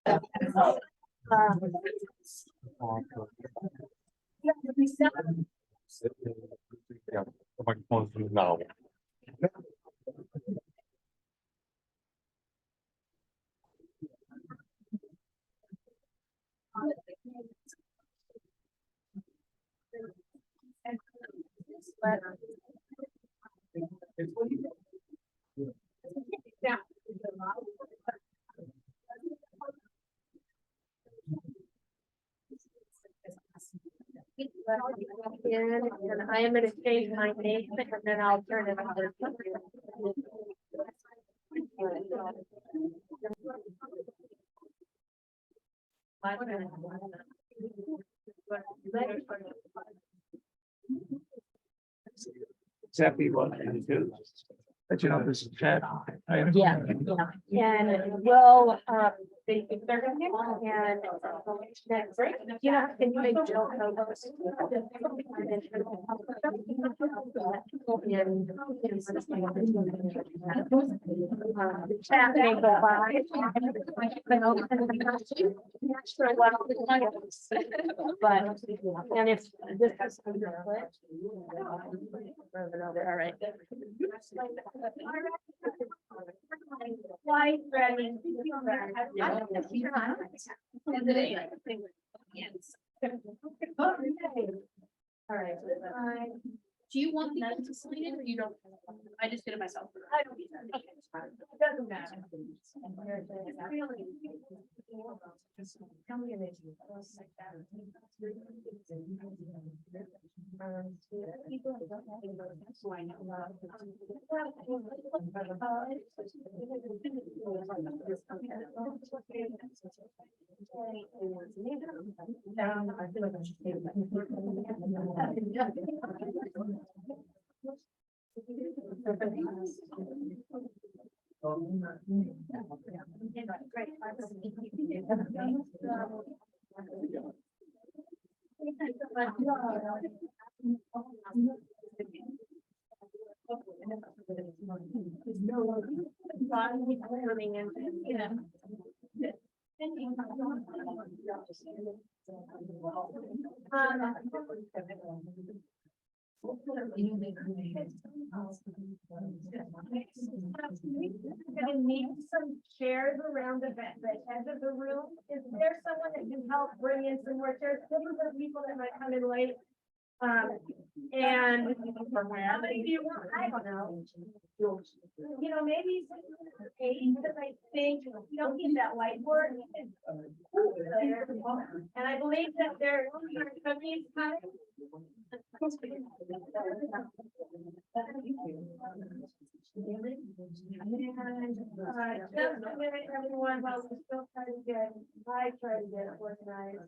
Como é que funciona? And I am going to change my name and then I'll turn it over. Exactly what I do. But you know, this is chat. Yeah. And we'll, they, they're gonna get one and next, you know, can you make Jill? The chat may go by. But, and if this is. All right. Why, ready? All right. Do you want me to sign it or you don't? I just did it myself. I don't need that. Okay. It doesn't matter. Tell me an issue. I feel like I should say Gonna need some chairs around the edge of the room. Is there someone that can help bring in some more chairs? Some of the people that might come in late. And from where? I don't know. You know, maybe eight, because I think you don't need that whiteboard. And I believe that there are these times. Just a minute, everyone, while we still try to get, I try to get it organized.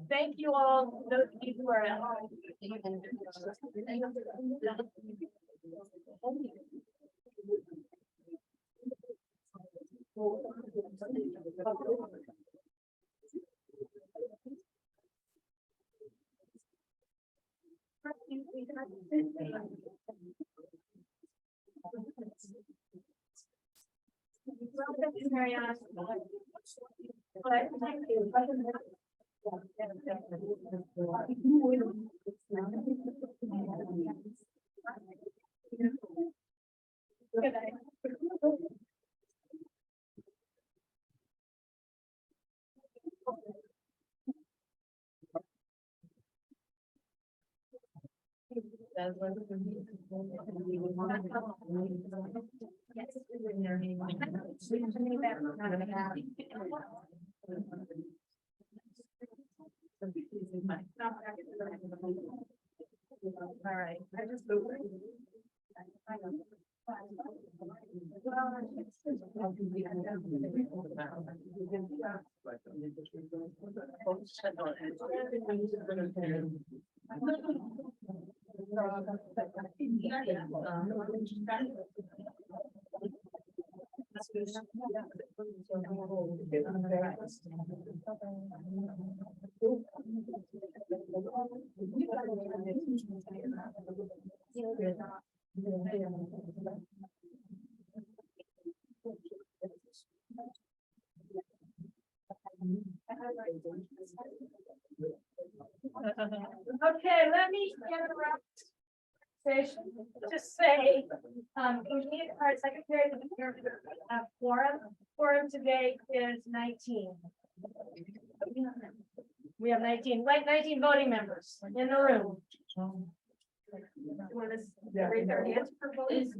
Thank you all, those of you who are at home. All right. I just Okay, let me interrupt session to say, we need our secretary to be here for the quorum. Quorum today is 19. We have 19, like 19 voting members in the room. Want to raise their hands for voting?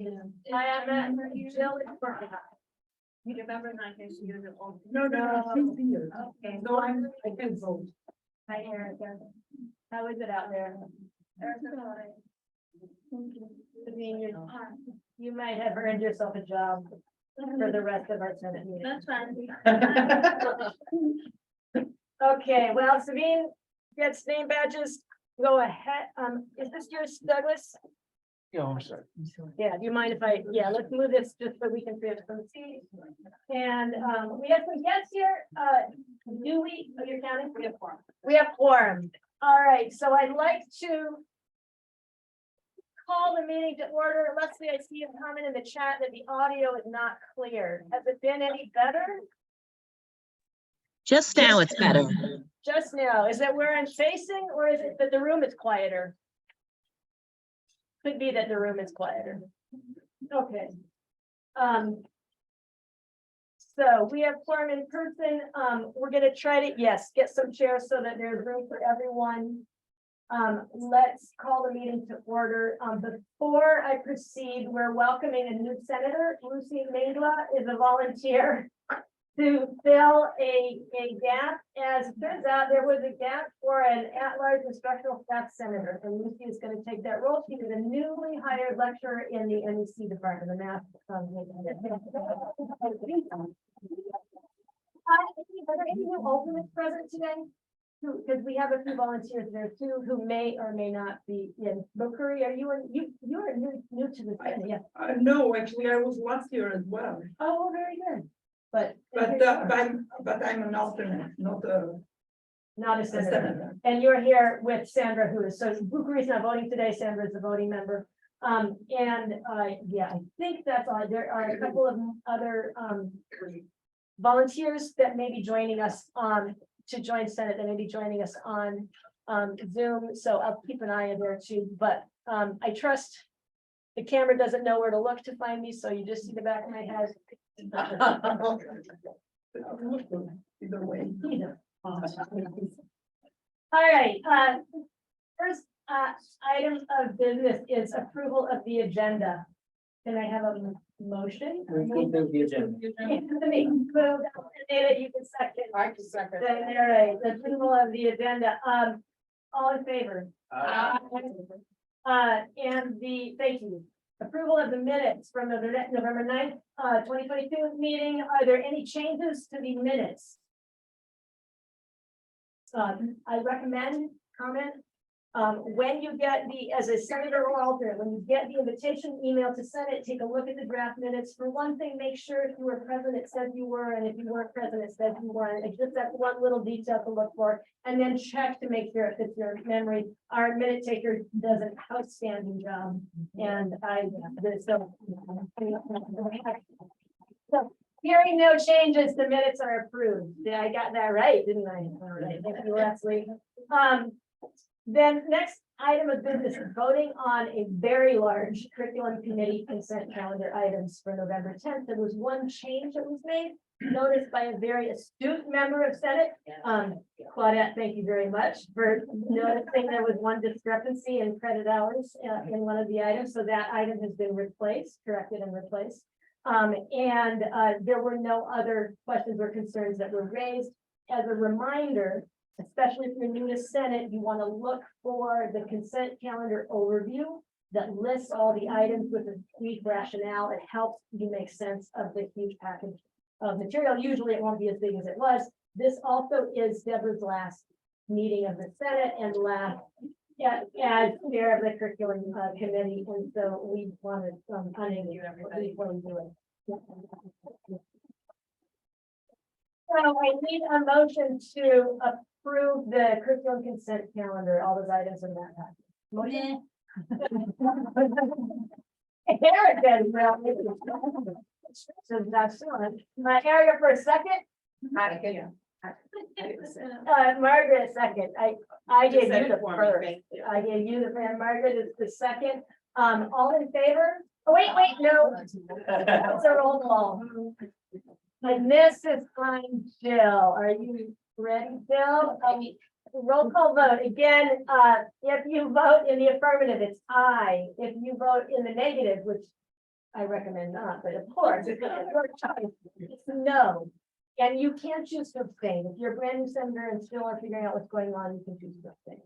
I am at Jill is working on it. You remember nine days, you did all. No. She's here. Okay. No, I can vote. Hi, Erica. How is it out there? I mean, you might have earned yourself a job for the rest of our Senate meeting. That's fine. Okay, well, Sabine gets name badges. Go ahead. Is this yours, Douglas? Yeah, I'm sorry. Yeah, do you mind if let's move this just so we can see it from the seat. And, we have some guests here. Do we, you're counting? We have quorum. We have quorum. All right, so I'd like to call the meeting to order. Leslie, I see a comment in the chat that the audio is not clear. Has it been any better? Just now it's better. Just now, is it where I'm facing or is it that the room is quieter? Could be that the room is quieter. Okay. So we have quorum in person. We're gonna try to, yes, get some chairs so that there's room for everyone. Let's call the meeting to order. Before I proceed, we're welcoming a new senator. Lucy Mangla is a volunteer to fill a gap. As it turns out, there was a gap for an at-large instructional staff senator, and Lucy is going to take that role. She is a newly hired lecturer in the NEC department of math. Are there any new alternates present today? Because we have a few volunteers there too, who may or may not be in. Bokuri, are you are new to this? Yeah. No, actually, I was last year as well, Oh, very good. But I'm an alternate, not not a a senator. senator. And you're here with Sandra, who is, so Bukuri is not voting today. Sandra is a voting member. Yeah, I think that's all. There are a couple of other volunteers that may be joining us to join Senate, that may be joining us on Zoom. So I'll keep an eye on there too. But I trust the camera doesn't know where to look to find me. So you just see the back of my head. Either way. All right, first item of business is approval of the agenda. Can I have a motion? The agenda. That you can second. I can second. All right, the approval of the agenda. All in favor? And thank you. Approval of the minutes from the November 9th, 2022 meeting. Are there any changes to the minutes? I recommend comment. When you get as a senator or alternate, when you get the invitation email to Senate, take a look at the draft minutes. For one thing, make sure if you were present, it says you were, and if you weren't present, it says you weren't. It's just that one little detail to look for, and then check to make sure it fits your memory. Our minute taker does an outstanding job, and so hearing no changes, the minutes are approved. Yeah, I got that right, didn't I? All right, thank you, Leslie. Then next item of business is voting on a very large curriculum committee consent calendar items for November 10th. There was one change that was made, noticed by a very astute member of Senate. Claudette, thank you very much for noticing there was one discrepancy in credit hours in one of the items. So that item has been replaced, corrected and replaced. There were no other questions or concerns that were raised. As a reminder, especially if you're new to Senate, you want to look for the consent calendar overview that lists all the items with a brief rationale. It helps you make sense of the huge package of material. Usually it won't be as big as it was. This also is Deborah's last meeting of the Senate and last as chair of the curriculum committee. And so we want to honor you before we do it. So I need a motion to approve the curriculum consent calendar, all those items in that package. Motion? Erica, really. So that's one. Erica for a second, Margaret a second. I gave you the first. I gave you the fan. Margaret is the second. All in favor? Oh, wait, no. It's a roll call. And this is on Jill. Are you ready, Jill? Roll call vote. Again, if you vote in the affirmative, it's aye. If you vote in the negative, which I recommend not, but of course, it's your choice, it's no. And you can't choose to abstain. If you're a brand new senator and still are figuring out what's going on, you can choose to abstain.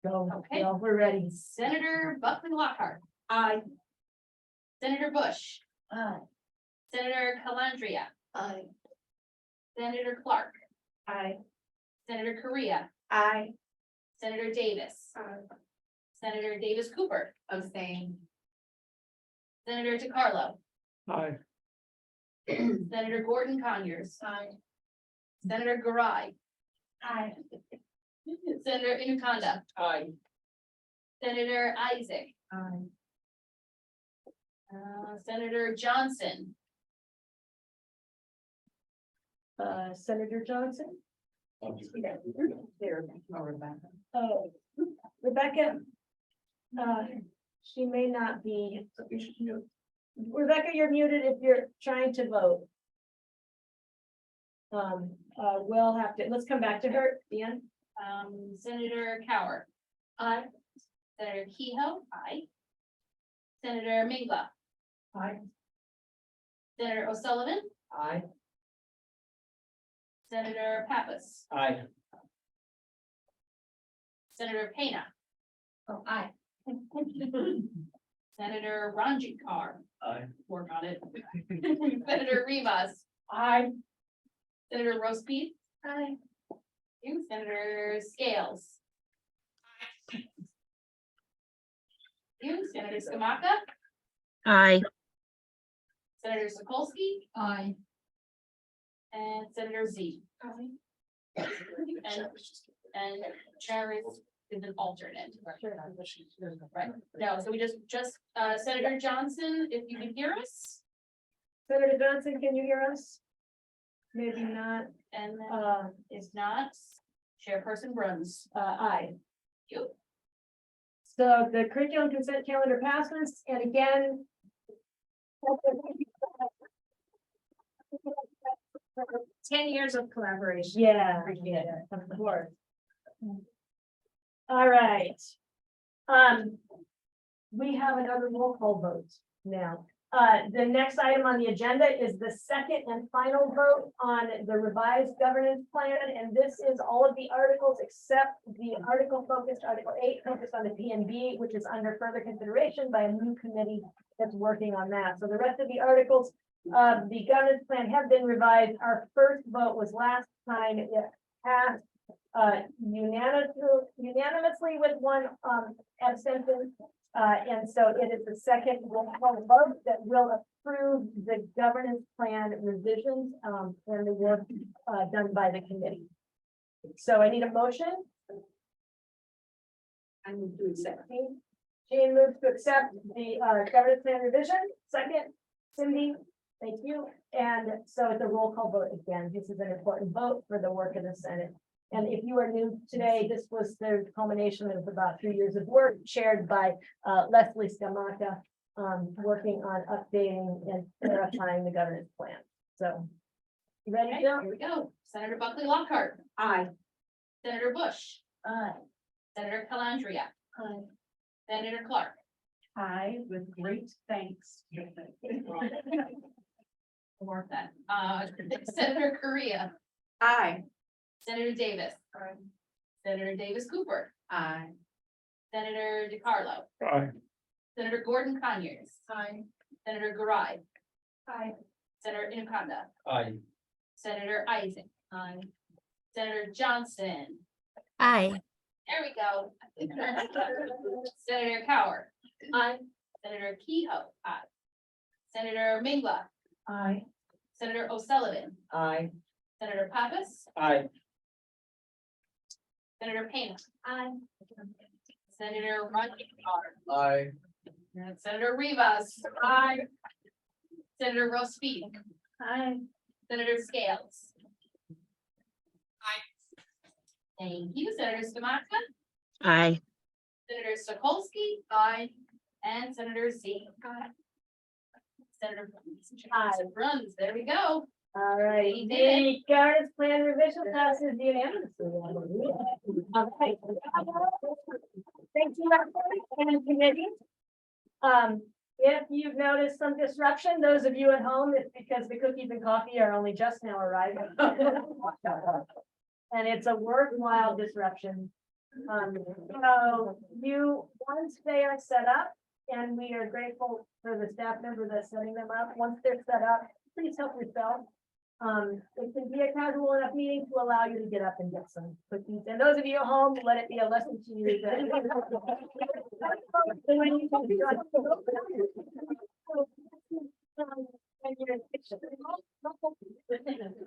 Go, Okay. Jill, we're ready. Senator Buckley Lockhart. Aye. Senator Bush. Aye. Senator Calandria. Aye. Senator Clark. Aye. Senator Correa. Aye. Senator Davis. Senator Davis Cooper. Abstain. Senator DeCarlo. Aye. Senator Gordon Conyers. Senator Garai. Aye. Senator Inukanda. Aye. Senator Isaac. Aye. Senator Johnson. Senator Johnson? There, Rebecca. Oh, Rebecca. She may not be. Rebecca, you're muted if you're trying to vote. We'll have to, let's come back to her, Dan. Senator Cower. Aye. Senator Kehoe. Aye. Senator Mingla. Aye. Senator O'Sullivan. Aye. Senator Pappas. Aye. Senator Pena. Oh, aye. Senator Ranjit Kaur. Aye. Work on it. Senator Rivas. Aye. Senator Rosepeace. Aye. You, Senator Scales. You, Senator Skamaka. Aye. Senator Sokolsky. Aye. And Senator Z. And Chair is an alternate. Right, no, so we just, Senator Johnson, if you can hear us, Senator Johnson, can you hear us? Maybe not. and then if not, Chairperson Bruns. Aye. You. So the curriculum consent calendar passes, and again. 10 years of collaboration. Yeah, Appreciate it. of course. All right. We have another roll call vote now. The next item on the agenda is the second and final vote on the revised governance plan, and this is all of the articles except the article focused, Article 8, focused on the PNB, which is under further consideration by a new committee that's working on that. So the rest of the articles, the governance plan have been revised. Our first vote was last time. It passed unanimously with one abstention. And so it is the second roll call vote that will approve the governance plan revisions and the work done by the committee. So I need a motion. I move to accept. Jane moves to accept the governance plan revision. Second, Cindy, thank you. And so it's a roll call vote again. This is an important vote for the work of the Senate. And if you are new today, this was the culmination of about 3 years of work chaired by Leslie Skamaka, working on updating and clarifying the governance plan. So, you ready, Okay, Jill? here we go. Senator Buckley Lockhart. Aye. Senator Bush. Aye. Senator Calandria. Senator Clark. Aye, with great thanks. More of that. Senator Correa. Aye. Senator Davis. Senator Davis Cooper. Aye. Senator DeCarlo. Aye. Senator Gordon Conyers. Aye. Senator Garai. Aye. Senator Inukanda. Aye. Senator Isaac. Senator Johnson. Aye. There we go. Senator Cower. Aye. Senator Kehoe. Aye. Senator Mingla. Aye. Senator O'Sullivan. Aye. Senator Pappas. Aye. Senator Pena. Aye. Senator Rodney Carr, Aye. and Senator Rivas. Aye. Senator Rossby, Aye. Senator Scales. Aye. Thank you, Senator Stamata, Aye. Senator Sokolsky. Aye. And Senator Z. Aye. Senator Bruns, there we go. All right, We did the governance plan revision passes unanimously. Okay. Thank you, everyone, and committee. If you've noticed some disruption, those of you at home, it's because the cookies and coffee are only just now arriving. And it's a worthwhile disruption. So you, once they are set up, and we are grateful for the staff member that's setting them up, once they're set up, please help yourself. It can be a casual enough meeting to allow you to get up and get some cookies. And those of you at home, let it be a lesson to you that.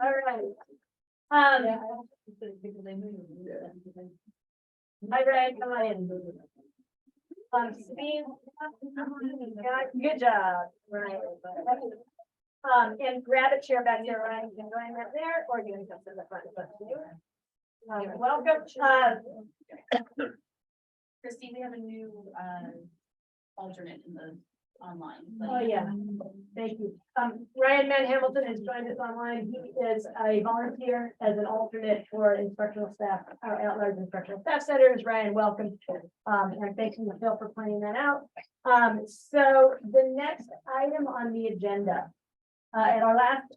All right. Hi, Ray, come on in. Steve. Good job. Right. And grab a chair back there, Ryan. You can join that there, or you can come to the front. It's up to you. Welcome. Christine, we have a new alternate in the online. Oh, yeah. Thank you. Ryan Van Hamilton has joined us online. He is a volunteer as an alternate for instructional staff, our at-large instructional staff centers. Ryan, welcome. And thank you, Phil, for pointing that out. So the next item on the agenda, at our last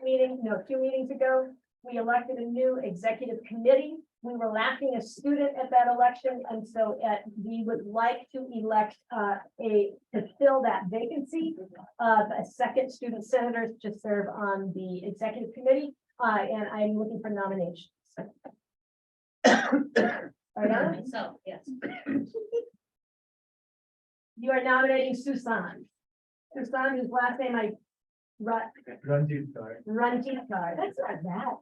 meeting, 2 meetings ago, we elected a new executive committee. We were lacking a student at that election, and so we would like to elect to fill that vacancy of a second student senator to serve on the executive committee, and I'm looking for nominations. Ariana? Myself, yes. You are nominating Susan. Susan, whose last name I Runjeet Kaur. That's not bad.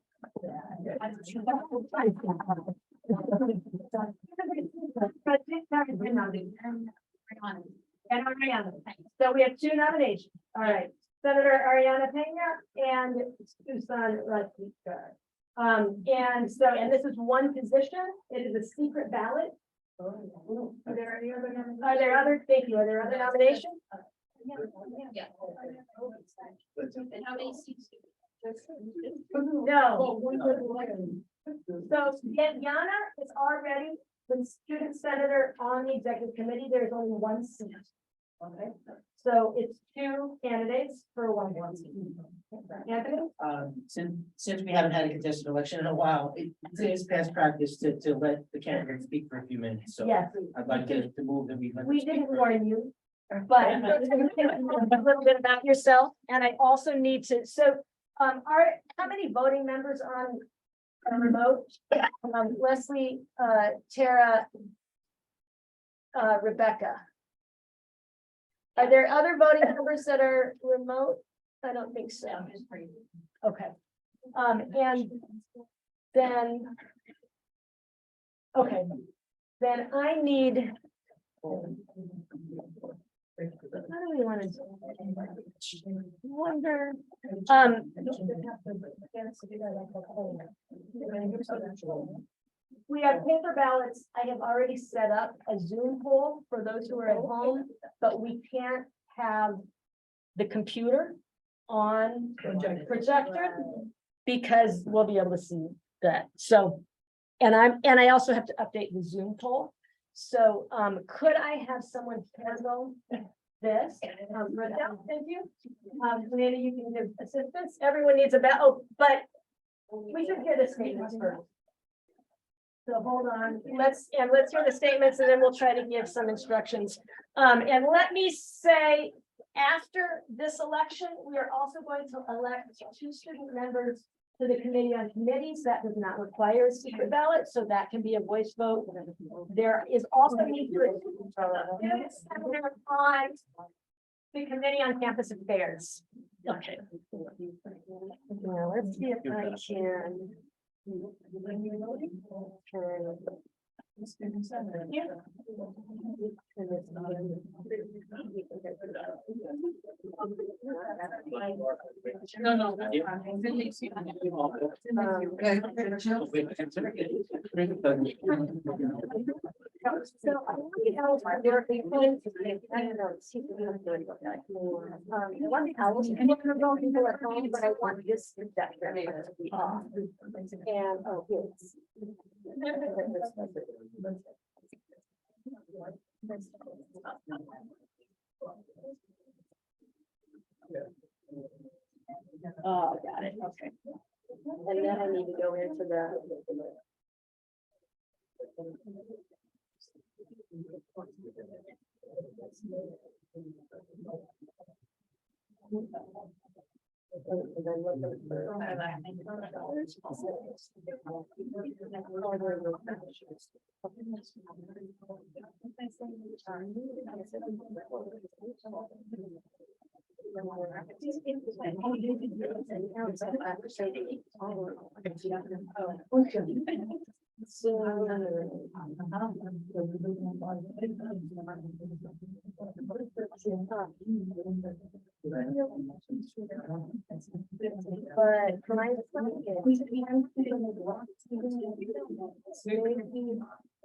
And Ariana. So we have 2 nominations. All right. Senator Ariana Pena and Susan Rajpikar. And this is one position. It is a secret ballot. Are there any other nominations? Are there other? Thank you. Are there other nominations? Yeah. And how many seats? No. So Yana is already the student senator on the executive committee. There's only 1 seat. Okay, so it's 2 candidates for 1 seat. Anthony? Since we haven't had a contested election in a while, it is past practice to let the candidate speak for a few minutes, so Yes, I'd like to move that we. let them we speak didn't for- warn you, but a little bit about yourself, and I also need to, how many voting members on remote? Leslie, Tara, Rebecca. Are there other voting members that are remote? I don't think so. Okay. And then. Okay, then I need. How do we want to do? Wonder. We have paper ballots. I have already set up a Zoom poll for those who are at home, but we can't have the computer on projector because we'll be able to see that. So, and I also have to update the Zoom poll. So, could I have someone handle this? Rita, thank you. Randy, you can give assistance. Everyone needs a bell, but we should hear the statements first. So hold on, let's hear the statements and then we'll try to give some instructions. And let me say, after this election, we are also going to elect 2 student members to the committee on committees. That does not require a secret ballot, so that can be a voice vote. There is also need to senator on the committee on campus affairs. Okay. Now let's see if I can. No, no. So I want the owls to work. I don't know. See if we can do it. I want the owls. And you're gonna go people at home, but I want this projector to be off. And oh, here. Oh, got it. Okay. And then I need to go into the. But for my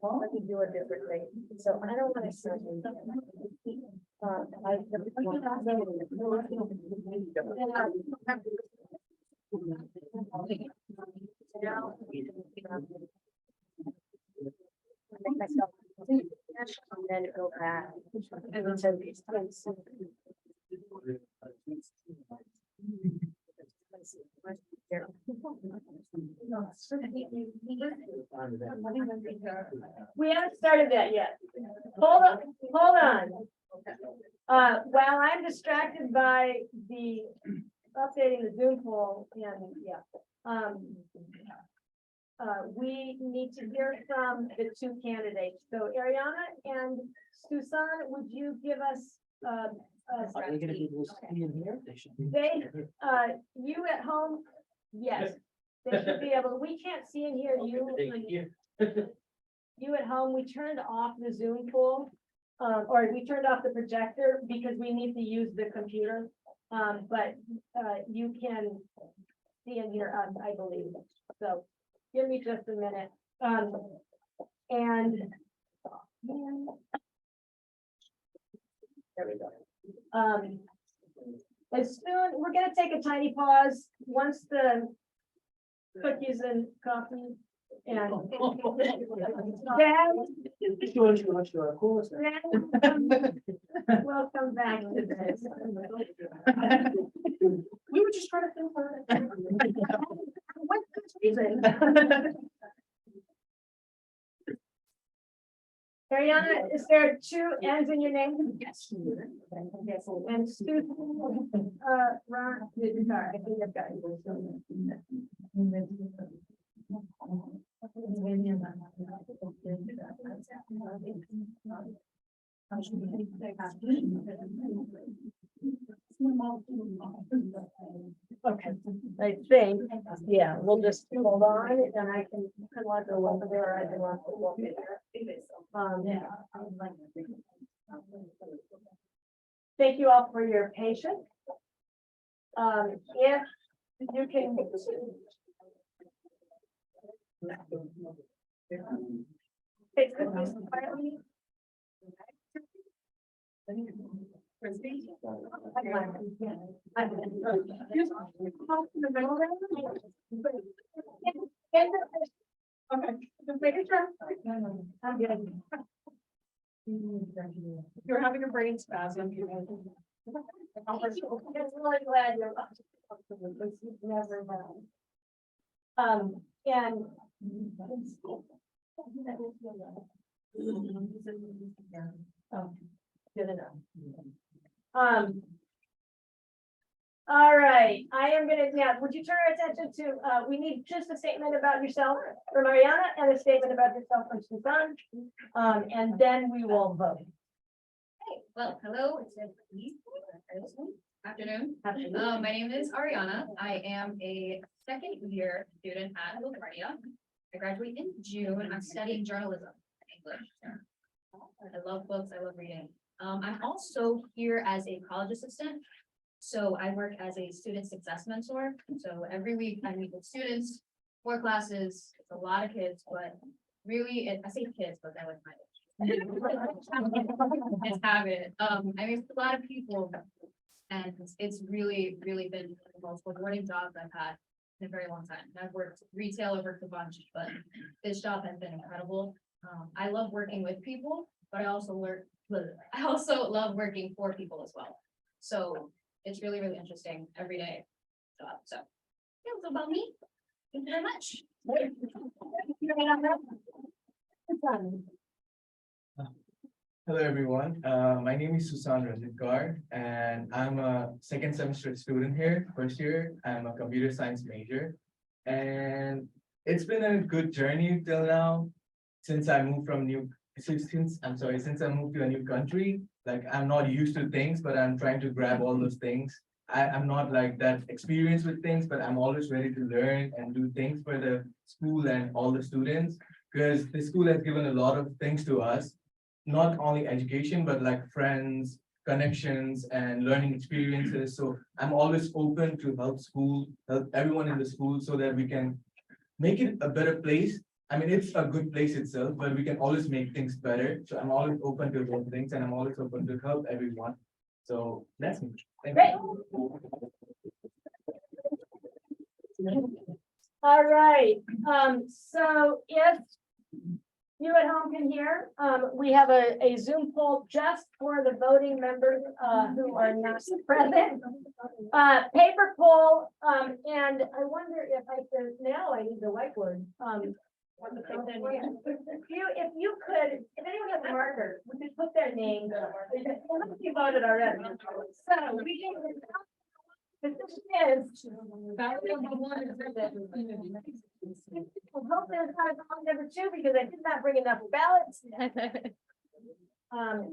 let me do a different thing. So I don't want to send you. And then go back. And then send these things. We haven't started that yet. Hold on. While I'm distracted by the updating the Zoom poll and we need to hear from the two candidates. So Ariana and Susan, would you give us Are they gonna be able to see in here? They should be. you at home? Yes, they should be able, we can't see and hear you. You at home, we turned off the Zoom pool, or we turned off the projector because we need to use the computer. But you can see and hear us, I believe. So give me just a minute. And there we go. As soon, we're gonna take a tiny pause once the cookies and coffee and then we'll come back to this. We were just trying to feel for it. What reason? Ariana, is there two N's in your name? Yes. And Susan, Ron, sorry, I think I've got okay, I think, yeah, we'll just hold on and I can want to walk there, I can want to walk in there. Thank you all for your patience. If you can. Take this quietly. Okay, make a turn. I'm good. You're having a brain spasm. I'm really glad you're. Never know. And. Oh, good enough. All right, I am gonna, yeah, would you turn our attention to, we need just a statement about yourself from Ariana and a statement about yourself from Susan. And then we will vote. Well, hello, it's afternoon. My name is Ariana. I am a second year student at LaGuardia. I graduate in June. I'm studying journalism. English. I love books, I love reading. I'm also here as a college assistant. So I work as a student success mentor. So every week I meet with students, 4 classes, it's a lot of kids, but really, I say kids, but that was my it's habit. I mean, it's a lot of people. And it's really, really been the most rewarding job I've had in a very long time. I've worked retail, I've worked a bunch, but this job has been incredible. I love working with people, but I also love working for people as well. So it's really, really interesting every day job. So yeah, it's about me. Thank you very much. Hello, everyone. My name is Susan Rajikar, and I'm a second semester student here, first year. I'm a computer science major. And it's been a good journey till now, since I moved since I moved to a new country. Like, I'm not used to things, but I'm trying to grab all those things. I'm not like that experienced with things, but I'm always ready to learn and do things for the school and all the students, because the school has given a lot of things to us, not only education, but like friends, connections, and learning experiences. So I'm always open to help everyone in the school so that we can make it a better place. I mean, it's a good place itself, but we can always make things better. So I'm always open to those things, and I'm always open to help everyone. So that's me. Thank Great. you. All right, so if you at home can hear, we have a Zoom poll just for the voting members, who are not present. Paper poll, and I wonder if I can, now I need the whiteboard. If you could, if anyone has a marker, we could put their name. You voted already. So we can. But this is. I hope there's not a column number 2 because I did not bring enough ballots.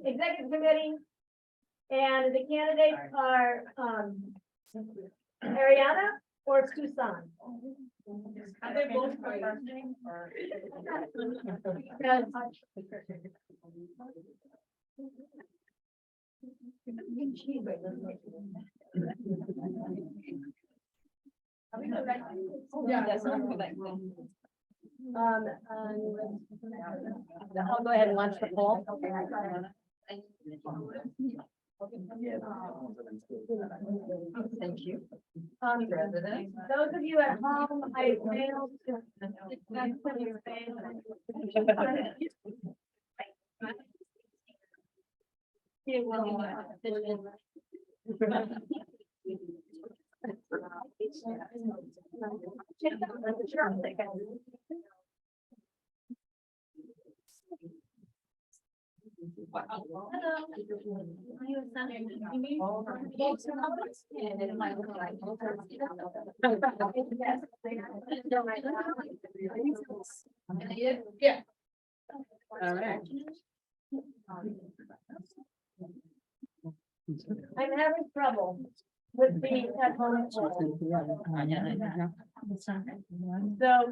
Executive committee. And the candidates are, Ariana or Susan. Are they both my first name or? Yes. Yeah, that's not like. I'll go ahead and launch the poll. Thank you. Those of you at home, I failed to. Yeah. All right. I'm having trouble with the at home. So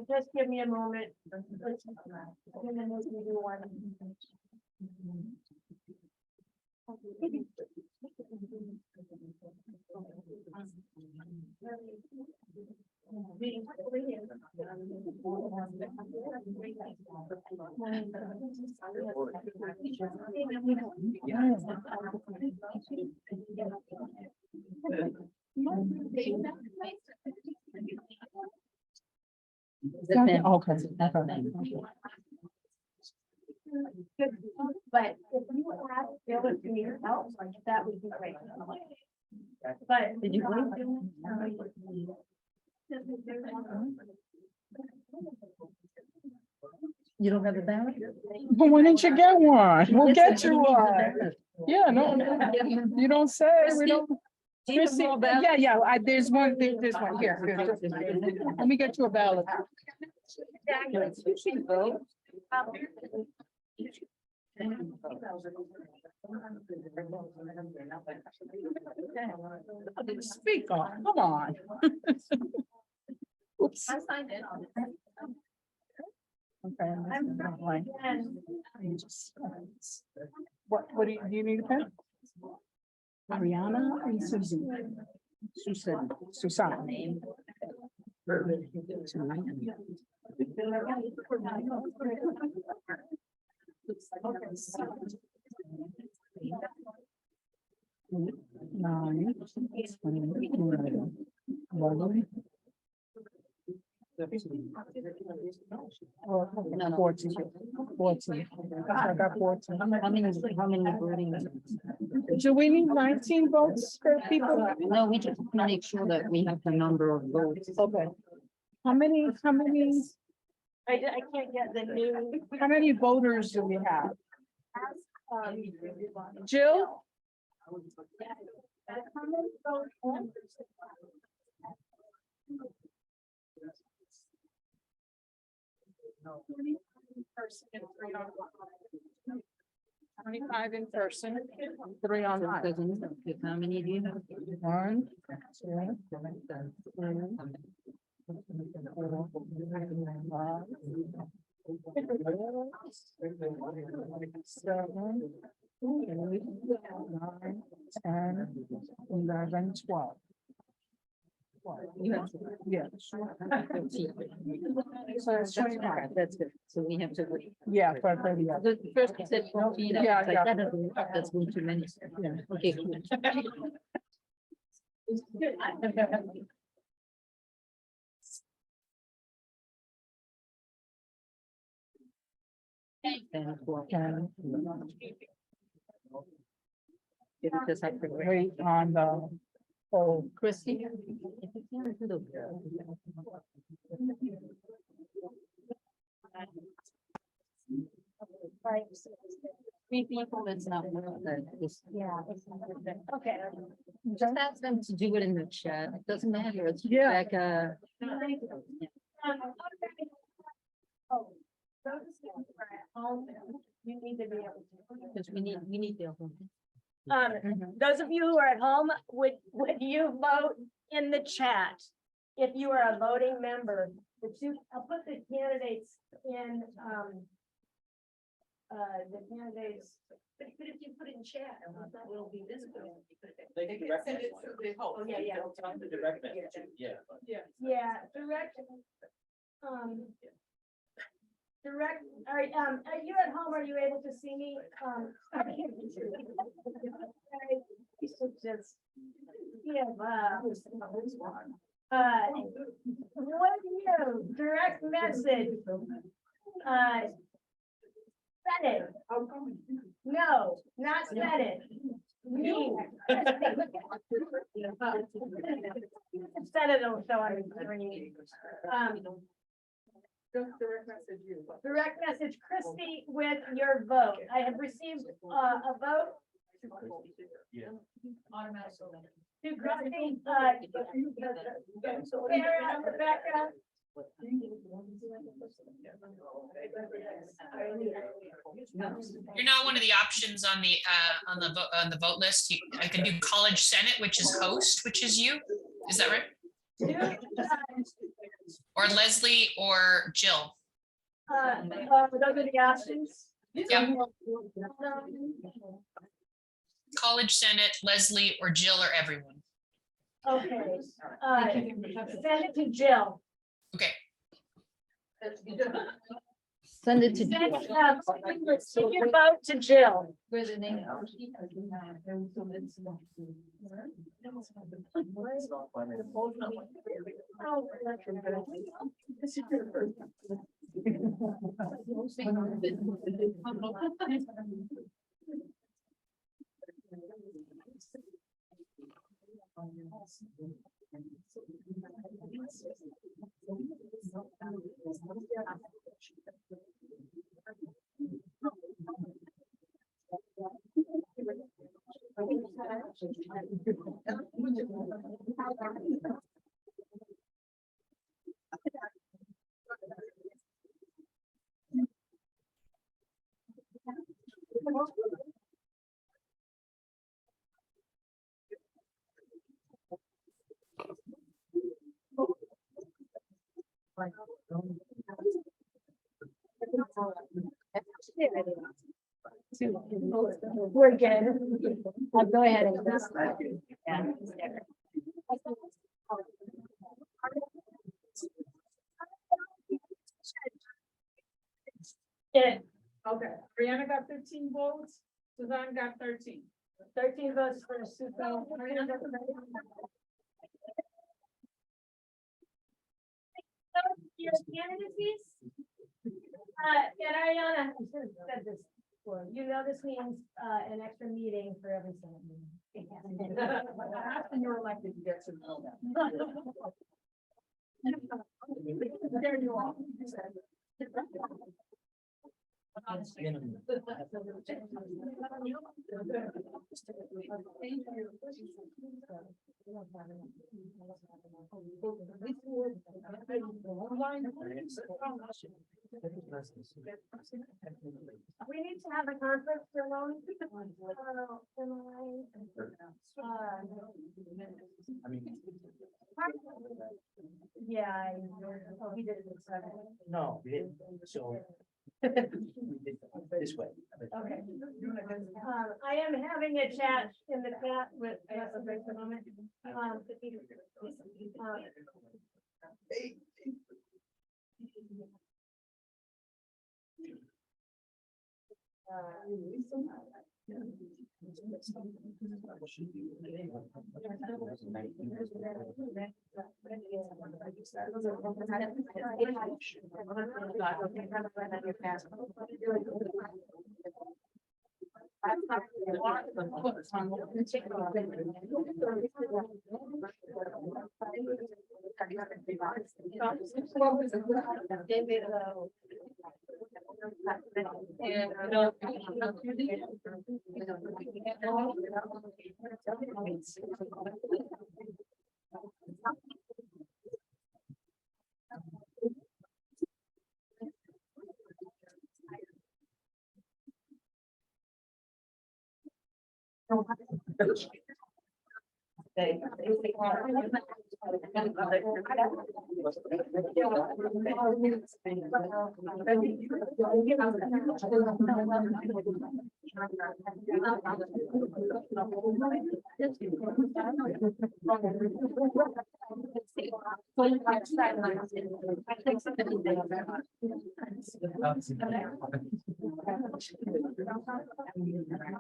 just give me a moment. And then we'll do one. But if you ask Bill if you need help, like that would be great. But did you? You don't have a ballot? Well, why didn't you get one? We'll get you one. Yeah, no, you don't say, we don't. Chrissy, yeah, there's one here. Let me get you a ballot. Speak on, come on. Oops. I signed in on it. I'm Like, and what do you need a pen? Ariana and Susan. Susan. Nine. 11. 14. 14. I got 14. How many voting? Do we need 19 votes for people? No, we just want to make sure that we have the number of votes. Okay. How many, I can't get the new. how many voters do we have? Jill? person. 25 in person, 3 online. How many do you have? 1, 2, 7, 8, 9, 10, 11, 12. You have. Yeah. So it's 25. That's good. So we have to wait. Yeah, for 30. The first you said 14. Yeah, Like yeah. That's one too many. Yeah. Okay. Cool. And 12. And If it just have to wait. wait on the whole. Christie. If you can do the- 3 people, it's not worth it. Yeah. Okay. Just ask them to do it in the chat. It doesn't matter. It's Yeah. like, Oh, those things are at home. You need to be able to. because we need their home. Those of you who are at home, would you vote in the chat? If you are a voting member, I'll put the candidates in, the candidates. But if you put it in chat, it will be visible. They can direct message. Oh, yeah, yeah. The direct message, yeah. Yeah, direct. Direct, all right, are you at home? Are you able to see me? Just. Yeah, what do you, direct message? Senate. No, not Senate. Me. Senate will show on the screen. Direct message Christie with your vote. I have received a vote. Automatic. To Christie, Sarah, Rebecca. You're not one of the options on the vote list. I can do College Senate, which is host, which is you. Is that right? Or Leslie or Jill. Those are the options. Yep. College Senate, Leslie or Jill or everyone. Okay, send it to Jill. Okay. Send it to. Send your vote to Jill. Where's the name? We're good. Go ahead. Yeah, Okay, Brianna got 15 votes, Suzanne got 13. 13 votes for Suzanne. Your candidacies? And Ariana, I should have said this before, you know this means an extra meeting for every Senate meeting. After you're elected, you get to know that. There you are. We need to have a conference for long. Yeah, oh, he did it in 7. No, we didn't, so. This way. Okay. I am having a chat in the chat with, wait a moment.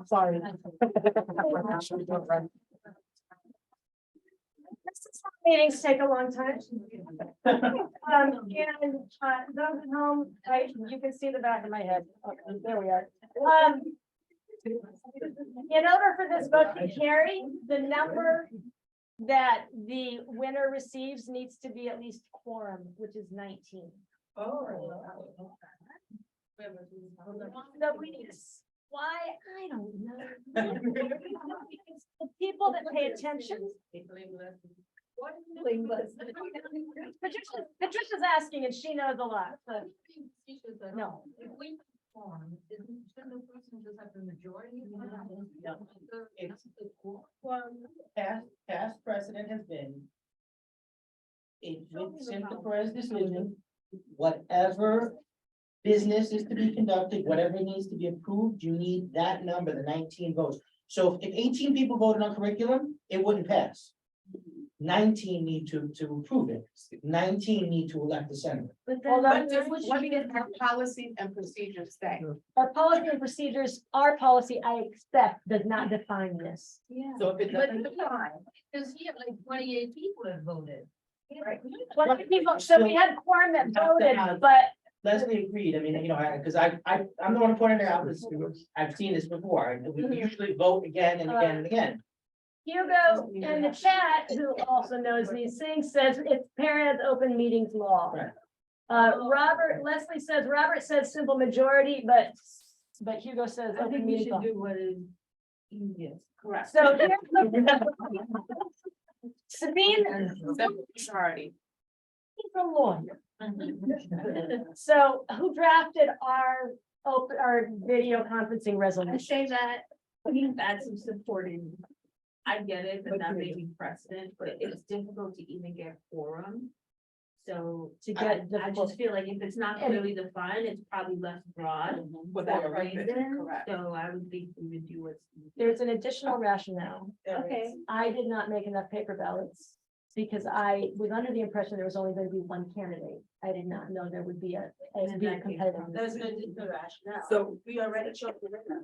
Sorry. Meetings take a long time. And those at home, you can see the back of my head. Okay, there we are. In order for this vote to carry, the number that the winner receives needs to be at least quorum, which is 19. Oh. So we need, why, I don't know. It's the people that pay attention. Patricia's asking and she knows a lot, but no. If we form, shouldn't the person just have the majority? Past precedent has been. Since the Perez decision, whatever business is to be conducted, whatever needs to be approved, you need that number, the 19 votes. So if 18 people voted on curriculum, it wouldn't pass. 19 need to approve it. 19 need to elect the senator. But What then did our policy and procedures say? our policy and procedures, our policy, I expect, does not define this. So if it doesn't, Because he had like 28 people that voted. Right. 20 people, so we had quorum that voted, but Leslie agreed, I mean, you know, because I'm the one pointing it out, this, I've seen this before, and we usually vote again and again and again. Hugo in the chat, who also knows these things, says it's parent open meetings law. Right. Leslie says, Robert says simple majority, but Hugo says open meetings law. what is easiest. Correct. So here's the. Sabine, Majority. he's a lawyer. So who drafted our video conferencing I resolution? say that, we've had some supporting. I get it, but that may be precedent, but it's difficult to even get quorum. So to I get the. just feel like if it's not clearly defined, it's probably less broad. For that that reason. So I would think we would do what's. There's an additional rationale. Okay. I did not make enough paper ballots because I was under the impression there was only going to be one candidate. I did not know there would be a competitive. That's the rationale. So we already chose the winner.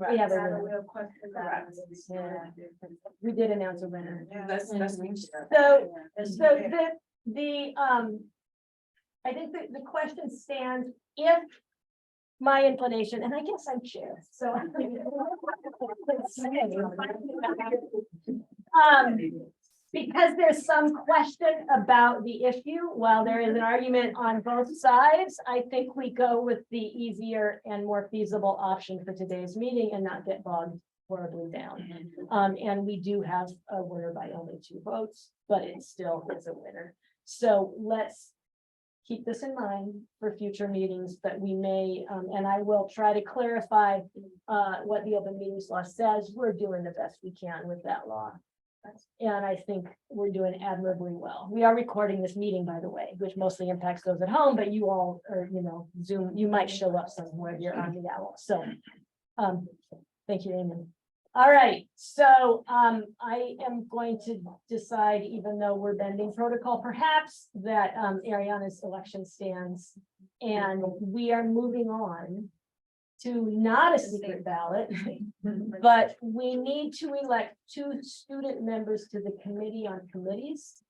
We have a Now winner. we'll question that. Yeah. We did announce a winner. That's. So, I think the question stands if my inclination, and I guess I'm chair, so. Because there's some question about the issue, while there is an argument on both sides, I think we go with the easier and more feasible option for today's meeting and not get bogged horribly down. And we do have a winner by only 2 votes, but it still is a winner. So let's keep this in mind for future meetings, but we may, and I will try to clarify what the open meetings law says. We're doing the best we can with that law. And I think we're doing admirably well. We are recording this meeting, by the way, which mostly impacts those at home, but you all are, Zoom, you might show up somewhere here on the owl. So, thank you, Amy. All right, so I am going to decide, even though we're bending protocol, perhaps that Ariana's election stands, and we are moving on to not a secret ballot, but we need to elect 2 student members to the Committee on Committees.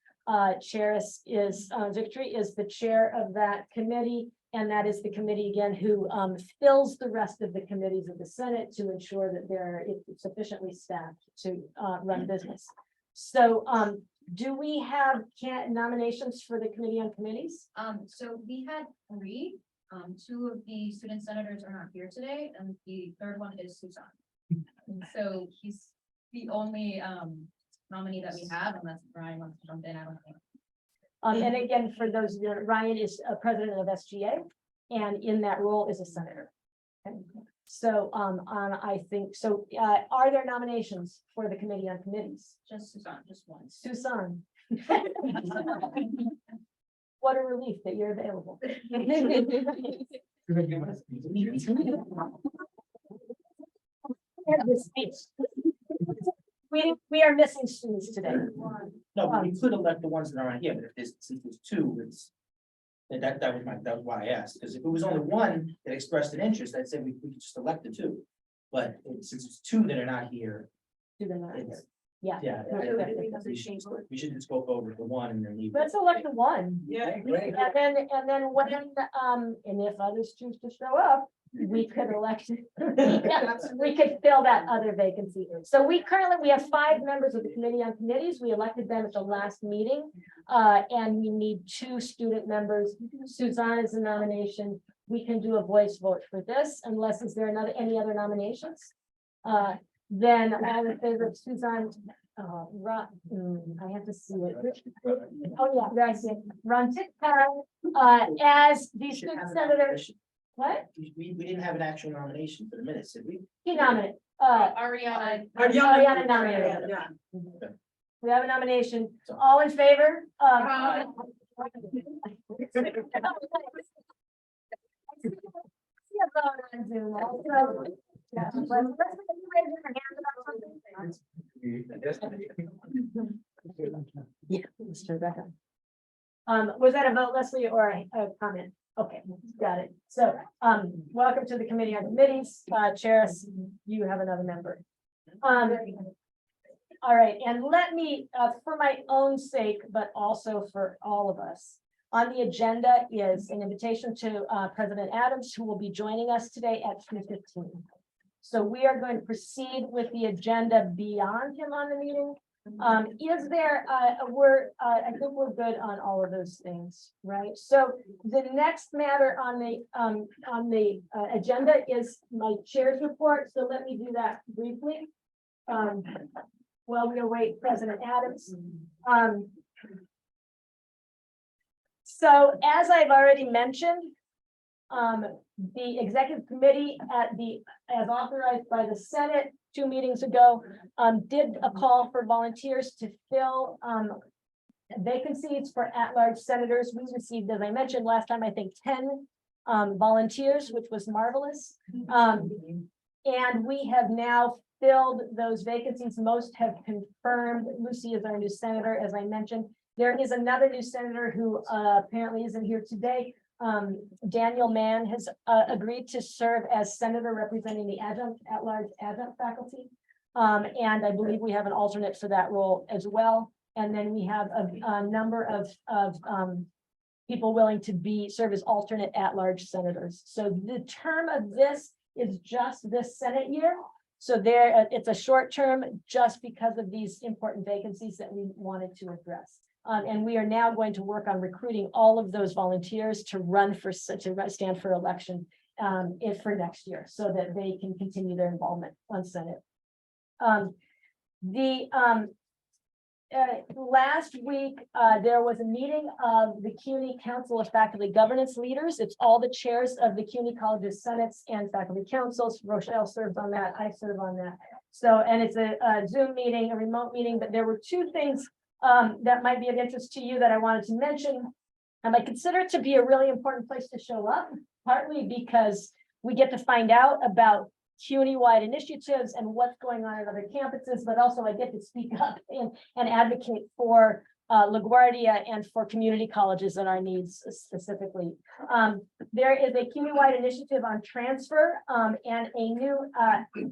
Victory is the chair of that committee, and that is the committee again who fills the rest of the committees of the Senate to ensure that they're sufficiently staffed to run business. So do we have nominations for the Committee on Committees? So we had 3. 2 of the student senators are not here today, and the third one is Susan. So he's the only nominee that we have, unless Brian wants to jump in, I don't think. And again, for those, Ryan is a president of SGA, and in that role is a senator. Okay. So I think so. Are there nominations for the Committee on Committees? Just Susan, just one. Susan. What a relief that you're available. We are missing students today. No, but we could elect the ones that aren't here, but if there's, since there's 2, it's. That was why I asked, because if it was only one that expressed an interest, I'd say we could just elect the 2. But since it's 2 that are not here, it's, Yeah. yeah, we should just go over the 1 and then leave. Let's elect the one. Yeah, And then when, and if others choose to show up, we could elect, we could fill that other vacancy. So we have 5 members of the Committee on Committees. We elected them at the last meeting. And we need 2 student members. Suzanne is a nomination. We can do a voice vote for this unless is there any other nominations? Then all in favor of Suzanne, I have to see it. Oh, yeah, there I see it. Ron Titka, as the student senator. What? We didn't have an actual nomination for the minutes, did we? He nominated, Ariana. Ariana nominated. We have a nomination. All in favor? Yeah, Mr. Rebecca. Was that a vote, Leslie, or a comment? Okay, got it. So, welcome to the Committee on Committees. Charis, you have another member. All right, and let me, for my own sake, but also for all of us, on the agenda is an invitation to President Adams, who will be joining us today at 2:15. So we are going to proceed with the agenda beyond him on the meeting. Is there I think we're good on all of those things, right? So the next matter on the agenda is my chair's report. So let me do that briefly. While we await President Adams. So as I've already mentioned, the executive committee as authorized by the Senate 2 meetings ago, did a call for volunteers to fill vacancies for at-large senators. We received, as I mentioned last time, I think 10 volunteers, which was marvelous. And we have now filled those vacancies. Most have confirmed. Lucy is our new senator, as I mentioned. There is another new senator who apparently isn't here today. Daniel Mann has agreed to serve as senator representing the at-large adjunct faculty. And I believe we have an alternate for that role as well. And then we have a number of people willing to serve as alternate at-large senators. So the term of this is just this Senate year. So it's a short term just because of these important vacancies that we wanted to address. And we are now going to work on recruiting all of those volunteers to stand for election for next year so that they can continue their involvement on Senate. Last week, there was a meeting of the CUNY Council of Faculty Governance Leaders. It's all the chairs of the CUNY College's Senates and faculty councils. Rochelle serves on that. I serve on that. So, and it's a Zoom meeting, a remote meeting, but there were two things that might be of interest to you that I wanted to mention. And I consider it to be a really important place to show up, partly because we get to find out about CUNY-wide initiatives and what's going on at other campuses, but also I get to speak up and advocate for LaGuardia and for community colleges and our needs specifically. There is a CUNY-wide initiative on transfer and a new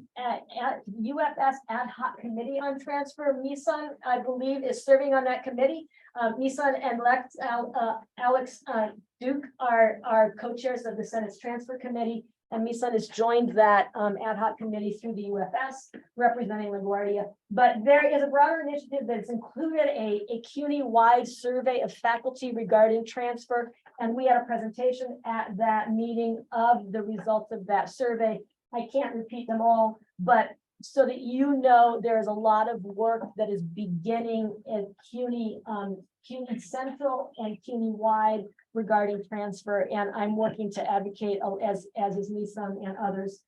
UFS ad hoc committee on transfer. Misan, I believe, is serving on that committee. Misan and Alex Duke are co-chairs of the Senate's transfer committee. And Misan has joined that ad hoc committee through the UFS representing LaGuardia. But there is a broader initiative that's included a CUNY-wide survey of faculty regarding transfer. And we had a presentation at that meeting of the results of that survey. I can't repeat them all, but so that you know, there's a lot of work that is beginning at CUNY Central and CUNY-wide regarding transfer, and I'm working to advocate as is Misan and others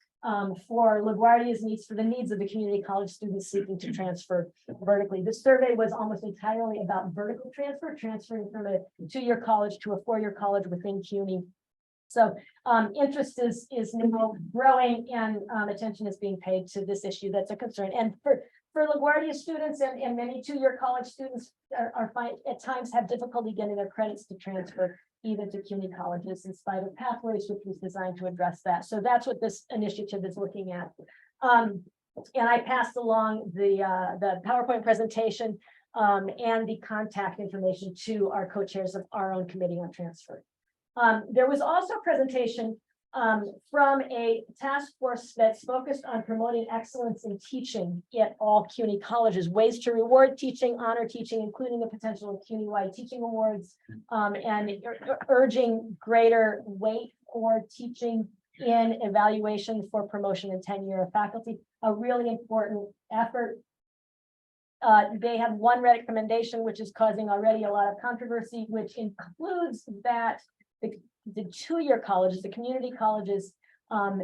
for LaGuardia's needs, for the needs of the community college students seeking to transfer vertically. The survey was almost entirely about vertical transfer, transferring from a 2-year college to a 4-year college within CUNY. So interest is now growing, and attention is being paid to this issue that's a concern. And for LaGuardia students and many 2-year college students at times have difficulty getting their credits to transfer even to CUNY colleges in spite of Pathways, which was designed to address that. So that's what this initiative is looking at. And I passed along the PowerPoint presentation and the contact information to our co-chairs of our own committee on transfer. There was also a presentation from a task force that's focused on promoting excellence in teaching at all CUNY colleges, ways to reward teaching, honor teaching, including the potential of CUNY-wide teaching awards, and urging greater weight for teaching in evaluation for promotion and tenure of faculty, a really important effort. They have one recommendation, which is causing already a lot of controversy, which includes that the 2-year colleges, the community colleges,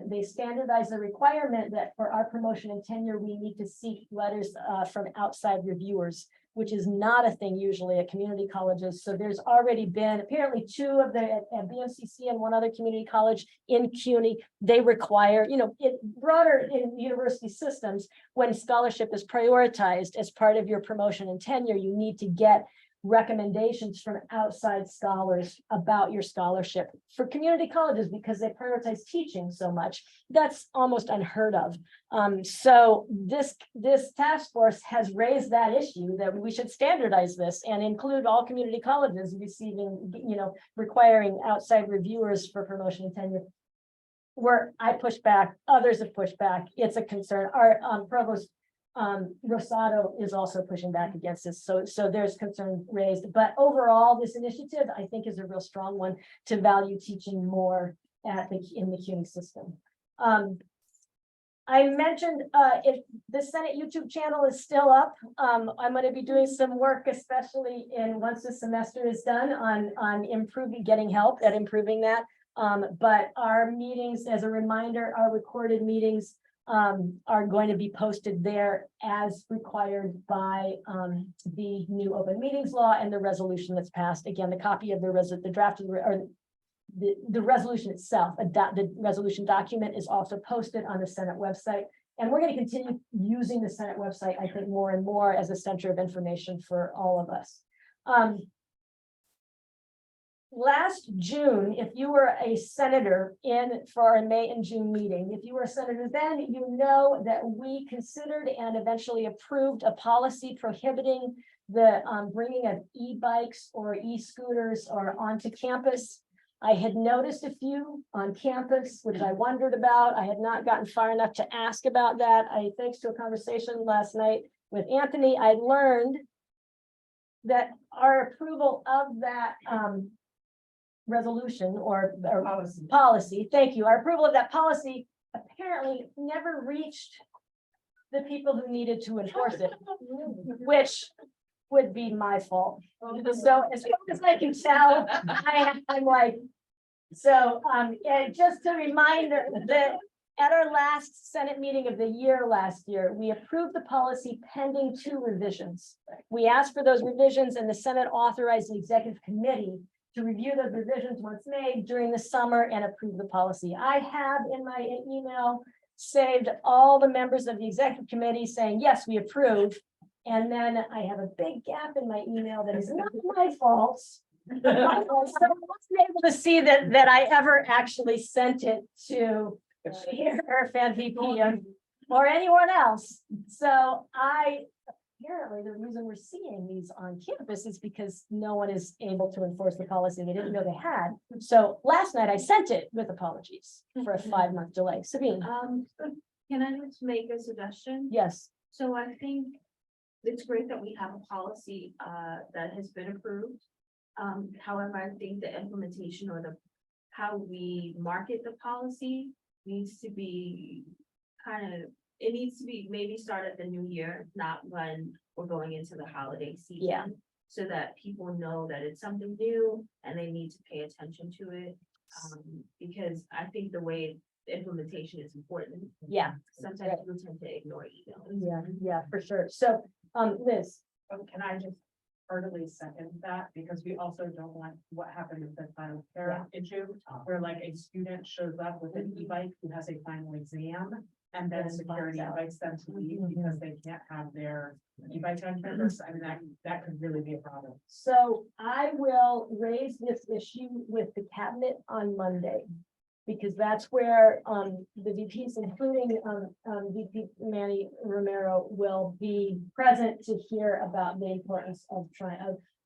they standardize the requirement that for our promotion and tenure, we need to seek letters from outside reviewers, which is not a thing usually at community colleges. So there's already been apparently 2 of the at BMCC and one other community college in CUNY. They require, broader in university systems, when scholarship is prioritized as part of your promotion and tenure, you need to get recommendations from outside scholars about your scholarship. For community colleges, because they prioritize teaching so much, that's almost unheard of. So this task force has raised that issue that we should standardize this and include all community colleges receiving, requiring outside reviewers for promotion and tenure. Where I push back, others have pushed back. It's a concern. Our provost Rosado is also pushing back against this. So there's concern raised, but overall, this initiative, I think, is a real strong one to value teaching more in the CUNY system. I mentioned if the Senate YouTube channel is still up, I'm going to be doing some work, especially once the semester is done, on getting help at improving that. But our meetings, as a reminder, are recorded meetings. are going to be posted there as required by the new open meetings law and the resolution that's passed. Again, the copy of the draft of the resolution itself, the resolution document is also posted on the Senate website. And we're going to continue using the Senate website, I think, more and more as a center of information for all of us. Last June, if you were a senator for our May and June meeting, if you were a senator then, you know that we considered and eventually approved a policy prohibiting the bringing of e-bikes or e-scooters or onto campus. I had noticed a few on campus, which I wondered about. I had not gotten far enough to ask about that. Thanks to a conversation last night with Anthony, I learned that our approval of that resolution or policy, thank you. Our approval of that policy apparently never reached the people who needed to enforce it, which would be my fault. So as far as I can tell, I'm like, so and just a reminder that at our last Senate meeting of the year last year, we approved the policy pending 2 revisions. We asked for those revisions and the Senate authorized the executive committee to review those revisions once made during the summer and approve the policy. I have in my email saved all the members of the executive committee saying, yes, we approve. And then I have a big gap in my email that is not my fault. So I wasn't able to see that I ever actually sent it to here or Fan VP or anyone else. So apparently the reason we're seeing these on campus is because no one is able to enforce the policy they didn't know they had. So last night I sent it with apologies for a 5-month delay. Sabine. Can I just make a suggestion? Yes. So I think it's great that we have a policy that has been approved. However, I think the implementation or how we market the policy needs to be it needs to be maybe start at the new year, not when we're going into the holiday season. Yeah. So that people know that it's something new and they need to pay attention to it. Because I think the way the implementation is important. Yeah. Sometimes people tend to ignore emails. Yeah, for sure. So, Liz. Can I just heartily second that, because we also don't want what happened with the final para issue, where like a student shows up with an e-bike who has a final exam, and then security invites them to leave because they can't have their e-bike on campus. I mean, that could really be a problem. So I will raise this issue with the cabinet on Monday, because that's where the VPs, including VP Manny Romero, will be present to hear about the importance of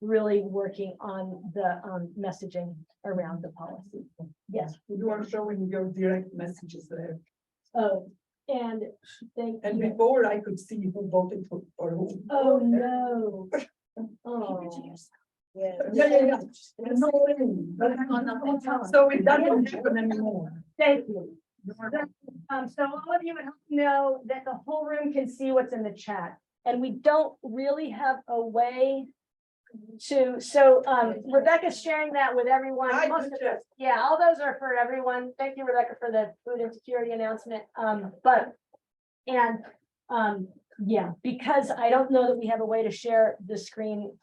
really working on the messaging around the policy. Yes. You want to show when you go direct messages there. Oh, and thank you. Before I could see who voted for who. Oh, no. Oh. Yeah. So it doesn't happen anymore. Thank you. So all of you at home know that the whole room can see what's in the chat, and we don't really have a way to, so Rebecca's sharing that with everyone. Yeah, all those are for everyone. Thank you, Rebecca, for the food insecurity announcement. Yeah, because I don't know that we have a way to share the screen.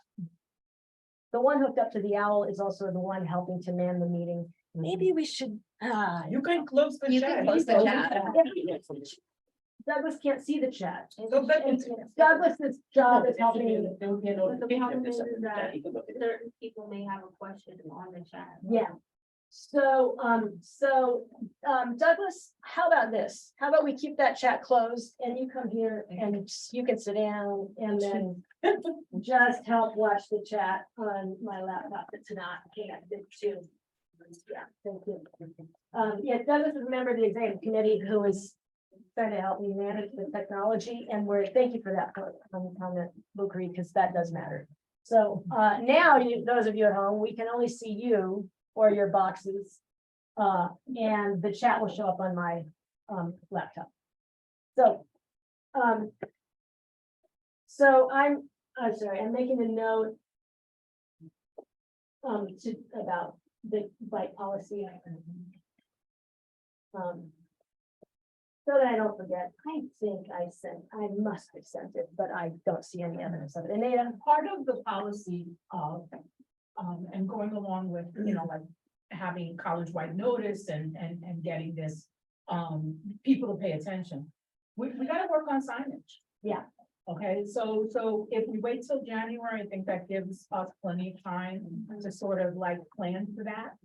The one hooked up to the owl is also the one helping to man the meeting. Maybe we should. You can close the chat. Douglas can't see the chat. So Douglas's job is helping. The problem is that certain people may have a question on the chat. Yeah. So Douglas, how about this? How about we keep that chat closed and you come here and you can sit down and then just help watch the chat on my laptop that's not connected to. Yeah, thank you. Yeah, Douglas is a member of the executive committee who is trying to help me manage the technology, and thank you for that comment, Bukri, because that does matter. So now those of you at home, we can only see you or your boxes, and the chat will show up on my laptop. So I'm sorry, I'm making a note about the bike policy. So that I don't forget, I think I must have sent it, but I don't see any evidence of it. Anita? Part of the policy of, and going along with, like having college-wide notice and getting this, people to pay attention. We gotta work on signage. Yeah. Okay, so if we wait till January, I think that gives us plenty of time to sort of like plan for that.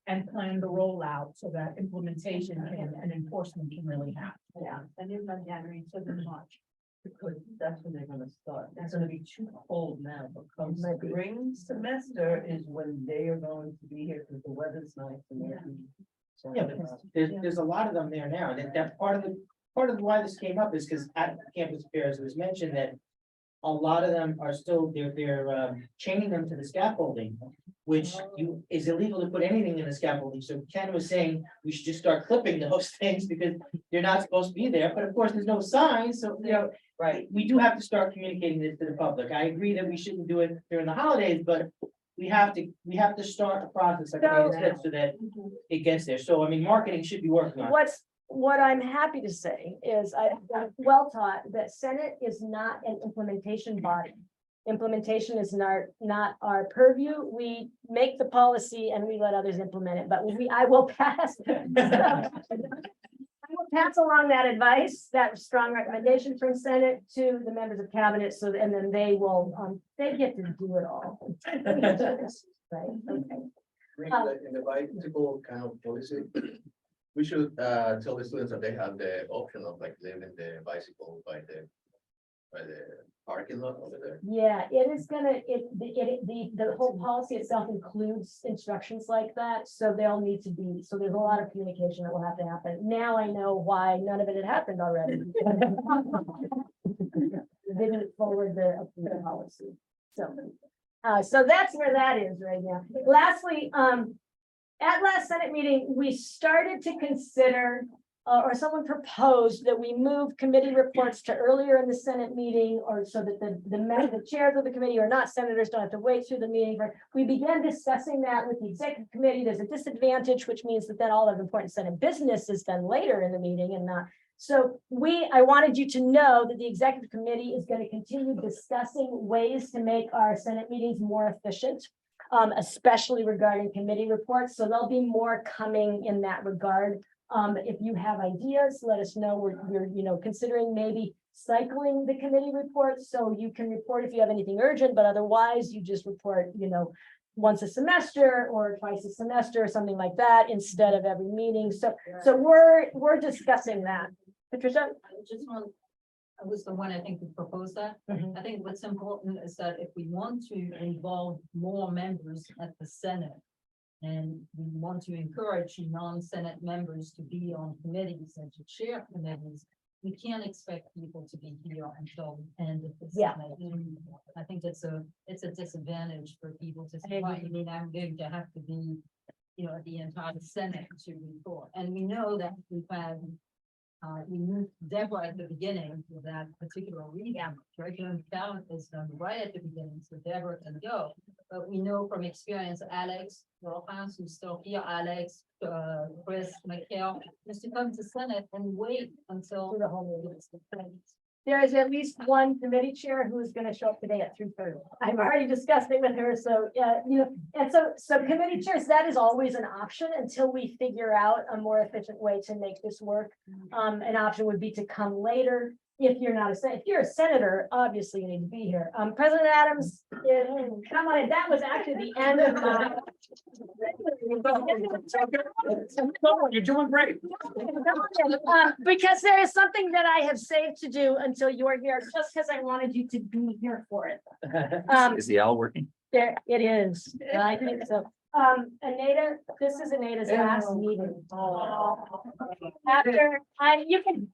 And plan the rollout so that implementation and enforcement can really happen. Yeah. And even on January to the March. Because that's when they're gonna start. It's gonna be too cold now, because spring semester is when they are going to be here, because the weather's nice and everything. So, Yeah, because there's a lot of them there now, and that part of why this came up is because at campus fairs, it was mentioned that a lot of them are still, they're chaining them to the scaffolding, which is illegal to put anything in the scaffolding. So Ken was saying we should just start clipping those things because they're not supposed to be there. But of course, there's no signs, so right. We do have to start communicating this to the public. I agree that we shouldn't do it during the holidays, but we have to start a process like I said, so that it gets there. So I mean, marketing should be working on it. What I'm happy to say is I'm well taught that Senate is not an implementation body. Implementation is not our purview. We make the policy and we let others implement it, but I will pass. I will pass along that advice, that strong recommendation from Senate to the members of cabinet, so, and then they will, they get to do it all. Right, okay. In the bicycle kind of policy, we should tell the students that they have the option of like leaving the bicycle by the parking lot over there. Yeah, it is gonna, the whole policy itself includes instructions like that, so they'll need to be, so there's a lot of communication that will have to happen. Now I know why none of it had happened already. They didn't forward the policy, so that's where that is right now. Lastly, at last Senate meeting, we started to consider, or someone proposed that we move committee reports to earlier in the Senate meeting, or so that the chairs of the committee or not senators don't have to wait through the meeting. We began discussing that with the executive committee. There's a disadvantage, which means that then all of important Senate business is done later in the meeting and not. So I wanted you to know that the executive committee is going to continue discussing ways to make our Senate meetings more efficient. Especially regarding committee reports. So there'll be more coming in that regard. If you have ideas, let us know. We're considering maybe cycling the committee reports, so you can report if you have anything urgent, but otherwise you just report, once a semester or twice a semester or something like that instead of every meeting. So we're discussing that. Patricia? I was the one, I think, who proposed that. I think what's important is that if we want to involve more members at the Senate, and we want to encourage non-Senate members to be on committees and to chair committees, we can't expect people to be here until the end of the Senate. I think it's a disadvantage for people to say, well, you mean I'm going to have to be, at the entire Senate to report. And we know that we've had we moved Deborah at the beginning for that particular revamp. Treasurer Talent is done right at the beginning, so Deborah can go. But we know from experience, Alex Rojas, who's still here, Alex, Chris McHale, is to come to Senate and wait until the whole meeting. There is at least one committee chair who is going to show up today at 3:30. I've already discussed it with her. So, and so committee chairs, that is always an option until we figure out a more efficient way to make this work. An option would be to come later. If you're not if you're a senator, obviously you need to be here. President Adams, come on in. That was actually the end of my. You're doing great. Because there is something that I have saved to do until you're here, just because I wanted you to be here for it. Is the owl working? There, it is. I think so. Anita, this is Anita's last meeting. After you can.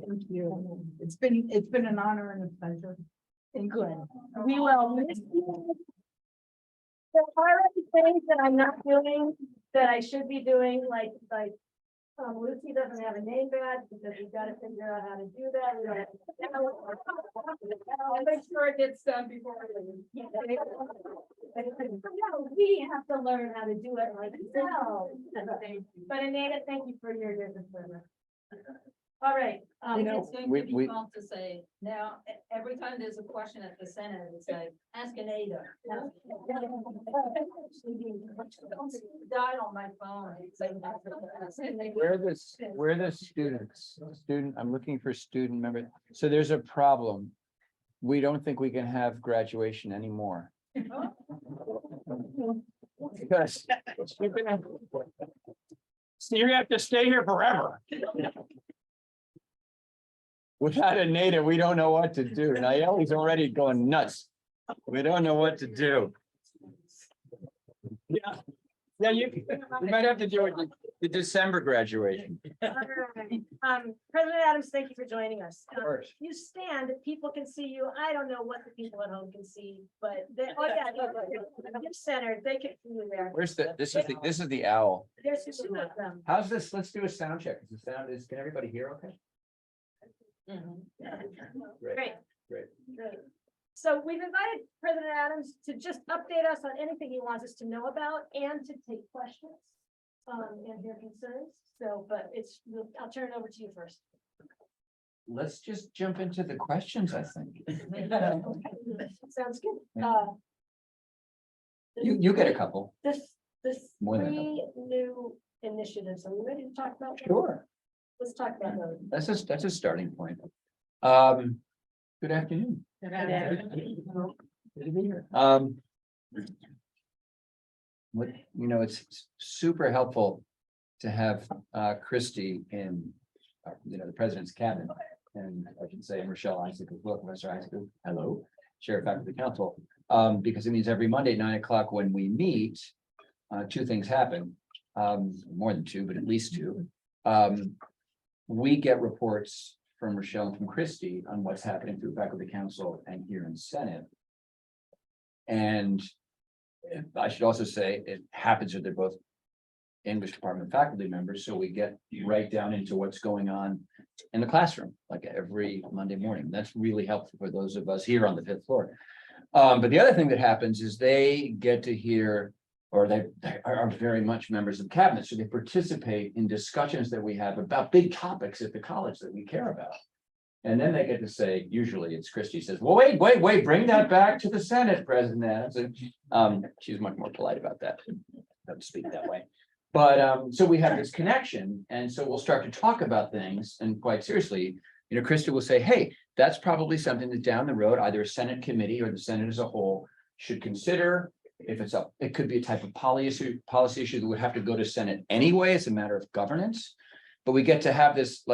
Thank you. It's been an honor and a pleasure. And good. We will miss you. There are things that I'm not doing that I should be doing, like, Lucy doesn't have a name badge because we've got to figure out how to do that. We don't have I'll make sure it gets done before I leave. No, we have to learn how to do it ourselves. But Anita, thank you for your service. All right. I think it's going we- to be we- fun to say, now, every time there's a question at the Senate, it's like, ask an Ada. Died on my phone. It's like- Where the students, I'm looking for student member. So there's a problem. We don't think we can have graduation anymore. Because you're gonna. So you have to stay here forever. Without a native, we don't know what to do. Nayeli's already going nuts. We don't know what to do. Yeah, yeah, you might have to do it the December graduation. All right. President Adams, thank you for joining us. Of course. You stand, people can see you. I don't know what the people at home can see, but they, oh yeah, you're centered, they can see you there. Where's this is the owl. There's two of them. How's this? Let's do a sound check. Is the sound can everybody hear okay? Great. Great. Great. So we've invited President Adams to just update us on anything he wants us to know about and to take questions. And hear concerns. So, but I'll turn it over to you first. Let's just jump into the questions, I think. Sounds good. You get a couple. This More than a three new initiatives. Are we ready to talk about? them? Sure. Let's talk about those. That's a starting point. Good afternoon. Good to be here. It's super helpful to have Christie in, the president's cabinet. And I should say Rochelle Isaac as well, Professor Isaac, hello, Chair of Faculty Council. Because it means every Monday at 9 o'clock when we meet, two things happen. More than two, but at least two. We get reports from Rochelle and from Christie on what's happening through Faculty Council and here in Senate. And I should also say it happens that they're both English department faculty members, so we get right down into what's going on in the classroom, like every Monday morning. That's really helpful for those of us here on the 5th floor. But the other thing that happens is they get to hear, or they are very much members of cabinet, so they participate in discussions that we have about big topics at the college that we care about. And then they get to say, usually it's Christie says, well, wait, bring that back to the Senate, President Adams. And she's much more polite about that. Don't speak that way. But so we have this connection, and so we'll start to talk about things, and quite seriously, Christie will say, hey, that's probably something that down the road, either a Senate committee or the Senate as a whole should consider. If it could be a type of policy issue that would have to go to Senate anyway. It's a matter of governance, but we get to have this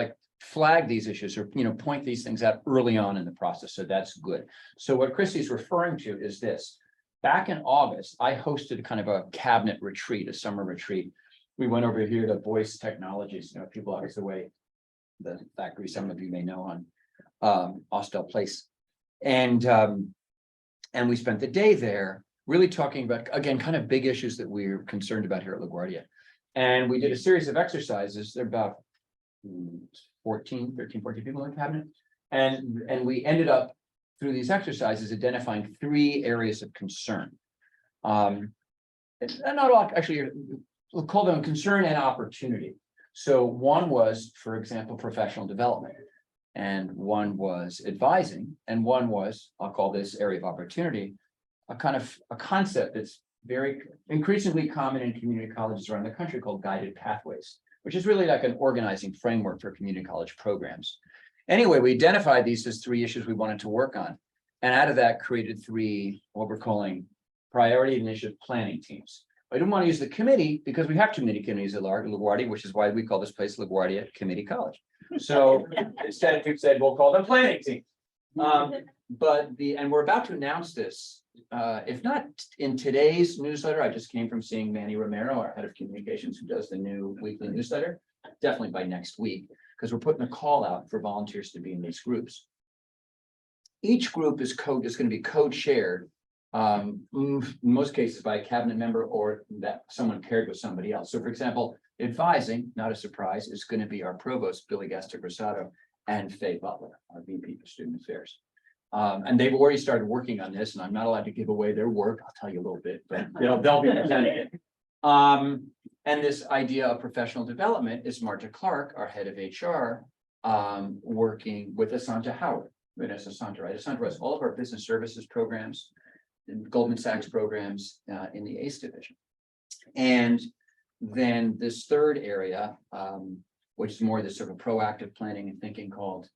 flag these issues or point these things out early on in the process. So that's good. So what Christie's referring to is this. Back in August, I hosted kind of a cabinet retreat, a summer retreat. We went over here to Voice Technologies, people out the way, the factory some of you may know on Austell Place, and we spent the day there. Really talking about, again, kind of big issues that we're concerned about here at LaGuardia. And we did a series of exercises. There are about 13, 14 people in the cabinet. And we ended up, through these exercises, identifying 3 areas of concern. And not a lot, actually, we'll call them concern and opportunity. So one was, for example, professional development. And one was advising. And one was, I'll call this area of opportunity, a concept that's very increasingly common in community colleges around the country called guided pathways, which is really like an organizing framework for community college programs. Anyway, we identified these as 3 issues we wanted to work on. And out of that created 3, what we're calling priority initiative planning teams. I didn't want to use the committee because we have too many committees at LaGuardia, which is why we call this place LaGuardia Committee College. So instead, we said we'll call them planning teams. And we're about to announce this. If not in today's newsletter, I just came from seeing Manny Romero, our head of communications, who does the new weekly newsletter, definitely by next week, because we're putting a call out for volunteers to be in these groups. Each group is going to be co-chaired In most cases by a cabinet member or that someone paired with somebody else. So for example, advising, not a surprise, is going to be our provost, Billy Gastigrasado, and Faye Butler, our VP of Student Affairs. And they've already started working on this, and I'm not allowed to give away their work. I'll tell you a little bit, but they'll be presenting it. And this idea of professional development is Marta Clark, our head of HR, working with Asanta Howard. It's Asanta, right? Asanta has all of our business services programs, and Goldman Sachs programs in the ACE division. And then this third area, which is more the sort of proactive planning and thinking called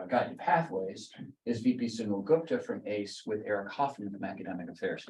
Guided Pathways, is VP Sunil Gupta from ACE with Eric Hoffman from Academic Affairs.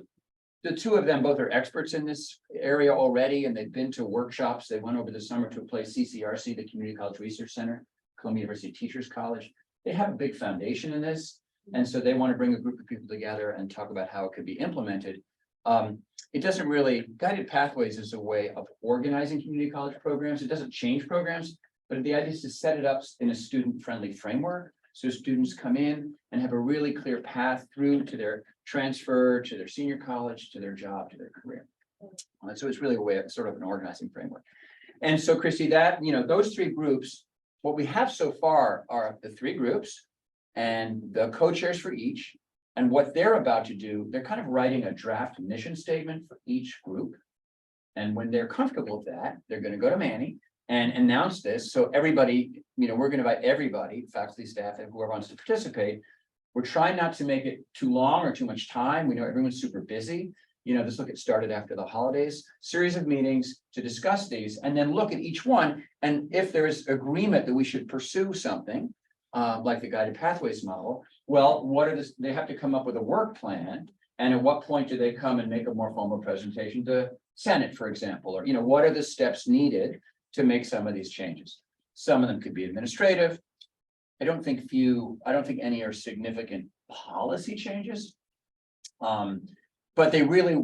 The two of them both are experts in this area already, and they've been to workshops. They went over the summer to a place, CCRC, the Community College Research Center, Columbia University Teachers College. They have a big foundation in this, and so they want to bring a group of people together and talk about how it could be implemented. It doesn't really, Guided Pathways is a way of organizing community college programs. It doesn't change programs, but the idea is to set it up in a student-friendly framework. So students come in and have a really clear path through to their transfer, to their senior college, to their job, to their career. So it's really a way of sort of an organizing framework. And so Christy, that, those three groups, what we have so far are the three groups and the co-chairs for each. And what they're about to do, they're kind of writing a draft mission statement for each group. And when they're comfortable with that, they're going to go to Manny and announce this. So everybody, we're going to invite everybody, faculty, staff, and whoever wants to participate. We're trying not to make it too long or too much time. We know everyone's super busy. This will get started after the holidays, series of meetings to discuss these and then look at each one. And if there's agreement that we should pursue something like the Guided Pathways model, well, they have to come up with a work plan. And at what point do they come and make a more formal presentation to Senate, for example, or, what are the steps needed to make some of these changes? Some of them could be administrative. I don't think any are significant policy changes. But they really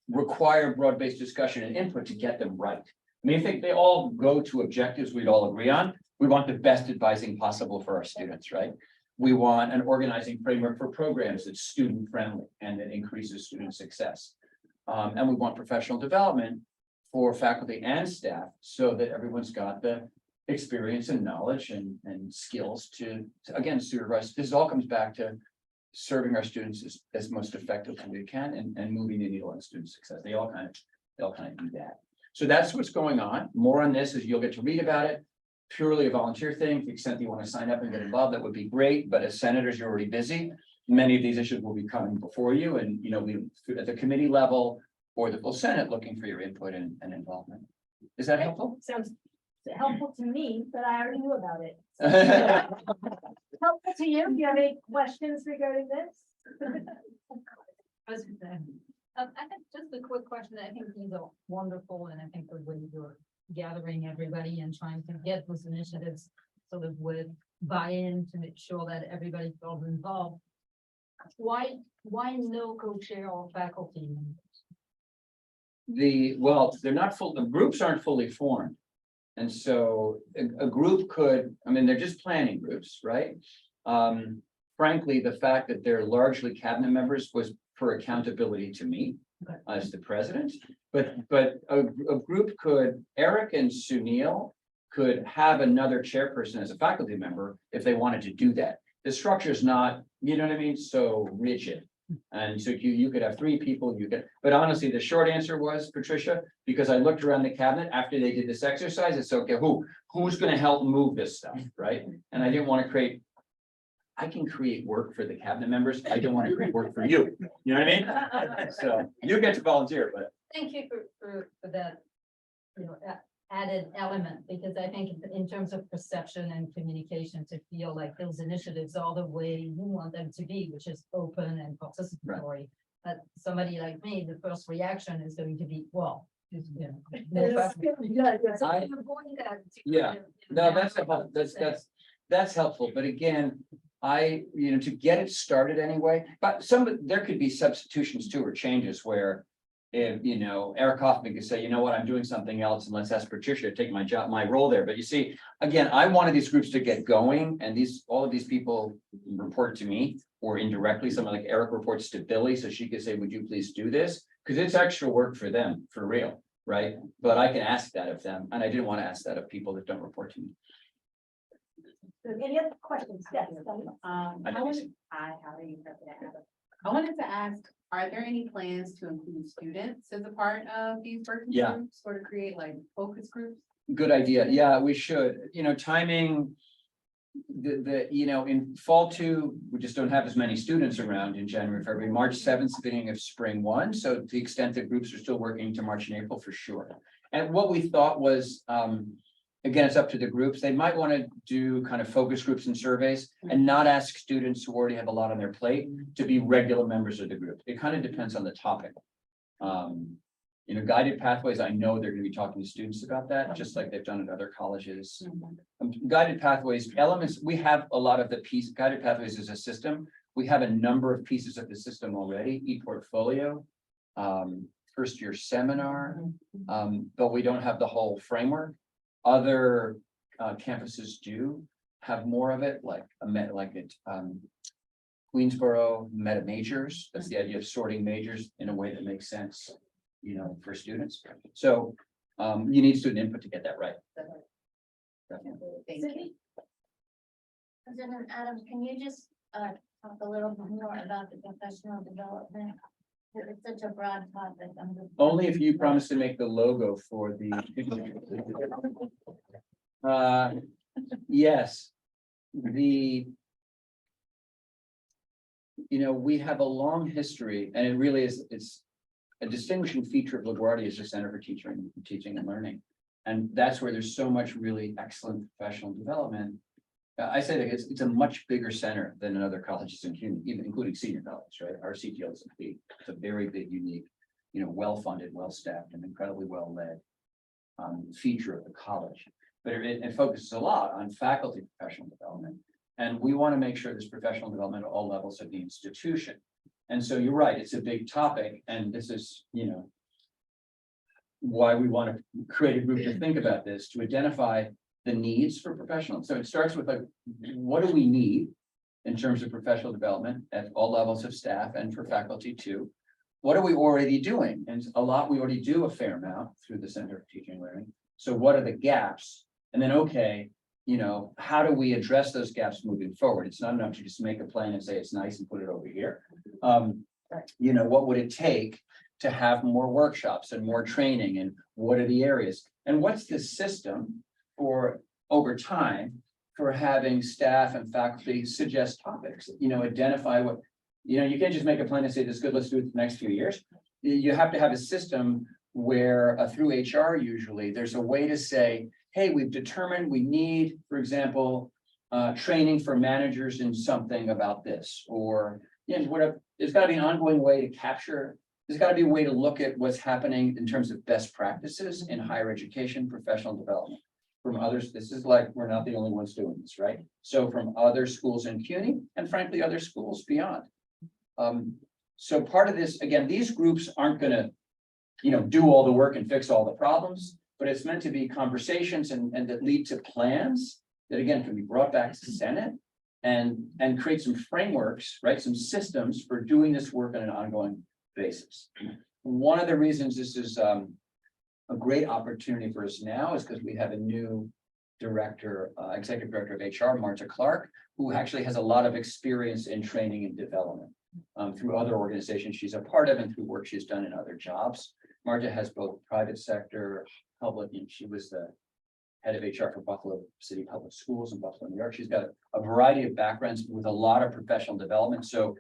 require broad-based discussion and input to get them right. I think they all go to objectives we'd all agree on. We want the best advising possible for our students, right? We want an organizing framework for programs that's student-friendly and that increases student success. And we want professional development for faculty and staff so that everyone's got the experience and knowledge and skills to again, supervise. This all comes back to serving our students as most effectively as we can and moving the needle on student success. They all kind of do that. So that's what's going on. More on this as you'll get to read about it. Purely a volunteer thing. To the extent that you want to sign up and get involved, that would be great. But as senators, you're already busy. Many of these issues will be coming before you, and we at the committee level or the full Senate looking for your input and involvement. Is that helpful? Sounds helpful to me, but I already knew about it. Helpful to you? Do you have any questions regarding this? I think just a quick question. I think these are wonderful, and I think the way you're gathering everybody and trying to get those initiatives sort of with buy-in to make sure that everybody feels involved. Why no co-chair or faculty members? They're not full, the groups aren't fully formed. And so a group could, they're just planning groups, right? Frankly, the fact that they're largely cabinet members was for accountability to me as the president. But a group could, Eric and Sunil could have another chairperson as a faculty member if they wanted to do that. The structure is not, so rigid. And so you could have three people, but honestly, the short answer was, Patricia, because I looked around the cabinet after they did this exercise, it's okay, who's going to help move this stuff, right? And I didn't want to I can create work for the cabinet members. I don't want to create work for you. You know what I mean? So you get to volunteer, but. Thank you for that, added element, because I think in terms of perception and communication, to feel like those initiatives are the way you want them to be, which is open and participatory. Right. But somebody like me, the first reaction is going to be, well, that's helpful. But again, to get it started anyway, but there could be substitutions too, or changes where if, you know, Eric Hoffman could say, you know what, I'm doing something else, and let's ask Patricia to take my job, my role there. But you see, again, I wanted these groups to get going, and all of these people report to me or indirectly. Someone like Eric reports to Billy, so she could say, would you please do this? Because it's extra work for them, for real, right? But I can ask that of them, and I didn't want to ask that of people that don't report to me. Any other questions? Yes. I know you see. Hi, how are you? I wanted to ask, are there any plans to include students as a part of these working Yeah. groups or to create like focus groups? Good idea. Yeah, we should, you know, timing. You know, in fall 2, we just don't have as many students around in January, February, March 7th, beginning of spring 1. So to the extent that groups are still working to March and April for sure. And what we thought was, again, it's up to the groups. They might want to do kind of focus groups and surveys and not ask students who already have a lot on their plate to be regular members of the group. It kind of depends on the topic. You know, guided pathways, I know they're going to be talking to students about that, just like they've done at other colleges. Guided pathways, elements, we have a lot of the piece, guided pathways as a system. We have a number of pieces of the system already, e-portfolio, first year seminar, but we don't have the whole framework. Other campuses do have more of it, like Queensboro meta majors. That's the idea of sorting majors in a way that makes sense, you know, for students. So you need student input to get that right. Definitely. Thank you. President Adams, can you just talk a little bit more about the professional development? It's such a broad topic. Only if you promise to make the logo for the. Yes, you know, we have a long history, and it really is, it's a distinguishing feature of LaGuardia is the Center for Teaching and Learning. And that's where there's so much really excellent professional development. I say that it's a much bigger center than in other colleges in CUNY, even including senior college, right? Our CTL is it's a very big, unique, you know, well-funded, well-staffed, and incredibly well-led feature of the college. But it focuses a lot on faculty professional development. And we want to make sure there's professional development at all levels of the institution. And so you're right, it's a big topic, and this is, you know, why we want to create a group to think about this, to identify the needs for professionals. So it starts with like, what do we need in terms of professional development at all levels of staff and for faculty too? What are we already doing? And a lot, we already do a fair amount through the Center for Teaching and Learning. So what are the gaps? And then, okay, you know, how do we address those gaps moving forward? It's not enough to just make a plan and say it's nice and put it over here. You know, what would it take to have more workshops and more training, and what are the areas? And what's the system for over time for having staff and faculty suggest topics, you know, identify what, you know, you can't just make a plan and say this is good, let's do it for the next few years. You have to have a system where through HR, usually there's a way to say, hey, we've determined we need, for example, training for managers in something about this, or, you know, whatever. There's got to be an ongoing way to capture. There's got to be a way to look at what's happening in terms of best practices in higher education, professional development from others. This is like, we're not the only ones doing this, right? So from other schools in CUNY and frankly, other schools beyond. So part of this, again, these groups aren't going to, you know, do all the work and fix all the problems, but it's meant to be conversations and that lead to plans that again can be brought back to the Senate and create some frameworks, right? Some systems for doing this work on an ongoing basis. One of the reasons this is a great opportunity for us now is because we have a new director, executive director of HR, Marta Clark, who actually has a lot of experience in training and development through other organizations she's a part of and through work she's done in other jobs. Marta has both private sector, public, and she was the head of HR for Buffalo City Public Schools in Buffalo, New York. She's got a variety of backgrounds with a lot of professional development. So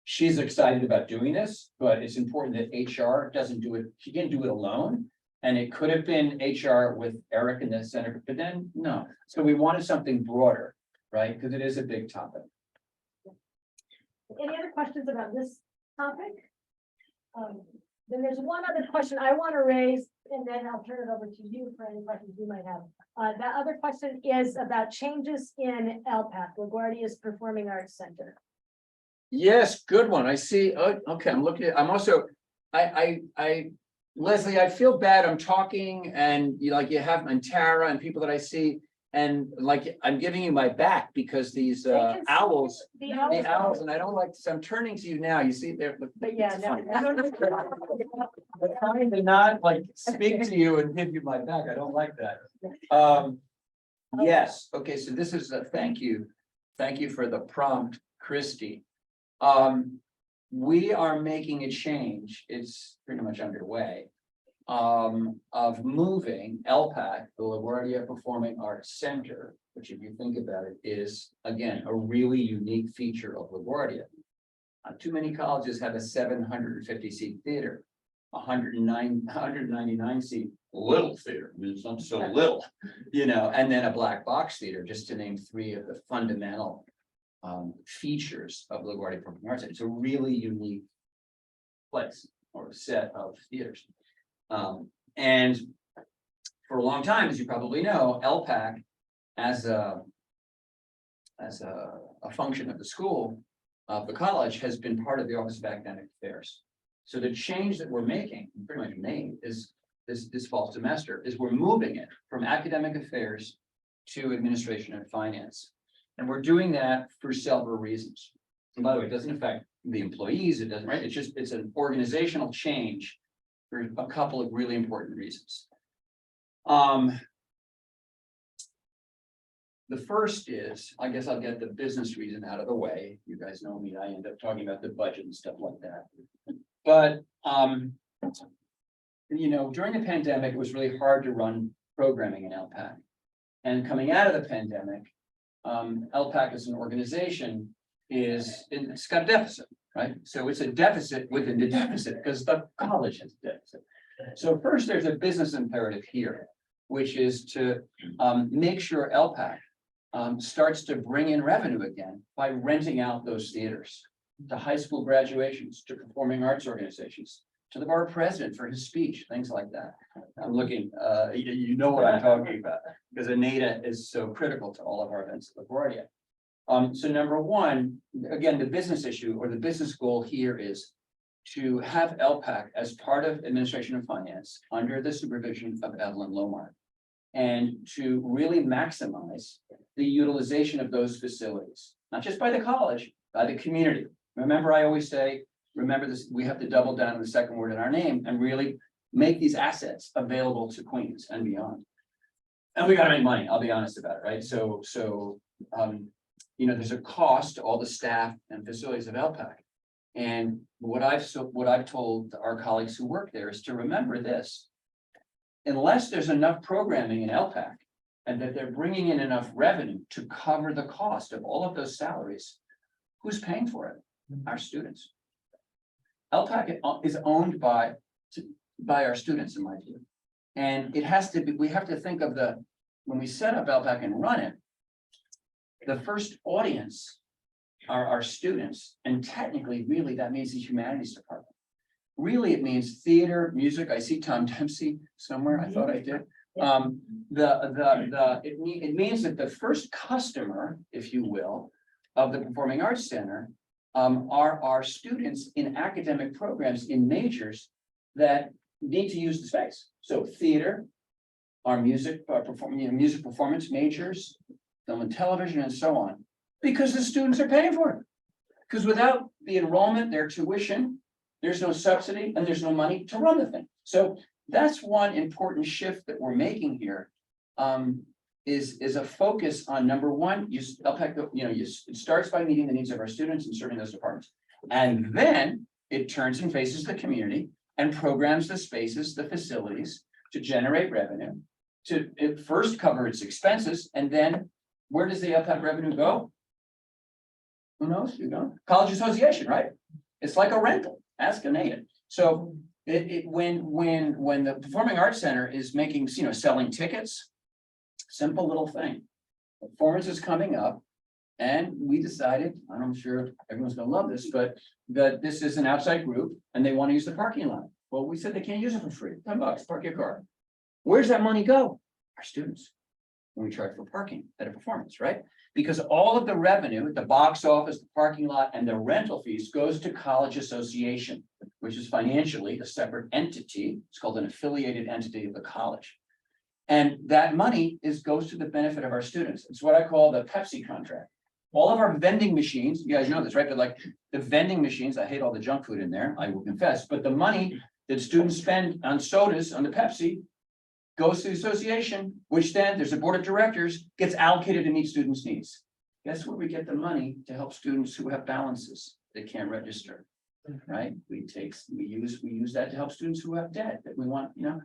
she's excited about doing this, but it's important that HR doesn't do it. She didn't do it alone. And it could have been HR with Eric in the center, but then no. So we wanted something broader, right? Because it is a big topic. Any other questions about this topic? Then there's one other question I want to raise, and then I'll turn it over to you for any questions you might have. That other question is about changes in LPAC, LaGuardia's Performing Arts Center. Yes, good one. I see. Oh, okay, I'm looking at, I'm also, Leslie, I feel bad. I'm talking and you have and Tara and people that I see. And like, I'm giving you my back because these can see owls, The the owls, and I don't like, so I'm turning to you now. You see there. But yeah, no. I'm trying to not like speak to you and give you my back. I don't like that. Yes, okay, so this is a thank you. Thank you for the prompt, Christy. We are making a change. It's pretty much underway. Of moving LPAC, the LaGuardia Performing Arts Center, which if you think about it, is again, a really unique feature of LaGuardia. Too many colleges have a 750 seat theater, 199 seat little theater, I mean, it's not so little, and then a black box theater, just to name three of the fundamental features of LaGuardia Performing Arts. It's a really unique place or set of theaters. And for a long time, as you probably know, LPAC as a function of the school, of the college, has been part of the Office of Academic Affairs. So the change that we're making, pretty much made, is this fall semester, is we're moving it from academic affairs to administration and finance. And we're doing that for several reasons. And by the way, it doesn't affect the employees, it doesn't, right? It's an organizational change for a couple of really important reasons. The first is, I guess I'll get the business reason out of the way. You guys know me, I end up talking about the budget and stuff like that. But, during the pandemic, it was really hard to run programming in LPAC. And coming out of the pandemic, LPAC as an organization it's got a deficit, right? So it's a deficit within the deficit because the college has a deficit. So first, there's a business imperative here, which is to make sure LPAC starts to bring in revenue again by renting out those theaters to high school graduations, to performing arts organizations, to the borough president for his speech, things like that. I'm looking, you know what I'm talking about, because Anita is so critical to all of our events at LaGuardia. So number one, again, the business issue or the business goal here is to have LPAC as part of administration and finance under the supervision of Evelyn Lomar, and to really maximize the utilization of those facilities, not just by the college, by the community. Remember, I always say, remember this, we have to double down on the second word in our name and really make these assets available to Queens and beyond. And we got to make money, I'll be honest about it, right? So there's a cost to all the staff and facilities of LPAC. And what I've told our colleagues who work there is to remember this: unless there's enough programming in LPAC and that they're bringing in enough revenue to cover the cost of all of those salaries, who's paying for it? Our students. LPAC is owned by our students, in my view. And it has to be, we have to think of when we set up LPAC and run it, the first audience are our students. And technically, really, that means the humanities department. Really, it means theater, music. I see Tom Dempsey somewhere. I thought I did. It means that the first customer, if you will, of the Performing Arts Center are our students in academic programs in majors that need to use the space. So theater, our music performance majors, film and television, and so on, because the students are paying for it. Because without the enrollment, their tuition, there's no subsidy and there's no money to run the thing. So that's one important shift that we're making here. Is a focus on number one, LPAC, it starts by meeting the needs of our students and serving those departments. And then it turns and faces the community and programs the spaces, the facilities to generate revenue, to first cover its expenses. And then where does the LPAC revenue go? Who knows? College association, right? It's like a rental. Ask Anita. So when the Performing Arts Center is making, selling tickets, simple little thing. Performance is coming up, and we decided, I'm sure everyone's gonna love this, but that this is an outside group and they want to use the parking lot. Well, we said they can't use it for free. $10, park your car. Where's that money go? Our students. When we charge for parking at a performance, right? Because all of the revenue at the box office, the parking lot, and the rental fees goes to college association. which is financially a separate entity. It's called an affiliated entity of the college. And that money goes to the benefit of our students. It's what I call the Pepsi contract. All of our vending machines, you guys know this, right? But like the vending machines, I hate all the junk food in there, I will confess, but the money that students spend on sodas, on the Pepsi, goes to the association, which then there's a board of directors, gets allocated to meet students' needs. Guess where we get the money to help students who have balances that can't register, right? We use that to help students who have debt that we want, you know.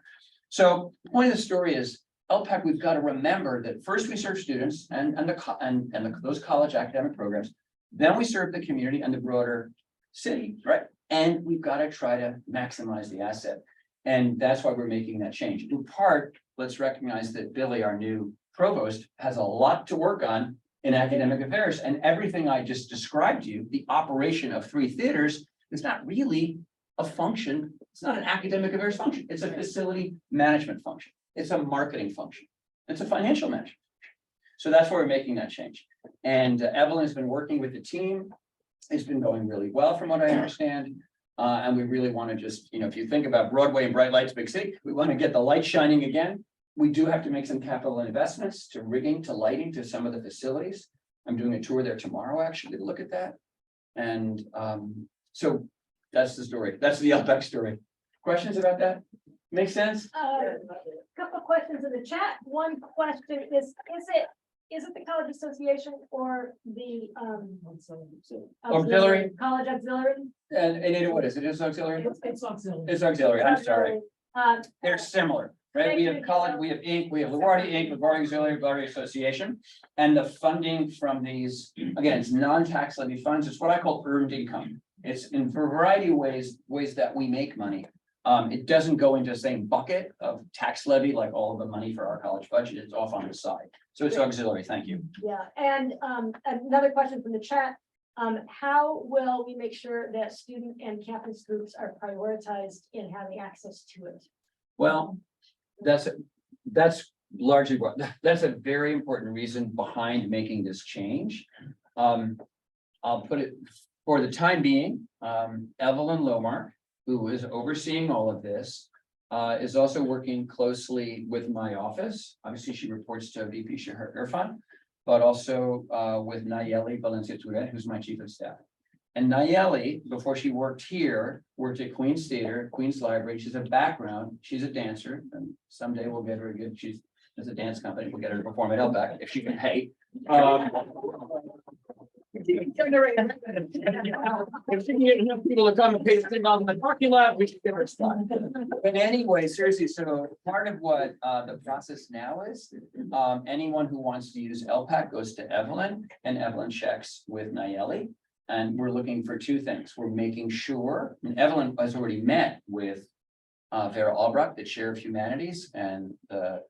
So the point of the story is LPAC, we've got to remember that first we serve students and those college academic programs, then we serve the community and the broader city, right? And we've got to try to maximize the asset. And that's why we're making that change. In part, let's recognize that Billy, our new provost, has a lot to work on in academic affairs. And everything I just described to you, the operation of 3 theaters, is not really a function. It's not an academic affairs function. It's a facility management function. It's a marketing function. It's a financial management. So that's why we're making that change. And Evelyn has been working with the team. It's been going really well from what I understand. And we really want to just, you know, if you think about Broadway and bright lights, big city, we want to get the light shining again. We do have to make some capital investments to rigging, to lighting, to some of the facilities. I'm doing a tour there tomorrow, actually, to look at that. And so that's the story. That's the LPAC story. Questions about that? Make sense? Couple of questions in the chat. One question is it the college association or the Auxiliary? College auxiliary? And Anita, what is it? Is it auxiliary? It's auxiliary. It's auxiliary. I'm sorry. Um, They're similar, right? We have college, we have Inc., we have LaGuardia Inc., LaGuardia Auxiliary, LaGuardia Association. And the funding from these, again, it's non-tax levy funds. It's what I call earned income. It's in a variety of ways that we make money. It doesn't go into the same bucket of tax levy like all of the money for our college budget. It's off on the side. So it's auxiliary. Thank you. Yeah, and another question from the chat. How will we make sure that student and campus groups are prioritized in having access to it? Well, that's largely what, that's a very important reason behind making this change. I'll put it, for the time being, Evelyn Lomark, who is overseeing all of this, is also working closely with my office. Obviously, she reports to VP Irfan, but also with Nayeli Valencia Ture, who's my chief of staff. And Nayeli, before she worked here, worked at Queen's Theater, Queen's Library. She's a background. She's a dancer, and someday we'll get her good. She's a dance company. We'll get her to perform at LPAC if she can pay. If she can get enough people to come and pay the thing on the parking lot, we should get her a spot. But anyway, seriously, so part of what the process now is, anyone who wants to use LPAC goes to Evelyn, and Evelyn checks with Nayeli. And we're looking for 2 things. We're making sure, and Evelyn has already met with Vera Albrecht, the chair of humanities, and the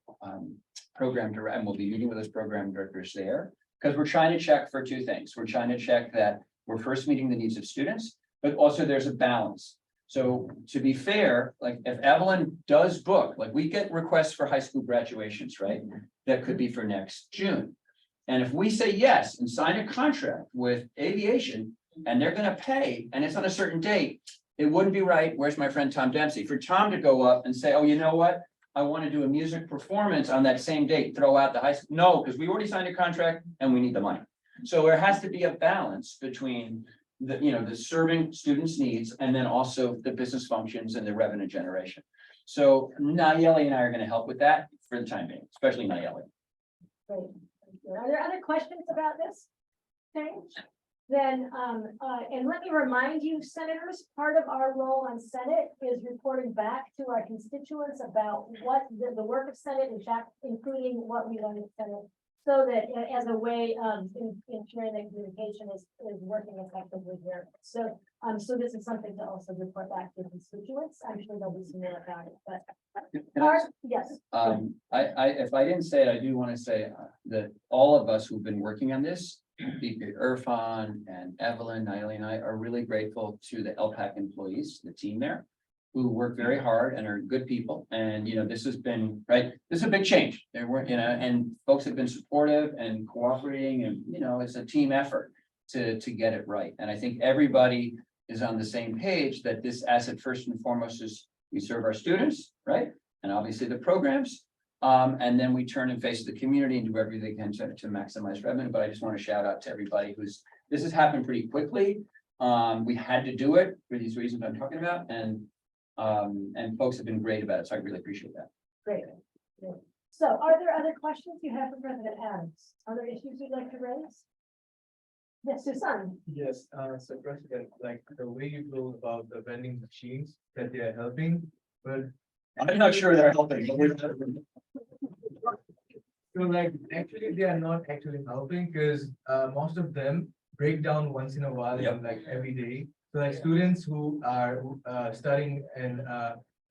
program director, and we'll be meeting with those program directors there. Because we're trying to check for 2 things. We're trying to check that we're first meeting the needs of students, but also there's a balance. So to be fair, like if Evelyn does book, like we get requests for high school graduations, right? That could be for next June. And if we say yes and sign a contract with aviation and they're gonna pay and it's on a certain date, it wouldn't be right. Where's my friend Tom Dempsey? For Tom to go up and say, oh, you know what? I want to do a music performance on that same date, throw out the high school. No, because we already signed a contract and we need the money. So there has to be a balance between the, you know, the serving students' needs and then also the business functions and the revenue generation. So Nayeli and I are going to help with that for the time being, especially Nayeli. Great. Are there other questions about this change? Then, and let me remind you, senators, part of our role on Senate is reporting back to our constituents about what the work of Senate, in fact, including what we learn in Senate, so that as a way of ensuring that communication is working effectively here. So, so this is something to also report back to constituents. I'm sure there'll be some more about it, but yes. If I didn't say it, I do want to say that all of us who've been working on this, VP Irfan and Evelyn, Nayeli and I are really grateful to the LPAC employees, the team there, who work very hard and are good people. And, you know, this has been, right, this is a big change. There were, you know, and folks have been supportive and cooperating and, you know, it's a team effort to get it right. And I think everybody is on the same page, that this asset first and foremost is we serve our students, right? And obviously the programs. And then we turn and face the community and do everything they can to maximize revenue. But I just want to shout out to everybody this has happened pretty quickly. We had to do it for these reasons I'm talking about, and folks have been great about it. So I really appreciate that. Great. Great. So are there other questions you have for President Adams? Other issues you'd like to raise? Yes, Susan. Yes, so President, like the way you go about the vending machines that they are helping, but. I'm not sure they're helping, but we're. So like, actually, they are not actually helping, because most of them break down once in a while, Yep. and like every day. So like students who are studying in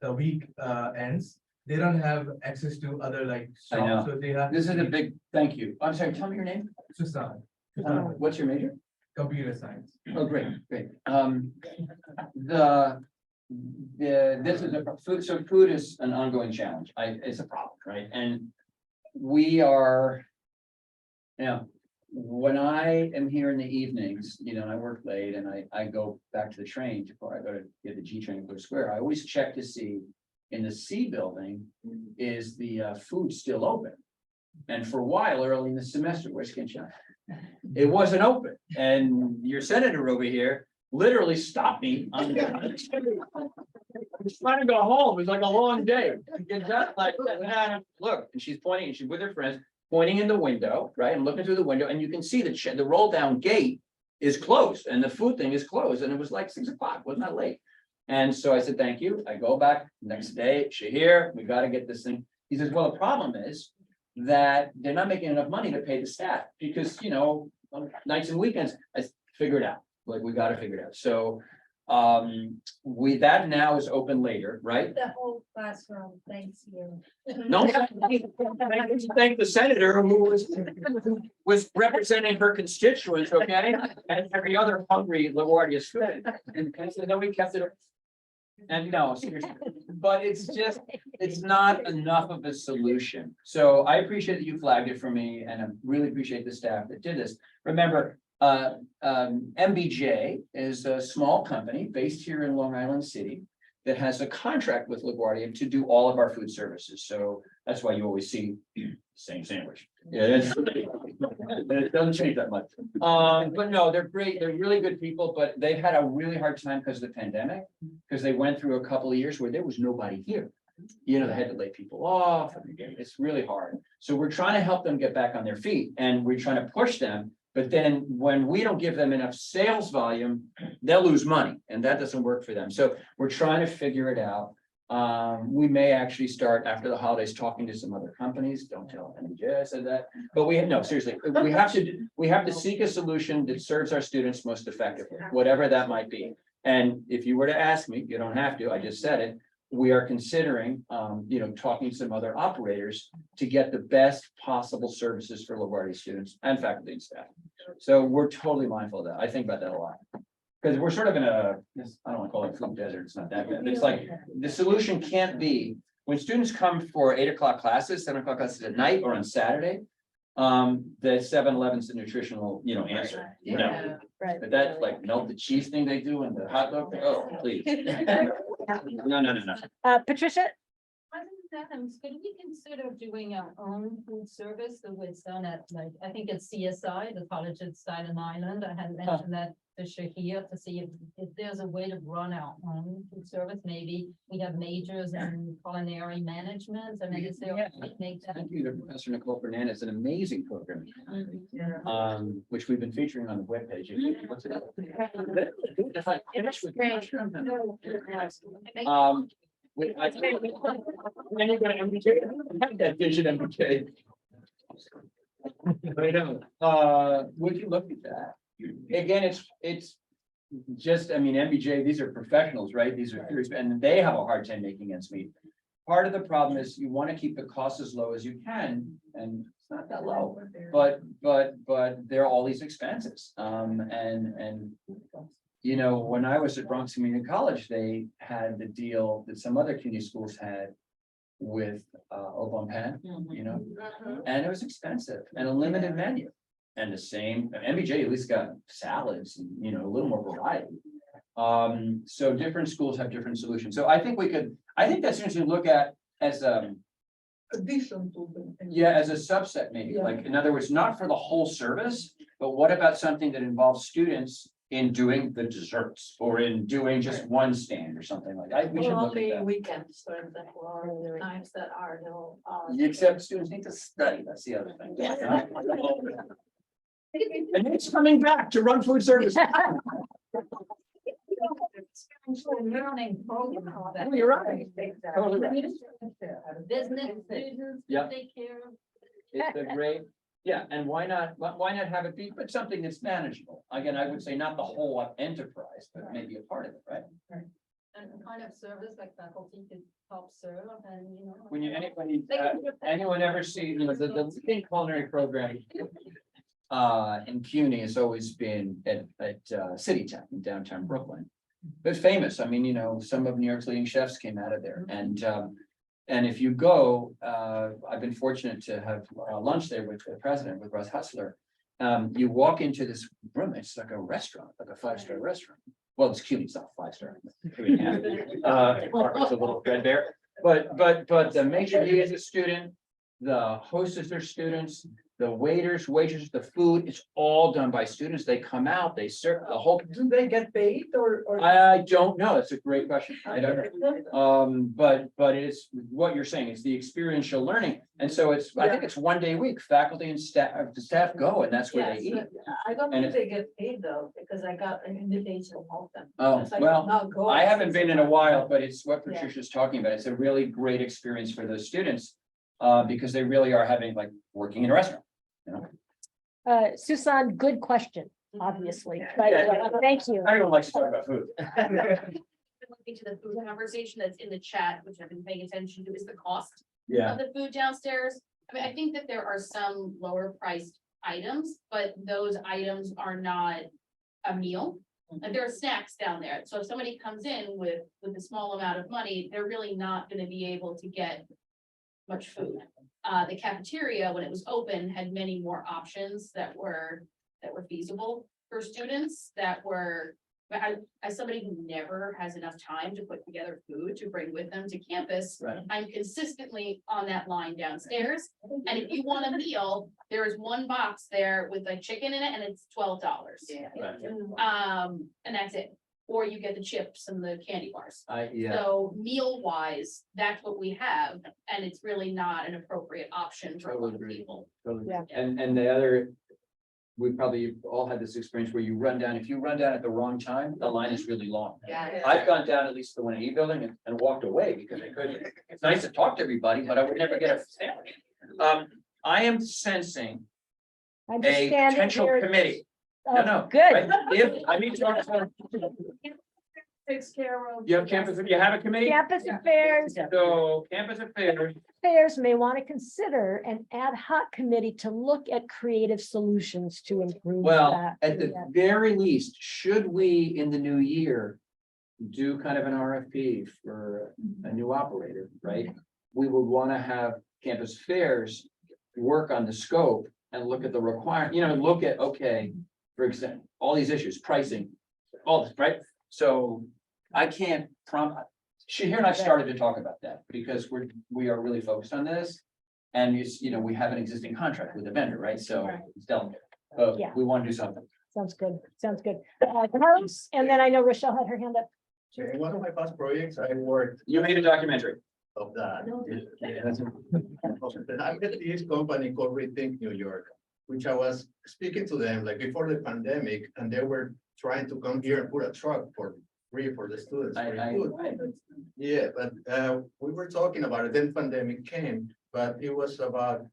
the week ends, they don't have access to other like I know. shops, so they have. This is a big thank you. I'm sorry, tell me your name. Susan, What's your major? computer science. Oh, great, great. This is a food, so food is an ongoing challenge. It's a problem, right? And we are. You know, when I am here in the evenings, you know, and I work late and I go back to the train before I go to get the G train and go to Square, I always check to see in the C building, is the food still open? And for a while early in the semester, where's Skin Shop? It wasn't open, and your senator over here literally stopped me on the. I was trying to go home, it was like a long day. It's just like, look, and she's pointing, and she's with her friends, pointing in the window, right? I'm looking through the window, and you can see the roll down gate is closed, and the food thing is closed, and it was like 6 o'clock, wasn't that late? And so I said, thank you. I go back next day, Shahir, we got to get this thing. He says, well, the problem is that they're not making enough money to pay the staff, because, you know, on nights and weekends, I figured out, like, we got to figure it out. So that now is open later, right? The whole classroom, thanks you. No, thank the senator who was representing her constituents, okay? And every other hungry LaGuardia student. And so then we kept it. And no, seriously, but it's not enough of a solution. So I appreciate that you flagged it for me, and I really appreciate the staff that did this. Remember, MBJ is a small company based here in Long Island City that has a contract with LaGuardia to do all of our food services. So that's why you always see the same sandwich. Yeah, it doesn't change that much. But no, they're great. They're really good people, but they've had a really hard time because of the pandemic, because they went through a couple of years where there was nobody here. You know, they had to lay people off. It's really hard. So we're trying to help them get back on their feet, and we're trying to push them. But then when we don't give them enough sales volume, they'll lose money, and that doesn't work for them. So we're trying to figure it out. We may actually start after the holidays talking to some other companies. Don't tell MJ I said that, but seriously, we have to seek a solution that serves our students most effectively, whatever that might be. And if you were to ask me, you don't have to, I just said it. We are considering, talking to some other operators to get the best possible services for LaGuardia students and faculty and staff. So we're totally mindful of that. I think about that a lot. Because we're sort of in I don't want to call it food desert, it's not that bad. It's like, the solution can't be, when students come for 8 o'clock classes, 7 o'clock classes at night or on Saturday, the 7-Eleven's the nutritional, answer. No. Right. But that's like melt the cheese thing they do and the hot dog, oh, please. No. Patricia? President Adams, could we consider doing our own food service the way it's done at, like, I think it's CSI, the college at Staten Island. I had mentioned that to Shahir to see if there's a way to run our own food service. Maybe we have majors in culinary management. I mean, is there a way to make that? Thank you to Professor Nicole Fernandez, an amazing program, which we've been featuring on the webpage. What's it? If I finish with- I think when you're gonna MBJ, have that vision MBJ. I know, would you look at that? Again, it's just, MBJ, these are professionals, right? These are serious, and they have a hard time making ends meet. Part of the problem is you want to keep the costs as low as you can, and it's not that low, but there are all these expenses. When I was at Bronx Community College, they had the deal that some other community schools had with Obon Penn, and it was expensive and a limited menu. And the same, MBJ at least got salads, and, a little more variety. So different schools have different solutions. So I think I think that's interesting to look at as Addition to them. yeah, as a subset, maybe, like, in other words, not for the whole service, but what about something that involves students in doing the desserts or in doing just one stand or something like that? We should look at that. Weekends, for example, or times that are, Except students need to study, that's the other thing. And it's coming back to run food service. learning program. Oh, you're right. Totally right. Business. Yeah. Take care of. It's a great, yeah, and why not have it be, but something that's manageable? Again, I would say not the whole enterprise, but maybe a part of it, right? And a kind of service like faculty could help serve and, you know. When anyone ever see, you know, the culinary program in CUNY has always been at City Tech in downtown Brooklyn. It's famous. I mean, you know, some of New York's leading chefs came out of there, and if you go, I've been fortunate to have lunch there with the president, with Russ Hustler. You walk into this room, it's like a restaurant, like a 5-star restaurant. Well, it's CUNY, it's not 5-star. It's a little threadbare, but the maitre d' is a student, the hostess are students, the waiters, waitresses, the food, it's all done by students. They come out, they serve the whole. Do they get paid or? I don't know. That's a great question. I don't know. But it's what you're saying. It's the experiential learning. And so I think it's 1 day a week. Faculty and staff go, and that's where they eat. I don't And think they get paid though, because I got an invitation to help them. Oh, It's like, well, not go. I haven't been in a while, but it's what Patricia's talking about. It's a really great experience for those students. Because they really are having working in a restaurant, you know? Susan, good question, obviously, but thank you. Everyone likes to talk about food. Looking to the food conversation that's in the chat, which I've been paying attention to, is the cost Yeah, of the food downstairs. I mean, I think that there are some lower priced items, but those items are not a meal. Like there are snacks down there. So if somebody comes in with a small amount of money, they're really not gonna be able to get much food. The cafeteria, when it was open, had many more options that were feasible for students that were. As somebody who never has enough time to put together food to bring with them to campus, right. I'm consistently on that line downstairs. And if you want a meal, there is one box there with like chicken in it and it's $12. Right. And that's it. Or you get the chips and the candy bars. Yeah, So meal wise, that's what we have, and it's really not an appropriate option for a lot of Totally agree. people. totally. Yeah. And the other, we probably all had this experience where you run down, if you run down at the wrong time, the line is really long. Yeah. I've gone down at least the one E building and walked away because I couldn't. It's nice to talk to everybody, but I would never get a sandwich. I am sensing I'm just a standing potential here. committee. Oh, No, good. right? If, I need to, Takes care of. you have campus, you have a committee? Campus affairs, So campus affairs, may want to consider an ad hoc committee to look at creative solutions to improve well, that. at the very least, should we in the new year do kind of an RFP for a new operator, right? We would want to have campus affairs work on the scope and look at the requirement, look at, okay, for example, all these issues, pricing, all this, right? So I can't Shahir and I started to talk about that because we are really focused on this. And we have an existing contract with the vendor, right? So it's delicate, but Yeah. we want to do something. Sounds good, sounds good. Carlos, and then I know Rochelle had her hand up. In one of my past projects, I worked You made a documentary. of that. I met this company called Rethink New York, which I was speaking to them like before the pandemic, and they were trying to come here and put a truck for free for the students. for food. Yeah, but we were talking about it, then pandemic came, but it was about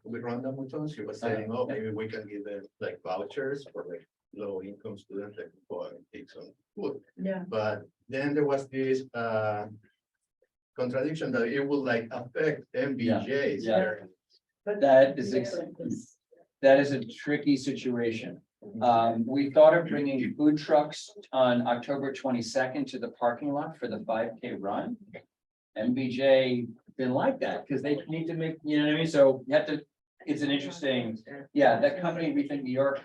with Rhonda Mouton, she was saying, oh, maybe we can give them like vouchers for like low income students that go and take some food. Yeah. But then there was this contradiction that it would like affect MBJs. Yeah. That is a tricky situation. We thought of bringing food trucks on October 22nd to the parking lot for the 5K run. MBJ didn't like that because they need to make, you know what I mean? So you have to it's an interesting, yeah, that company, We Think New York,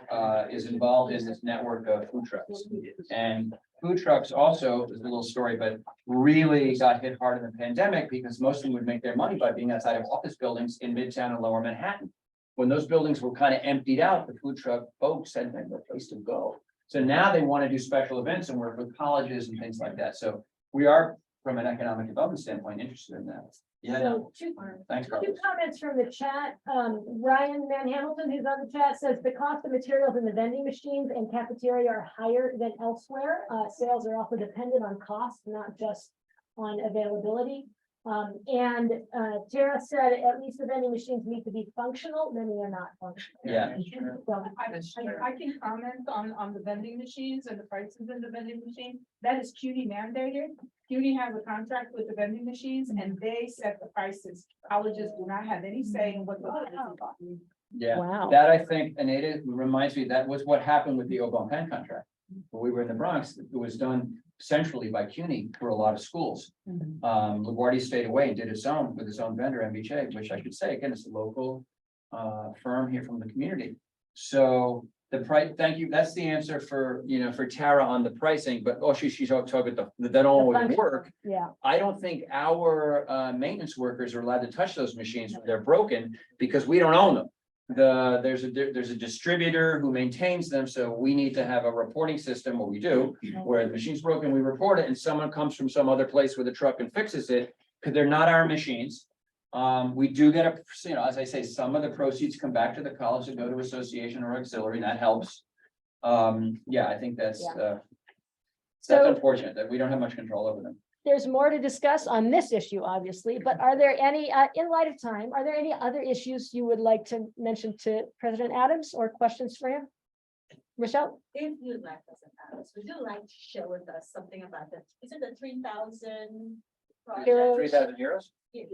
is involved in this network of food trucks. And food trucks also, there's a little story, but really got hit hard in the pandemic because most of them would make their money by being outside of office buildings in Midtown and Lower Manhattan. When those buildings were kind of emptied out, the food truck folks had no place to go. So now they want to do special events and work with colleges and things like that. So we are, from an economic development standpoint, interested in that. Yeah, no, So thanks, two Carlos. comments from the chat. Ryan Van Hamilton, who's on the chat, says the cost of materials in the vending machines and cafeteria are higher than elsewhere. Sales are also dependent on cost, not just on availability. And Tara said at least the vending machines need to be functional, many are not functional. Yeah. So, I can comment on the vending machines and the prices in the vending machine. That is CUNY mandated. CUNY has a contract with the vending machines and they set the prices. Colleges do not have any say in what the prices are. Yeah, Wow. that I think, Anita, reminds me, that was what happened with the Oban Penn contract. When we were in the Bronx, it was done centrally by CUNY for a lot of schools. LaGuardia stayed away and did its own with its own vendor, MBJ, which I should say, again, it's a local firm here from the community. So the price, thank you, that's the answer for, for Tara on the pricing, but she's talking about that don't always work. Yeah, I don't think our maintenance workers are allowed to touch those machines when they're broken because we don't own them. There's a distributor who maintains them, so we need to have a reporting system, what we do, where the machine's broken, we report it, and someone comes from some other place with a truck and fixes it, because they're not our machines. We do get as I say, some of the proceeds come back to the college and go to association or auxiliary, and that helps. Yeah, I think that's So- unfortunate that we don't have much control over them. there's more to discuss on this issue, obviously, but are there any, in light of time, are there any other issues you would like to mention to President Adams or questions for him? Rochelle? If you'd like us to have us, would you like to share with us something about that? Is it the 3,000? Heroes. 3,000 euros?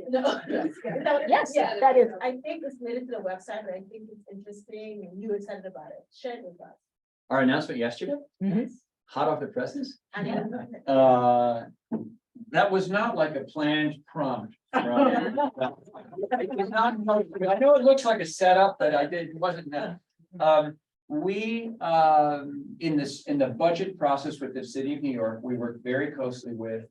No. Yes, that is. I think it's made it to the website, and I think it's interesting, and you're excited about it. Share it with us. Our announcement yesterday, Mhm. hot off the presses. I know. That was not like a planned prompt. It was not, I know it looks like a setup, but it wasn't that. We, in the budget process with the city of New York, we worked very closely with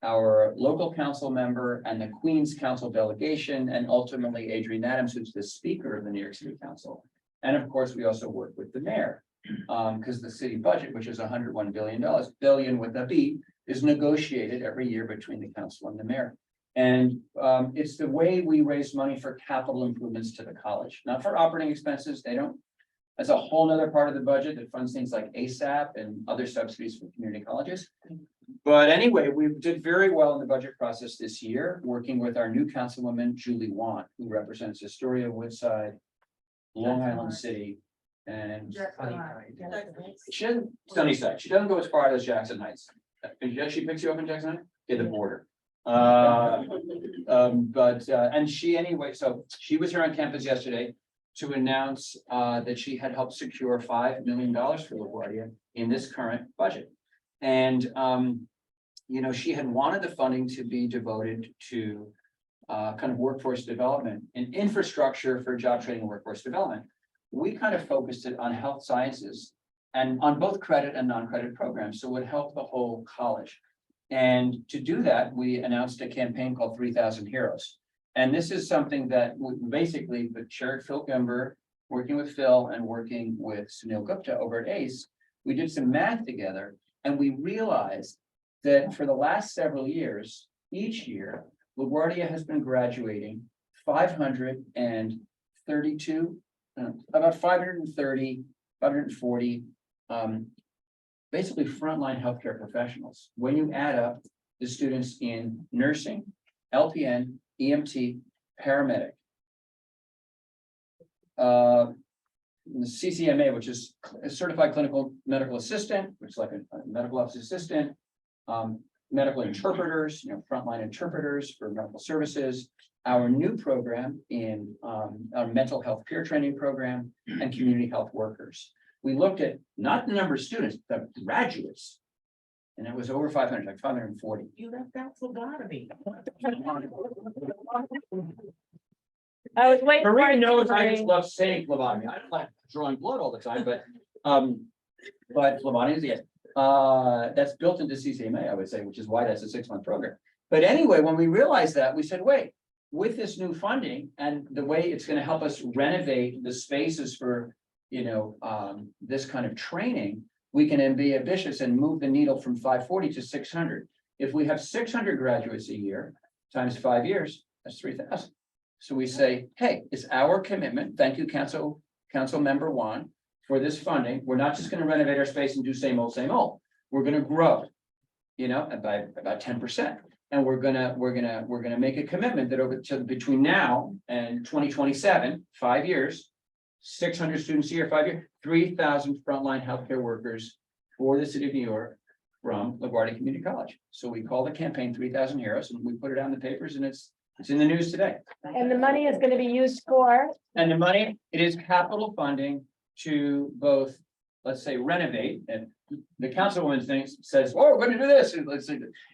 our local council member and the Queens Council delegation, and ultimately Adrienne Adams, who's the speaker of the New York City Council. And of course, we also work with the mayor, because the city budget, which is $101 billion with a B, is negotiated every year between the council and the mayor. And it's the way we raise money for capital improvements to the college, not for operating expenses. They don't. That's a whole nother part of the budget that funds things like ASAP and other subsidies for community colleges. But anyway, we did very well in the budget process this year, working with our new councilwoman, Julie Wan, who represents Astoria, Woodside, Long Island City, and she doesn't, Sunnyside. She doesn't go as far as Jackson Heights. She picks you up in Jackson Heights? Yeah, the border. And she anyway, so she was here on campus yesterday to announce that she had helped secure $5 million for LaGuardia in this current budget. And she had wanted the funding to be devoted to kind of workforce development and infrastructure for job training and workforce development. We kind of focused it on health sciences and on both credit and non-credit programs, so it would help the whole college. And to do that, we announced a campaign called 3,000 Heroes. And this is something that basically the chair, Phil Gumber, working with Phil and working with Sunil Gupta over at ACE, we did some math together and we realized that for the last several years, each year, LaGuardia has been graduating 532, about 530, 540, basically frontline healthcare professionals. When you add up the students in nursing, LPN, EMT, paramedic, the CCMA, which is a certified clinical medical assistant, which is like a medical office assistant, medical interpreters, frontline interpreters for medical services, our new program in our mental health peer training program, and community health workers. We looked at not the number of students, the graduates, and it was over 500, like 540. You left out phlebotomy. I was waiting. for Maria it, knows I Marie. just love saying phlebotomy. I don't like drawing blood all the time, but phlebotomy is it. That's built into CCMA, I would say, which is why that's a 6-month program. But anyway, when we realized that, we said, wait, with this new funding and the way it's gonna help us renovate the spaces for, this kind of training, we can then be ambitious and move the needle from 540 to 600. If we have 600 graduates a year, times 5 years, that's 3,000. So we say, hey, it's our commitment. Thank you, Council Member Juan, for this funding. We're not just gonna renovate our space and do same old, same old. We're gonna grow, by about 10%. And we're gonna make a commitment that over to between now and 2027, 5 years, 600 students a year, 5 years, 3,000 frontline healthcare workers for the city of New York from LaGuardia Community College. So we call the campaign 3,000 Heroes, and we put it out in the papers, and it's in the news today. And the money is gonna be used for, And the money, it is capital funding to both, let's say, renovate, and the councilwoman says, oh, we're gonna do this.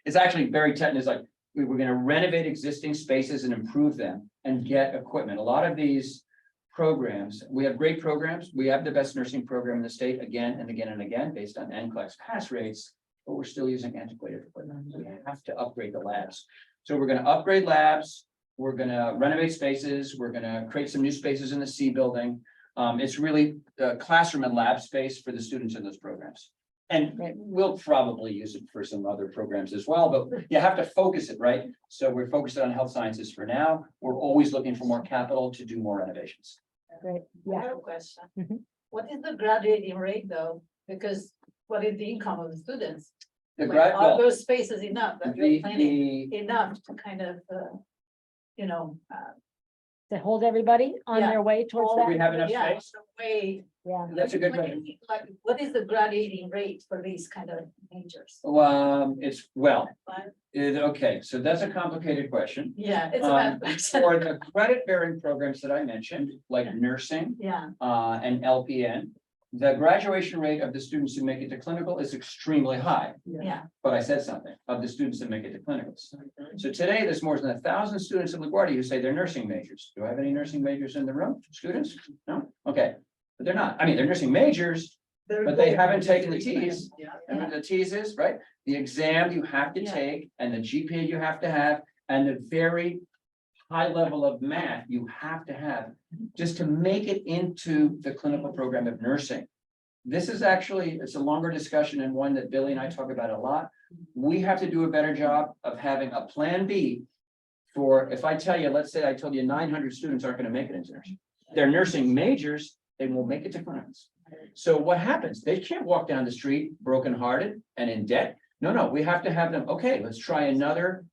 It's actually very technical. It's like, we're gonna renovate existing spaces and improve them and get equipment. A lot of these programs, we have great programs. We have the best nursing program in the state again and again and again, based on NCLEX pass rates, but we're still using antiquated equipment. We have to upgrade the labs. So we're gonna upgrade labs. We're gonna renovate spaces. We're gonna create some new spaces in the C building. It's really classroom and lab space for the students in those programs. And we'll probably use it for some other programs as well, but you have to focus it, right? So we're focused on health sciences for now. We're always looking for more capital to do more renovations. great, I yeah. have a question. Mhm. What is the graduating rate though? Because what is the income of the students? The Like, grad, are well, those spaces enough that you're planning the, enough to kind of, To hold everybody on Yeah. their way towards all- that, we have enough yeah, space? the way. yeah. That's a good What do question. you think, like, what is the graduating rate for these kind of majors? It's, well, But, okay, so that's a complicated question. yeah, it's a bad question. For the credit bearing programs that I mentioned, like nursing, Yeah, and LPN, the graduation rate of the students who make it to clinical is extremely high. yeah, But I said something, of the students that make it to clinicals. So today, there's more than 1,000 students at LaGuardia who say they're nursing majors. Do I have any nursing majors in the room? Students? No? Okay, but they're not. I mean, they're nursing majors, but they haven't taken the T's. Remember the T's is, right? The exam you have to Yeah. take and the GPA you have to have and the very high level of math you have to have just to make it into the clinical program of nursing. This is actually, it's a longer discussion and one that Billy and I talk about a lot. We have to do a better job of having a plan B for, if I tell you, let's say I told you 900 students aren't going to make it into nursing. They're nursing majors, they won't make it to clinicals. So what happens? They can't walk down the street brokenhearted and in debt. No, we have to have them, okay, let's try another.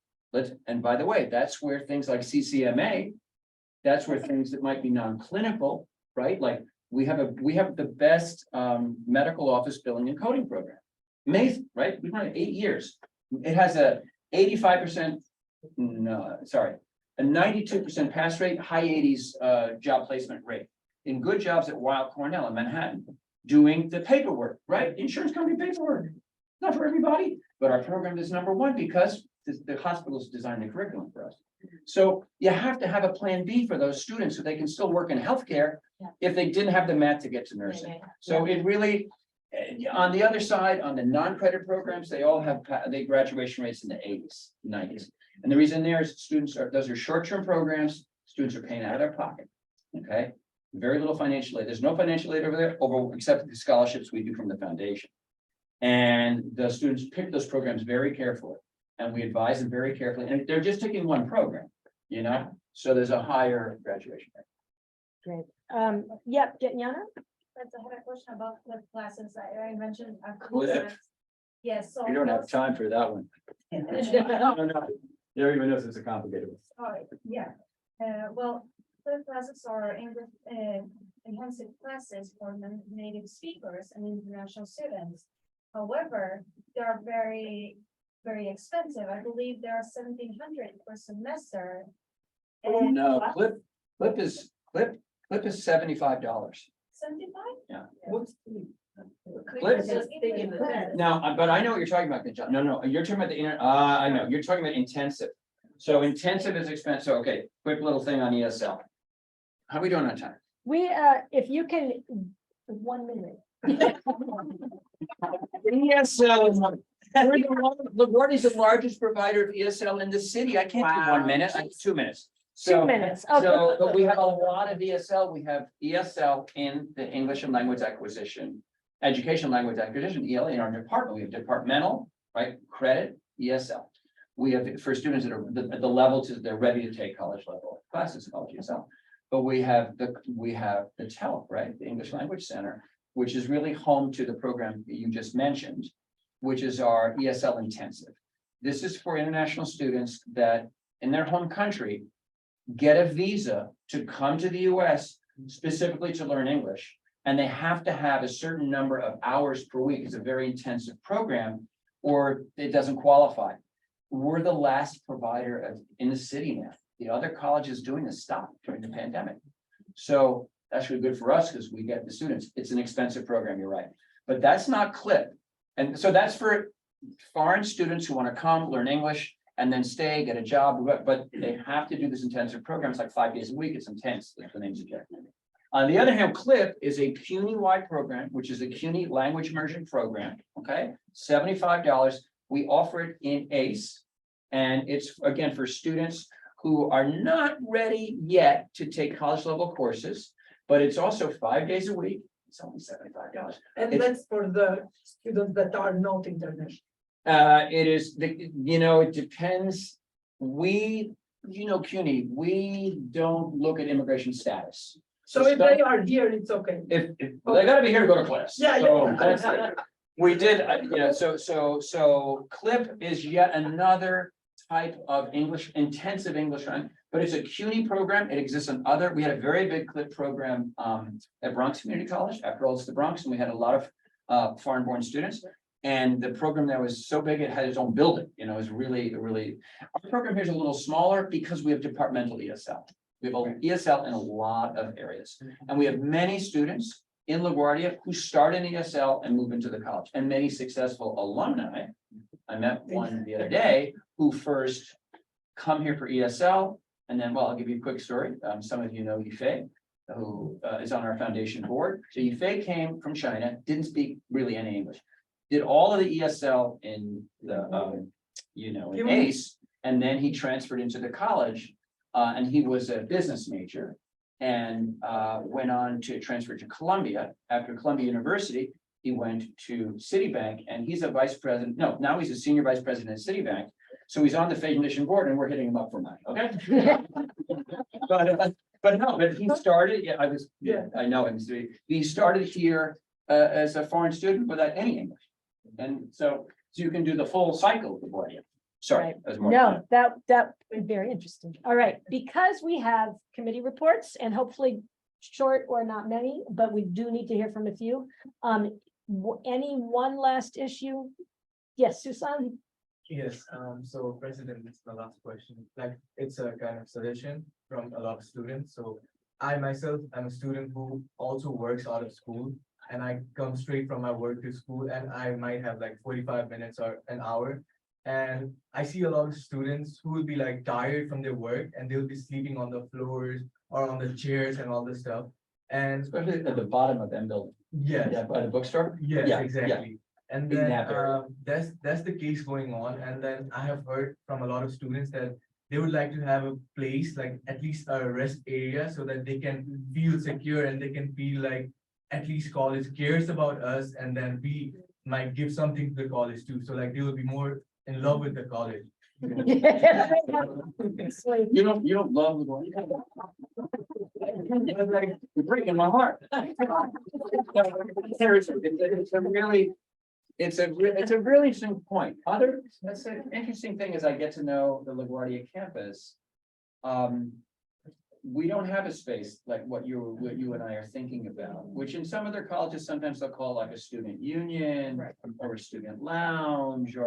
And by the way, that's where things like CCMA, that's where things that might be non-clinical, right? Like we have the best medical office billing and coding program. Amazing, right? We've run it 8 years. It has a 85%, a 92% pass rate, high 80s job placement rate in good jobs at Weill Cornell in Manhattan, doing the paperwork, right? Insurance company paperwork. Not for everybody, but our program is #1 because the hospitals designed the curriculum for us. So you have to have a plan B for those students so they can still work in healthcare if they didn't have the math to get to nursing. So it really, on the other side, on the non-credit programs, they all have, they graduation rates in the 80s, 90s. And the reason there is those are short-term programs, students are paying out of their pocket, okay? Very little financial aid. There's no financial aid over there, except the scholarships we do from the foundation. And the students pick those programs very carefully. And we advise them very carefully, and they're just taking one program, so there's a higher graduation rate. Great. Yep, Jana? That's I had a question about the classes I mentioned. Clip. Yes, so. We don't have time for that one. No. You don't even know if it's a complicated one. Sorry, yeah, well, the classes are English, enhanced classes for native speakers and international students. However, they are very, very expensive. I believe they are 1,700 per semester. Oh, And no, clip is $75. 75? Yeah. Clip is just taking the test. Now, but I know what you're talking about, John. No, you're talking about I know, you're talking about intensive. So intensive is expensive. So, okay, quick little thing on ESL. How are we doing on time? We, if you can, 1 minute. ESL, LaGuardia is the largest provider of ESL in the city. I can't do 1 minute, I have 2 minutes. 2 minutes, okay. So, but we have a lot of ESL. We have ESL in the English and language acquisition, education language acquisition, EL in our department. We have departmental, right, credit, ESL. We have for students that are at the level they're ready to take college level classes, college ESL. But we have the TELC, right, the English Language Center, which is really home to the program that you just mentioned, which is our ESL intensive. This is for international students that in their home country get a visa to come to the US specifically to learn English. And they have to have a certain number of hours per week. It's a very intensive program, or it doesn't qualify. We're the last provider in the city now. The other colleges doing this stopped during the pandemic. So that's really good for us because we get the students. It's an expensive program, you're right. But that's not CLIP. And so that's for foreign students who want to come, learn English, and then stay, get a job, but they have to do this intensive program. It's like 5 days a week. It's intense, that's the name suggests. On the other hand, CLIP is a CUNY-wide program, which is a CUNY language immersion program, okay? $75. We offer it in ACE, and it's, again, for students who are not ready yet to take college level courses, but it's also 5 days a week. It's only $75. And It's- that's for the students that are not international. It is, it depends. CUNY, we don't look at immigration status. So if they are here, it's okay. If well, they gotta be here to go to class. Yeah, So yeah. that's- We did, so CLIP is yet another type of English, intensive English, but it's a CUNY program. It exists in we had a very big CLIP program at Bronx Community College. After all, it's the Bronx, and we had a lot of foreign-born students. And the program that was so big, it had its own building, it was really, our program here is a little smaller because we have departmental ESL. We have ESL in a lot of areas, and we have many students in LaGuardia who start in ESL and move into the college, and many successful alumni. I met one the other day who first come here for ESL, and then, well, I'll give you a quick story. Some of you know Yifei, who is on our foundation board. So Yifei came from China, didn't speak really any English, did all of the ESL in the, in ACE, and then he transferred into the college, and he was a business major, and went on to transfer to Columbia. After Columbia University, he went to Citibank, and he's a vice president. No, now he's a senior vice president at Citibank. So he's on the foundation board, and we're hitting him up for money. Okay. But he started. Yeah, I know him. He started here as a foreign student without any English, and so you can do the full cycle of LaGuardia. Sorry, Right. that was more. No, that was very interesting. All right, because we have committee reports and hopefully short or not many, but we do need to hear from a few. Any one last issue? Yes, Susan? Yes, so President, this is my last question. Like, it's a kind of suggestion from a lot of students. So I myself am a student who also works out of school, and I come straight from my work to school, and I might have like 45 minutes or an hour. And I see a lot of students who will be like tired from their work, and they'll be sleeping on the floors or on the chairs and all this stuff. And Especially at the bottom of them building. yes, Yeah, by the bookstore. yes, Yeah, exactly. And Big then nap area. that's the case going on. And then I have heard from a lot of students that they would like to have a place, like at least a rest area, so that they can feel secure and they can feel like at least college cares about us, and then we might give something to the college too. So like they will be more in love with the college. You don't love the one. You're breaking my heart. It's a really interesting point. That's an interesting thing as I get to know the LaGuardia campus. We don't have a space like what you and I are thinking about, which in some other colleges, sometimes they'll call like a student union or a student lounge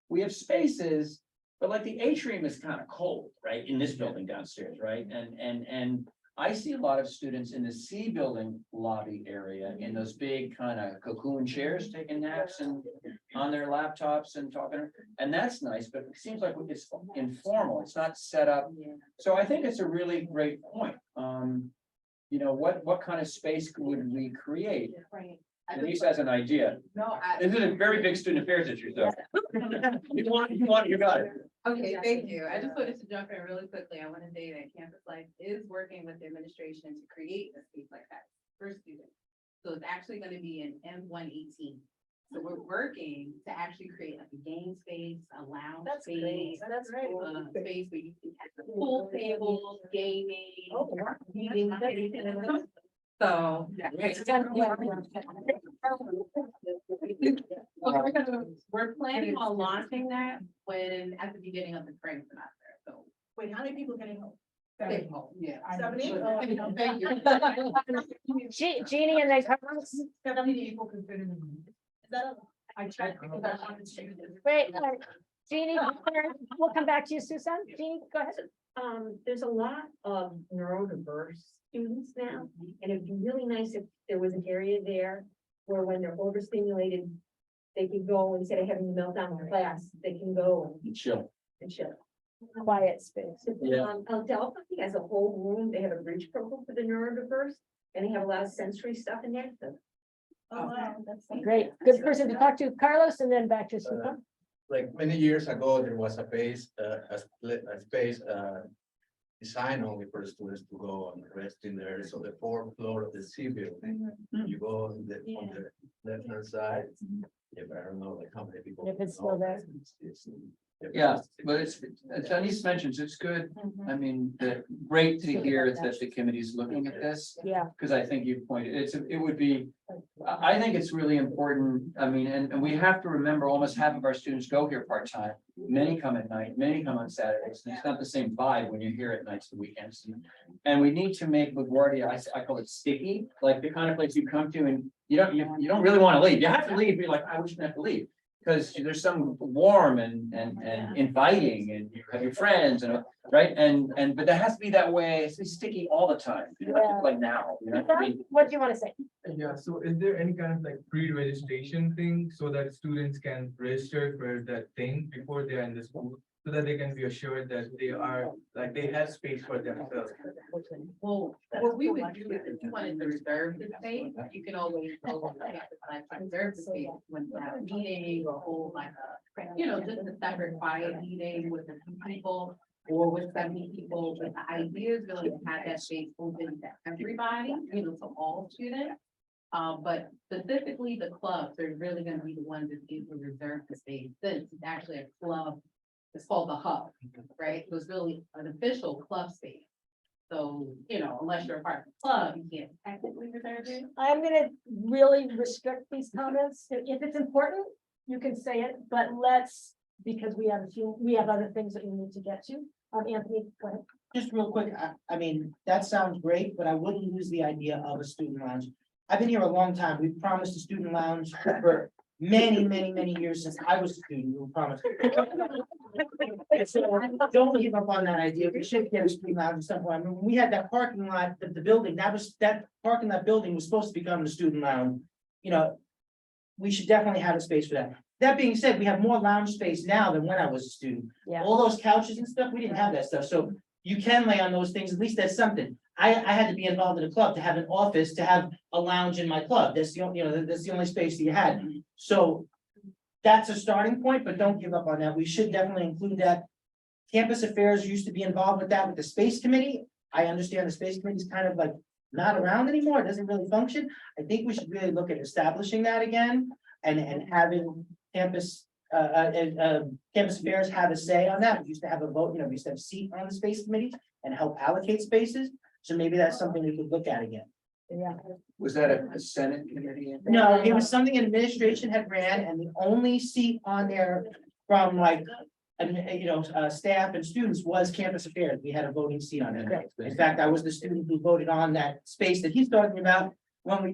we have spaces, but like the atrium is kind of cold, right? In this building downstairs, right? And I see a lot of students in the C building lobby area in those big kind of cocoon chairs, taking naps and on their laptops and talking. And that's nice, but it seems like it's informal. It's not set up. So I think it's a really great point. you know, what kind of space would we create? Right. Denise has an idea. No, This is a very big student affairs issue, so. You got it. okay, thank you. I just wanted to jump in really quickly. I want to say that Campus Life is working with the administration to create a space like that for students. So it's actually going to be an M118. So we're working to actually create like a game space, a lounge That's great. space. That's great. Space where you can have the pool tables, gaming. Oh, wow. Meeting. So. We're planning on launching that when, at the beginning of the spring semester, so. Wait, how many people getting home? Stay home, yeah. 70? Thank you. Jeannie and then Carlos. 70 people can fit in the room. Is that I checked because I wanted to. Wait, Jeannie, we'll come back to you, Susan. Jeannie, go ahead. There's a lot of neurodiverse students now, and it'd be really nice if there was an area there where when they're overstimulated, they can go, instead of having a meltdown in class, they can go Chill. and chill. Quiet space. Yeah. Delphi has a whole room, they have a bridge program for the neurodiverse, and they have a lot of sensory stuff in there, so. Oh, wow, that's great. Good person to talk to, Carlos, and then back to Susan. Like many years ago, there was a space, designed only for the students to go and rest in there. So the fourth floor of the C building, you go on the left hand side. If I don't know, like how many people. If it's still there. Yeah, but it's, as Denise mentions, it's good. I mean, great to hear that the committee's looking at this. Yeah. Because I think you pointed, it would be, I think it's really important. I mean, and we have to remember almost half of our students go here part-time. Many come at night, many come on Saturdays. And it's not the same vibe when you're here at nights and weekends. And we need to make LaGuardia, I call it sticky, like the kind of place you come to and you don't really want to leave. You have to leave. You're like, I wish I have to leave. Because there's some warm and inviting, and you have your friends, and right, but there has to be that way. It's sticky all the time. You have to like now. You know? What do you want to say? Yeah, so is there any kind of like pre-registration thing so that students can register for that thing before they are in the school? So that they can be assured that they have space for themselves. Well, what we would do is if you wanted to reserve the space, you can always go on the campus life to reserve the space when you have a meeting or hold like just a separate quiet meeting with a few people or with 70 people. But the idea is really to have that space open to everybody, to all students. But specifically the clubs are really going to be the ones that need to reserve the space. Since it's actually a club. It's called the hub, right? It was really an official club space. So, unless you're a part of the club, you can't technically reserve it. I'm gonna really restrict these comments. If it's important, you can say it, but because we have other things that we need to get to. Anthony, go ahead. Just real quick, I mean, that sounds great, but I wouldn't use the idea of a student lounge. I've been here a long time. We've promised a student lounge for many years since I was a student. We promised. So don't give up on that idea. We should get a student lounge at some point. I mean, when we had that parking lot, the building, that parking lot building was supposed to become the student lounge. We should definitely have a space for that. That being said, we have more lounge space now than when I was a student. Yeah. All those couches and stuff, we didn't have that stuff. So you can lay on those things. At least that's something. I had to be involved in a club to have an office, to have a lounge in my club. That's the only, that's the only space that you had. So that's a starting point, but don't give up on that. We should definitely include that. Campus affairs used to be involved with that with the space committee. I understand the space committee is kind of like not around anymore. It doesn't really function. I think we should really look at establishing that again and having campus affairs have a say on that. We used to have a vote, we used to have a seat on the space committee and help allocate spaces. So maybe that's something we could look at again. Yeah. Was that a Senate committee? No, it was something administration had ran, and the only seat on there from staff and students was campus affairs. We had a voting seat on it. In fact, I was the student who voted on that space that he's talking about. When we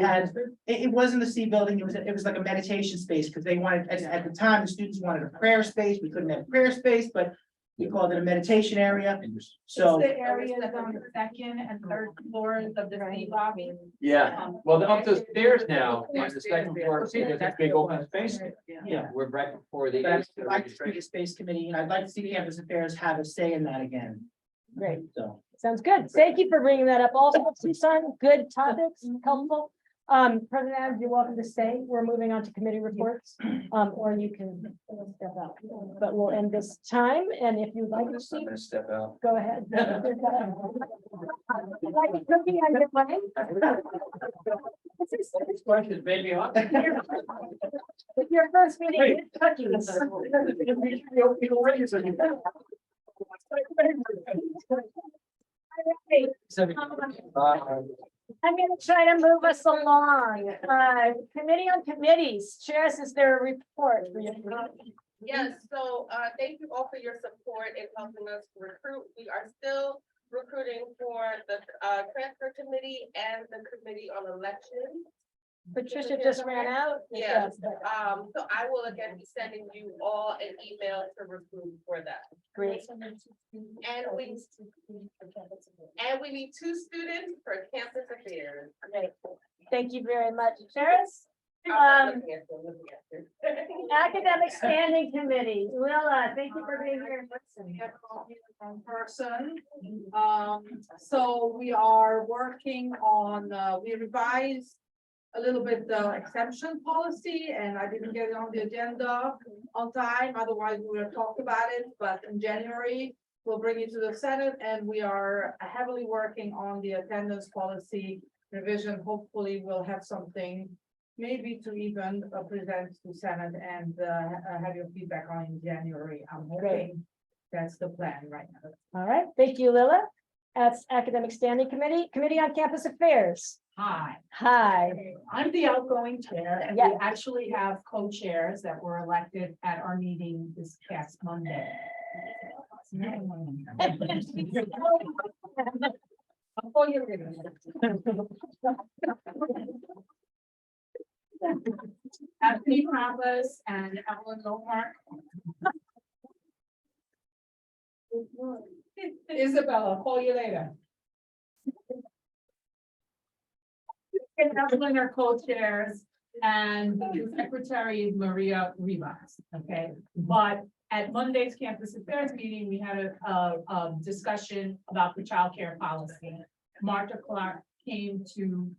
had, it wasn't the C building, it was like a meditation space, because they wanted, at the time, the students wanted a prayer space. We couldn't have a prayer space, but we called it a meditation area. So. The areas on the second and third floors of the C lobby. Yeah, well, up those stairs now, on the second floor, see, there's that big open space. Yeah. We're right before the. But I'd like to see the space committee, and I'd like to see campus affairs have a say in that again. Great. So. Sounds good. Thank you for bringing that up. Also, Susan, good topics, helpful. President Adams, you're welcome to stay. We're moving on to committee reports. Or you can step out, but we'll end this time. And if you'd like to I'm see, gonna step out. go ahead. Like a cookie on your plate? Questions, baby. Your first meeting with cookies. I'm gonna try to move us along. Committee on committees. Chairs, is there a report for you? Yes, so thank you all for your support in helping us recruit. We are still recruiting for the transfer committee and the committee on elections. Patricia just ran out. Yes, so I will again be sending you all an email to recruit for that. Great. And we need 2 students for campus affairs. Great. Thank you very much, Chairs. Academic Standing Committee. Willa, thank you for being here in person. So we are working on, we revised a little bit the exemption policy, and I didn't get it on the agenda on time, otherwise we would have talked about it, but in January, we'll bring it to the Senate, and we are heavily working on the attendance policy revision. Hopefully, we'll have something maybe to even present to Senate and have your feedback on in January. I'm hoping that's the plan right now. All right, thank you, Lila. That's Academic Standing Committee. Committee on Campus Affairs. Hi. Hi. I'm the outgoing chair, and Yeah. we actually have co-chairs that were elected at our meeting this past Monday. Anthony Pappas and Ellen Lomar. Isabella, call you later. Evelyn are co-chairs, and the secretary is Maria Rivas, okay? But at Monday's campus affairs meeting, we had a discussion about the childcare policy. Martha Clark came to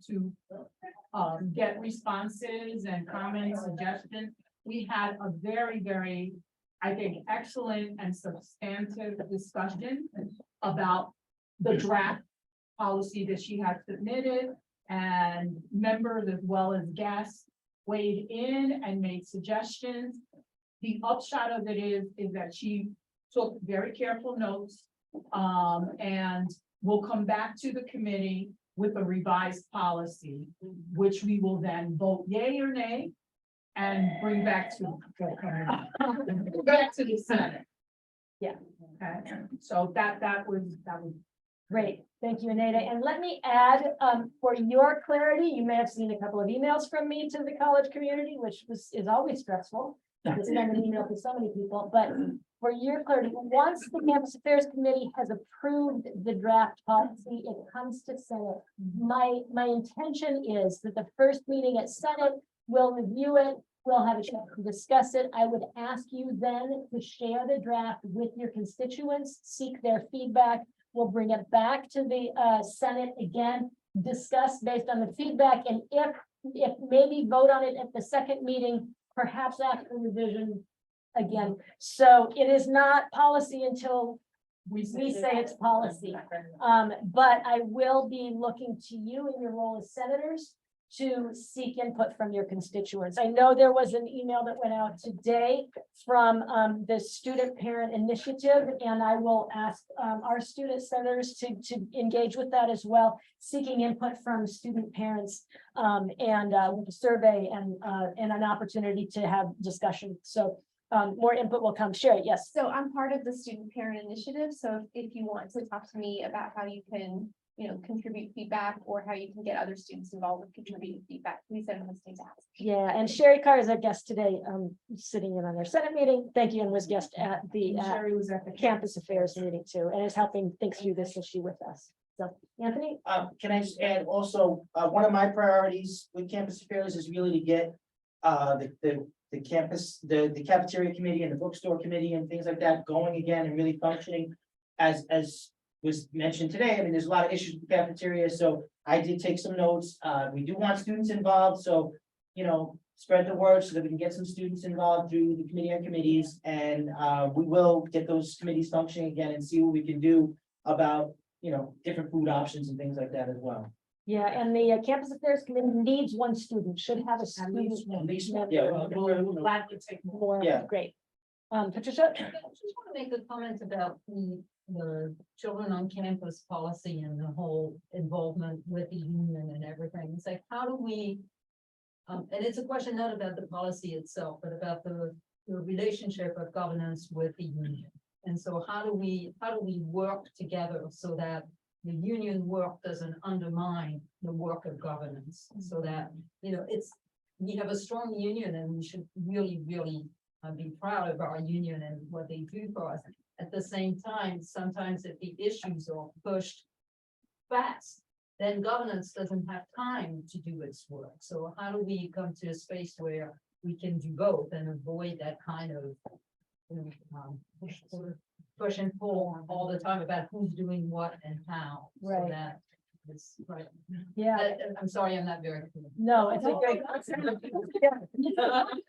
get responses and comments, suggestions. We had a very, I think, excellent and substantive discussion about the draft policy that she had submitted, and members as well as guests weighed in and made suggestions. The upshot of it is that she took very careful notes, and will come back to the committee with a revised policy, which we will then vote yay or nay and bring back to the Senate. Yeah. Okay, so that was Great, thank you, Anita. And let me add, for your clarity, you may have seen a couple of emails from me to the college community, which is always stressful. To send an email to so many people, but for your clarity, once the Campus Affairs Committee has approved the draft policy, it comes to Senate. My intention is that the first meeting at Senate will review it. We'll have a chance to discuss it. I would ask you then to share the draft with your constituents, seek their feedback. We'll bring it back to the Senate again, discuss based on the feedback, and if maybe vote on it at the second meeting, perhaps after revision again. So it is not policy until we say it's policy. But I will be looking to you in your role as senators to seek input from your constituents. I know there was an email that went out today from the Student Parent Initiative, and I will ask our student senators to engage with that as well, seeking input from student parents and with a survey and an opportunity to have discussion. So more input will come. Sherry, yes. So I'm part of the Student Parent Initiative. So if you want to talk to me about how you can, contribute feedback, or how you can get other students involved with contributing feedback, please don't hesitate to ask. Yeah, and Sherry Carr is our guest today, sitting in on our Senate meeting. Thank you, and was guest at the Sherry was at the Campus Affairs meeting too, and is helping think through this issue with us. So, Anthony? Can I just add also, one of my priorities with Campus Affairs is really to get the campus, the cafeteria committee and the bookstore committee and things like that going again and really functioning as was mentioned today, I mean, there's a lot of issues with the cafeteria, so I did take some notes. We do want students involved, so, you know, spread the word so that we can get some students involved through the committee and committees. And we will get those committees functioning again and see what we can do about, you know, different food options and things like that as well. Yeah, and the campus affairs committee needs one student, should have a student. At least, member. yeah, We're glad to take more. More, Yeah. great. Patricia? I just want to make a comment about the children on campus policy and the whole involvement with the union and everything. It's like, how do we? And it's a question not about the policy itself, but about the relationship of governance with the union. And so how do we work together so that the union work doesn't undermine the work of governance? So that, you know, we have a strong union and we should really, really be proud of our union and what they do for us. At the same time, sometimes if the issues are pushed fast, then governance doesn't have time to do its work. So how do we come to a space where we can do both and avoid that kind of push and pull all the time about who's doing what and how? So Right. that it's right. Yeah, I'm sorry, I'm not very clear. no, it's a great.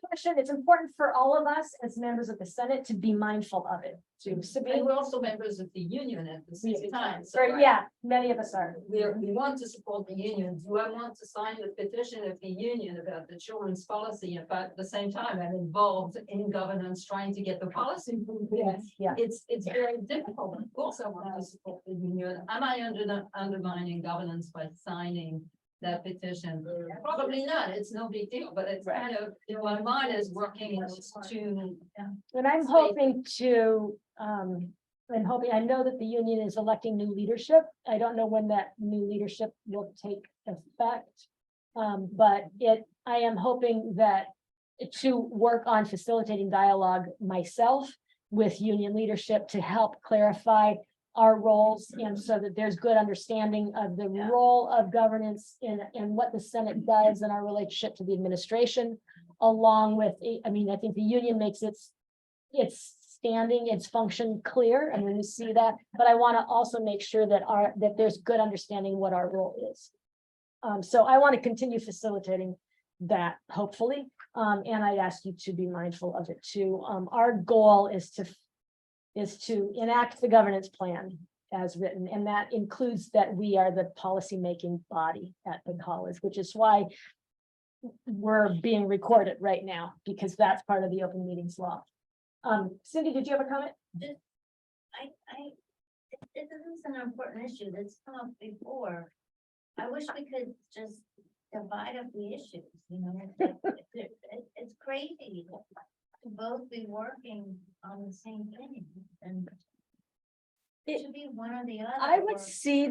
Question. It's important for all of us as members of the Senate to be mindful of it. To And Sabine? we're also members of the union at the same time. So Or, yeah, many of us are. we want to support the union. Do I want to sign the petition of the union about the children's policy? But at the same time, I'm involved in governance, trying to get the policy moving. Yes, yeah. It's very difficult. Of course, I want to support the union. Am I undermining governance by signing that petition? Probably not. It's no big deal, but it's kind of, you know, my mind is working to. And I'm hoping to, I know that the union is electing new leadership. I don't know when that new leadership will take effect. But I am hoping that to work on facilitating dialogue myself with union leadership to help clarify our roles, and so that there's good understanding of the role of governance and what the Senate does and our relationship to the administration, along with, I think the union makes its standing, its function clear, and we see that, but I want to also make sure that there's good understanding what our role is. So I want to continue facilitating that, hopefully, and I'd ask you to be mindful of it too. Our goal is to enact the governance plan as written, and that includes that we are the policymaking body at the college, which is why we're being recorded right now, because that's part of the open meetings law. Cindy, did you have a comment? This is an important issue that's come up before. I wish we could just divide up the issues, you know, it's crazy to both be working on the same thing, and it should be one or the other. I would see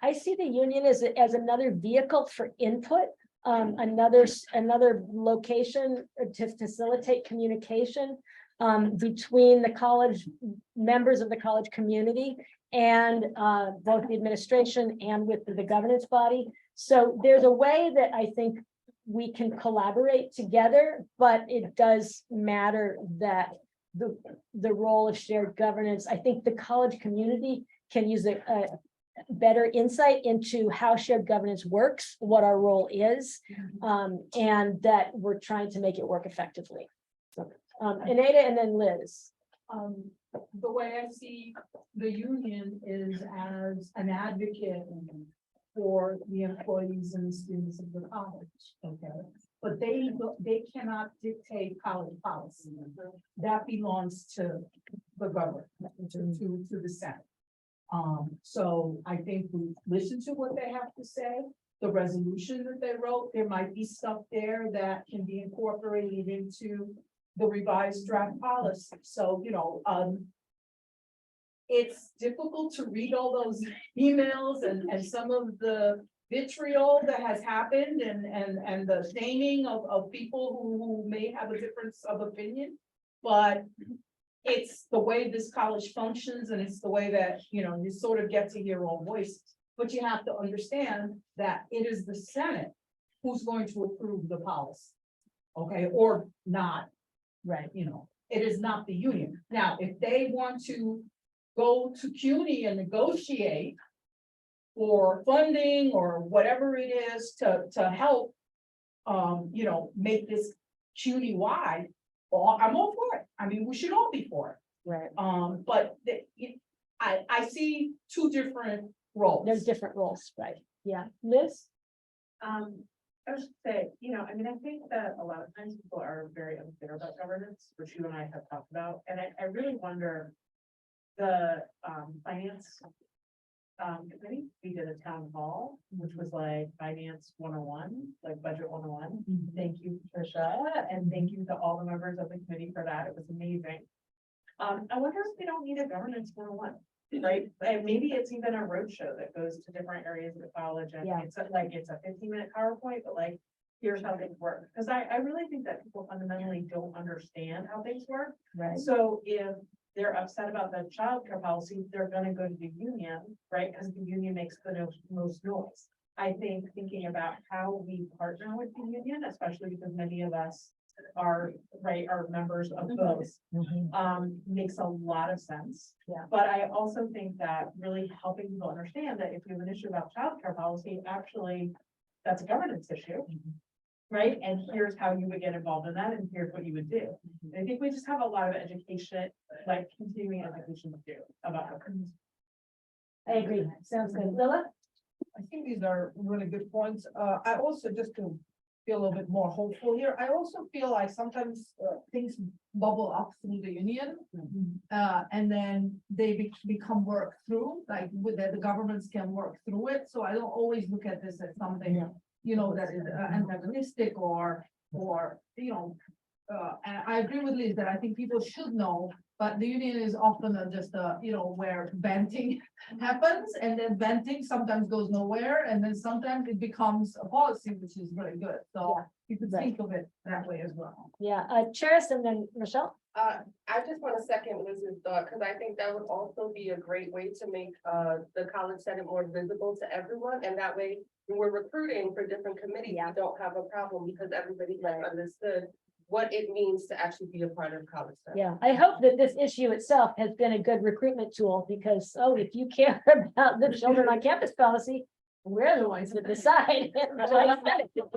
I see the union as another vehicle for input, another location to facilitate communication between the college members of the college community and both the administration and with the governance body. So there's a way that I think we can collaborate together, but it does matter that the role of shared governance, I think the college community can use a better insight into how shared governance works, what our role is, and that we're trying to make it work effectively. So, Anita and then Liz. The way I see the union is as an advocate for the employees and the students of the college, okay? But they cannot dictate college policy. That belongs to the government, to the Senate. So I think we listen to what they have to say, the resolution that they wrote. There might be stuff there that can be incorporated into the revised draft policy. So, you know, it's difficult to read all those emails and some of the vitriol that has happened and the shaming of people who may have a difference of opinion. But it's the way this college functions, and it's the way that, you know, you sort of get to hear all voices. But you have to understand that it is the Senate who's going to approve the policy. Okay, or not, right, you know, it is not the union. Now, if they want to go to CUNY and negotiate for funding or whatever it is to help, make this CUNY-wide, well, I'm all for it. I mean, we should all be for it. Right. But I see two different roles. There's different roles, right? Yeah. Liz? I was just say, I mean, I think that a lot of times people are very unclear about governance, which you and I have talked about, and I really wonder the finance committee, we did a town hall, which was like finance 101, like budget 101. Thank you, Trisha, and thank you to all the members of the committee for that. It was amazing. I wonder if we don't need a governance 101, right? And maybe it's even a roadshow that goes to different areas of the college, and Yeah. it's a 15-minute PowerPoint, but like, here's how things work. Because I really think that people fundamentally don't understand how things work. Right. So if they're upset about the childcare policy, they're gonna go to the union, right? Because the union makes the most noise. I think thinking about how we partner with the union, especially because many of us are members of those, makes a lot of sense. Yeah. But I also think that really helping people understand that if you have an issue about childcare policy, actually, that's a governance issue. Right? And here's how you would get involved in that, and here's what you would do. And I think we just have a lot of education, like continuing education to do about governance. I agree. Sounds good. Lila? I think these are really good points. I also, just to feel a little bit more hopeful here, I also feel like sometimes things bubble up through the union. And then they become worked through, like with the governments can work through it. So I don't always look at this as something, that is antagonistic or, and I agree with Liz that I think people should know, but the union is often just where venting happens, and then venting sometimes goes nowhere, and then sometimes it becomes a policy, which is really good. So you could think of it that way as well. Yeah, Charis and then Michelle? I just want to second Liz's thought, because I think that would also be a great way to make the college senate more visible to everyone, and that way when we're recruiting for different committees, we don't have a problem because everybody has understood what it means to actually be a part of college senate. Yeah, I hope that this issue itself has been a good recruitment tool, because, if you care about the children on campus policy, we're the ones that decide. A lot of people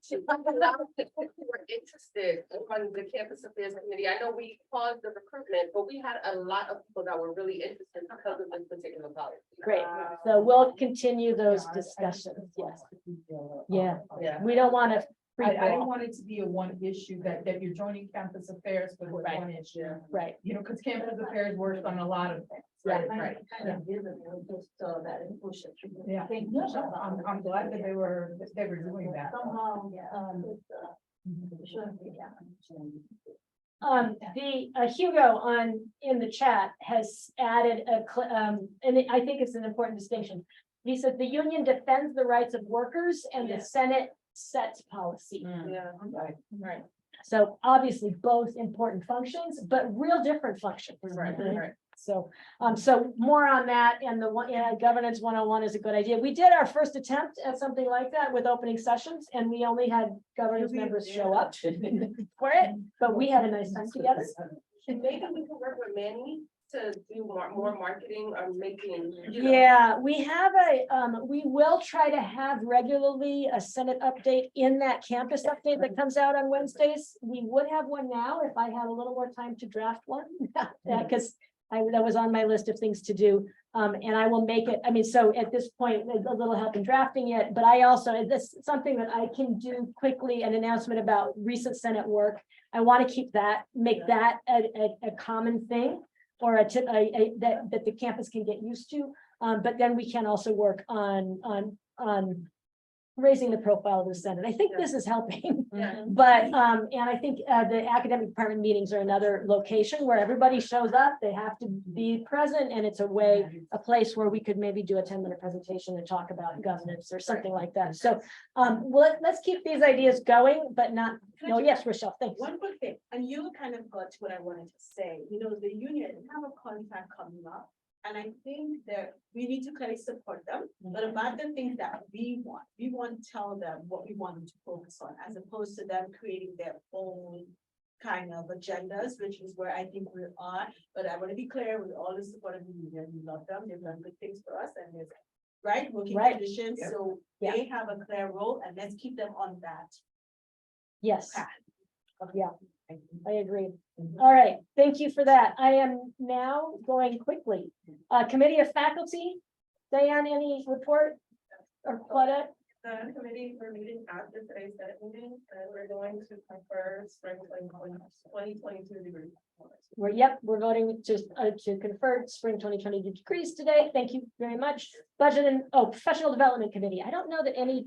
who were interested on the campus affairs committee. I know we paused the recruitment, but we had a lot of people that were really interested because of this particular policy. Great, so we'll continue those discussions, yes. Yeah, we don't want to. I don't want it to be a one issue that you're joining campus affairs with one issue. Right. Because campus affairs works on a lot of things. Yeah. Right. Yeah. Yeah. I'm glad that they were doing that. Somehow, Hugo in the chat has added and I think it's an important distinction. He said the union defends the rights of workers and the Senate sets policy. Yeah. Right. So obviously both important functions, but real different functions. Right. So more on that, and governance 101 is a good idea. We did our first attempt at something like that with opening sessions, and we only had governance members show up for it, but we had a nice time together. And maybe we can work with Manny to do more marketing or making. Yeah, we have we will try to have regularly a Senate update in that campus update that comes out on Wednesdays. We would have one now if I had a little more time to draft one, because that was on my list of things to do. And I will make it, so at this point, a little help in drafting it, but I also, this is something that I can do quickly, an announcement about recent Senate work. I want to keep that, make that a common thing, or that the campus can get used to. But then we can also work on raising the profile of the Senate. I think this is helping, but, and I think the academic department meetings are another location where everybody shows up, they have to be present, and it's a place where we could maybe do a 10-minute presentation and talk about governance or something like that. So let's keep these ideas going, but not, yes, Rochelle, thanks. One quick thing, and you kind of got to what I wanted to say, the union have a contract coming up. And I think that we need to kind of support them, but about the things that we want to tell them what we want them to focus on, as opposed to them creating their own kind of agendas, which is where I think we are. But I want to be clear with all the support of the union, we love them, they've done good things for us and there's right, working Right. conditions, Yep. so they have a clear role and let's keep them on that. Yes, path. yeah, I agree. All right, thank you for that. I am now going quickly. Committee of Faculty, Diane, any report? Or Claudette? The committee, we're meeting after today's Senate meeting, and we're going to confer spring 2022 degree. We're voting to confer spring 2020 degrees today. Thank you very much. Budget and, Professional Development Committee. I don't know that any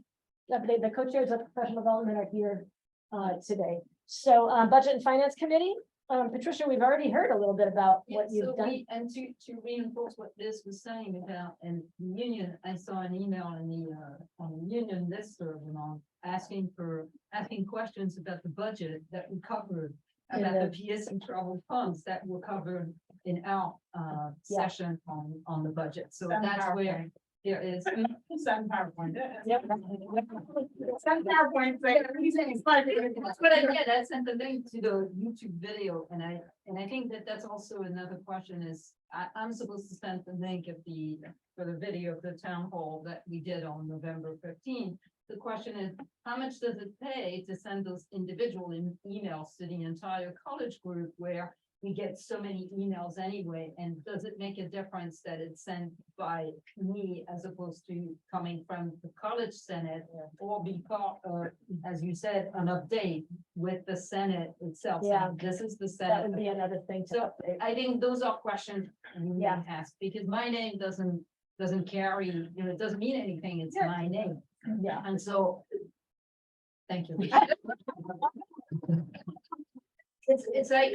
of the co-chairs of professional development are here today. So, Budget and Finance Committee, Patricia, we've already heard a little bit about what you've done. And to reinforce what Liz was saying about, and the union, I saw an email in the, on the union listserv, asking questions about the budget that we covered, about the PS and travel funds that were covered in our, session on the budget. So Send that's where PowerPoint. there is. Send PowerPoint. Yep. Send PowerPoint. That's what I did. I sent the link to the YouTube video, and I think that that's also another question is, I'm supposed to send the link for the video of the town hall that we did on November 15th. The question is, how much does it pay to send those individual emails to the entire college group where we get so many emails anyway? And does it make a difference that it's sent by me as opposed to coming from the college senate, or be part of, as you said, an update with the senate itself? Yeah. saying, this is the That senate. would be another thing to So update. I think those are questions we Yeah. ask, because my name doesn't carry, it doesn't mean anything. It's my name. Yeah. And so, thank you. It's like,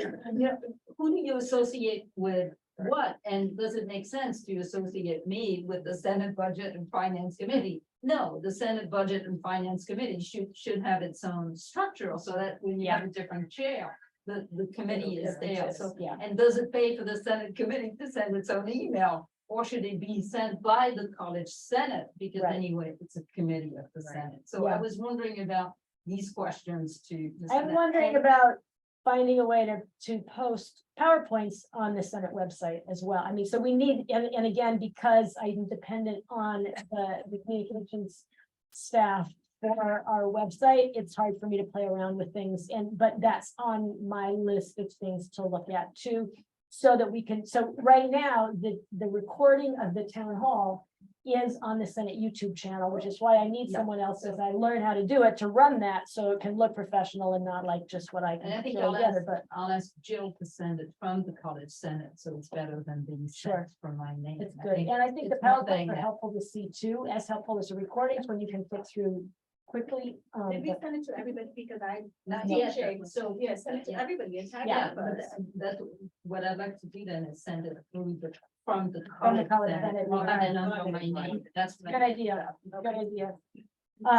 who do you associate with what? And does it make sense to associate me with the Senate Budget and Finance Committee? No, the Senate Budget and Finance Committee should have its own structure, so that when you have a different chair, the committee is there. So, Yeah. and does it pay for the Senate Committee to send its own email? Or should it be sent by the college senate? Because Right. anyway, it's a committee of the senate. So Yeah. I was wondering about these questions to. the I'm Senate. wondering about finding a way to post PowerPoints on the Senate website as well. I mean, so we need, and again, because I'm dependent on the communications staff for our website, it's hard for me to play around with things, but that's on my list of things to look at too. So that we can, so right now, the recording of the town hall is on the Senate YouTube channel, which is why I need someone else as I learn how to do it, to run that, so it can look professional and not like just what I And I can think throw together, but I'll ask Jill to send it from the college senate, so it's better than being Sure. sent from my name. it's good. And I think the it's one PowerPoints thing are that- helpful to see too, as helpful as the recordings when you can flip through quickly. Maybe But- send it to everybody because Not Yeah, yet, so. yeah, send it to everybody and tag Yeah, us. but that's what I'd like to do then is send it through from the From the college college senate, senate, rather right. than under my name. That's. what Good I- idea, good idea.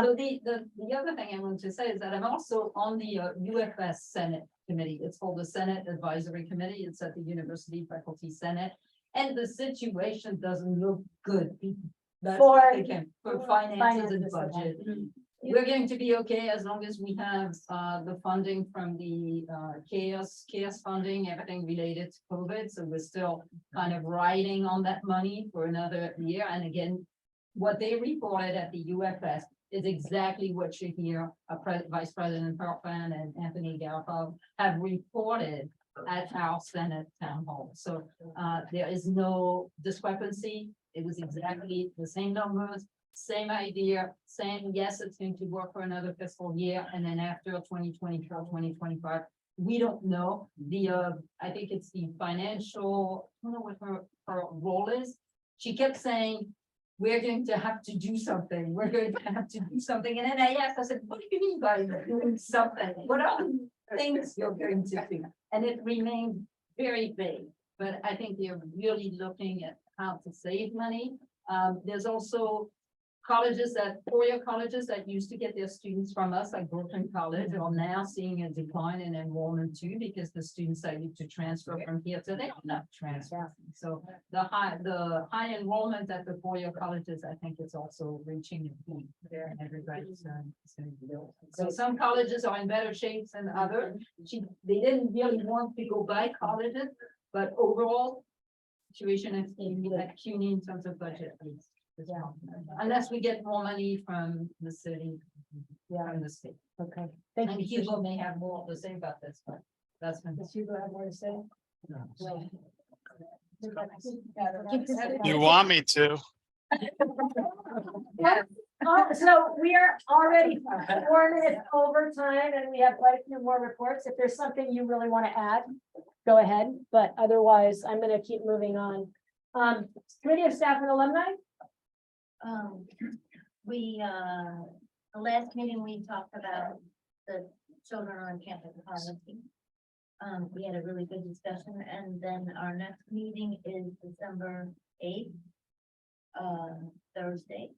So the other thing I want to say is that I'm also on the UFS Senate Committee. It's called the Senate Advisory Committee. It's at the University Faculty Senate. And the situation doesn't look good. That's what they came- For finances and budget. We're going to be okay as long as we have the funding from the chaos funding, everything related to COVID. So we're still kind of riding on that money for another year. And again, what they reported at the UFS is exactly what you hear Vice President Parkman and Anthony Garofalo have reported at our Senate town hall. So there is no discrepancy. It was exactly the same numbers, same idea, same, yes, it's going to work for another fiscal year. And then after 2024, 2025, we don't know. I think it's the financial, I don't know what her role is. She kept saying, we're going to have to do something. We're going to have to do something. And then I asked, I said, what do you mean by doing something? What are the things you're going to do? And it remained very vague, but I think they're really looking at how to save money. There's also colleges that, four-year colleges that used to get their students from us, like Brooklyn College, are now seeing a decline in enrollment too, because the students that need to transfer from here to there are not transferring. So the high enrollment at the four-year colleges, I think it's also reaching a peak there, and everybody's so some colleges are in better shape than others. They didn't really want to go buy colleges, but overall situation is like CUNY in terms of budget. Yeah, unless we get more money from the city, from the state. Okay, thank And you. people may have more to say about this, but that's. Does Hugo have more to say? You want me to? Yes. So we are already 4 minutes over time and we have quite a few more reports. If there's something you really want to add, go ahead, but otherwise I'm going to keep moving on. Committee of Staff and Alumni? The last meeting, we talked about the children on campus policy. We had a really good discussion, and then our next meeting is December 8th, Thursday.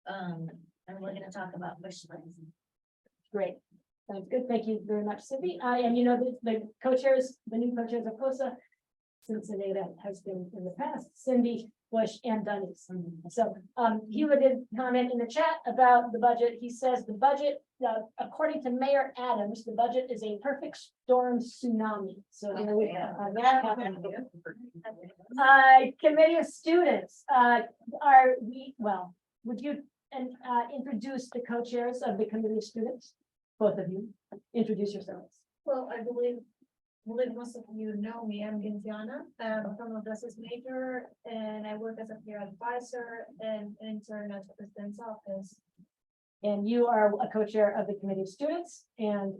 And we're gonna talk about wish lists. Great. Sounds good. Thank you very much, Cindy. And you know, the co-chairs, the new co-chairs of COSA, since Anita has been in the past, Cindy, Bush, and Dunnis. So Hugh did comment in the chat about the budget. He says the budget, according to Mayor Adams, the budget is a perfect storm tsunami. So there we go. That happened. Committee of Students, would you introduce the co-chairs of the Committee of Students? Both of you, introduce yourselves. Well, I believe most of you know me. I'm Gintiana. I'm from a business major, and I work as a peer advisor and intern at the president's office. And you are a co-chair of the Committee of Students, and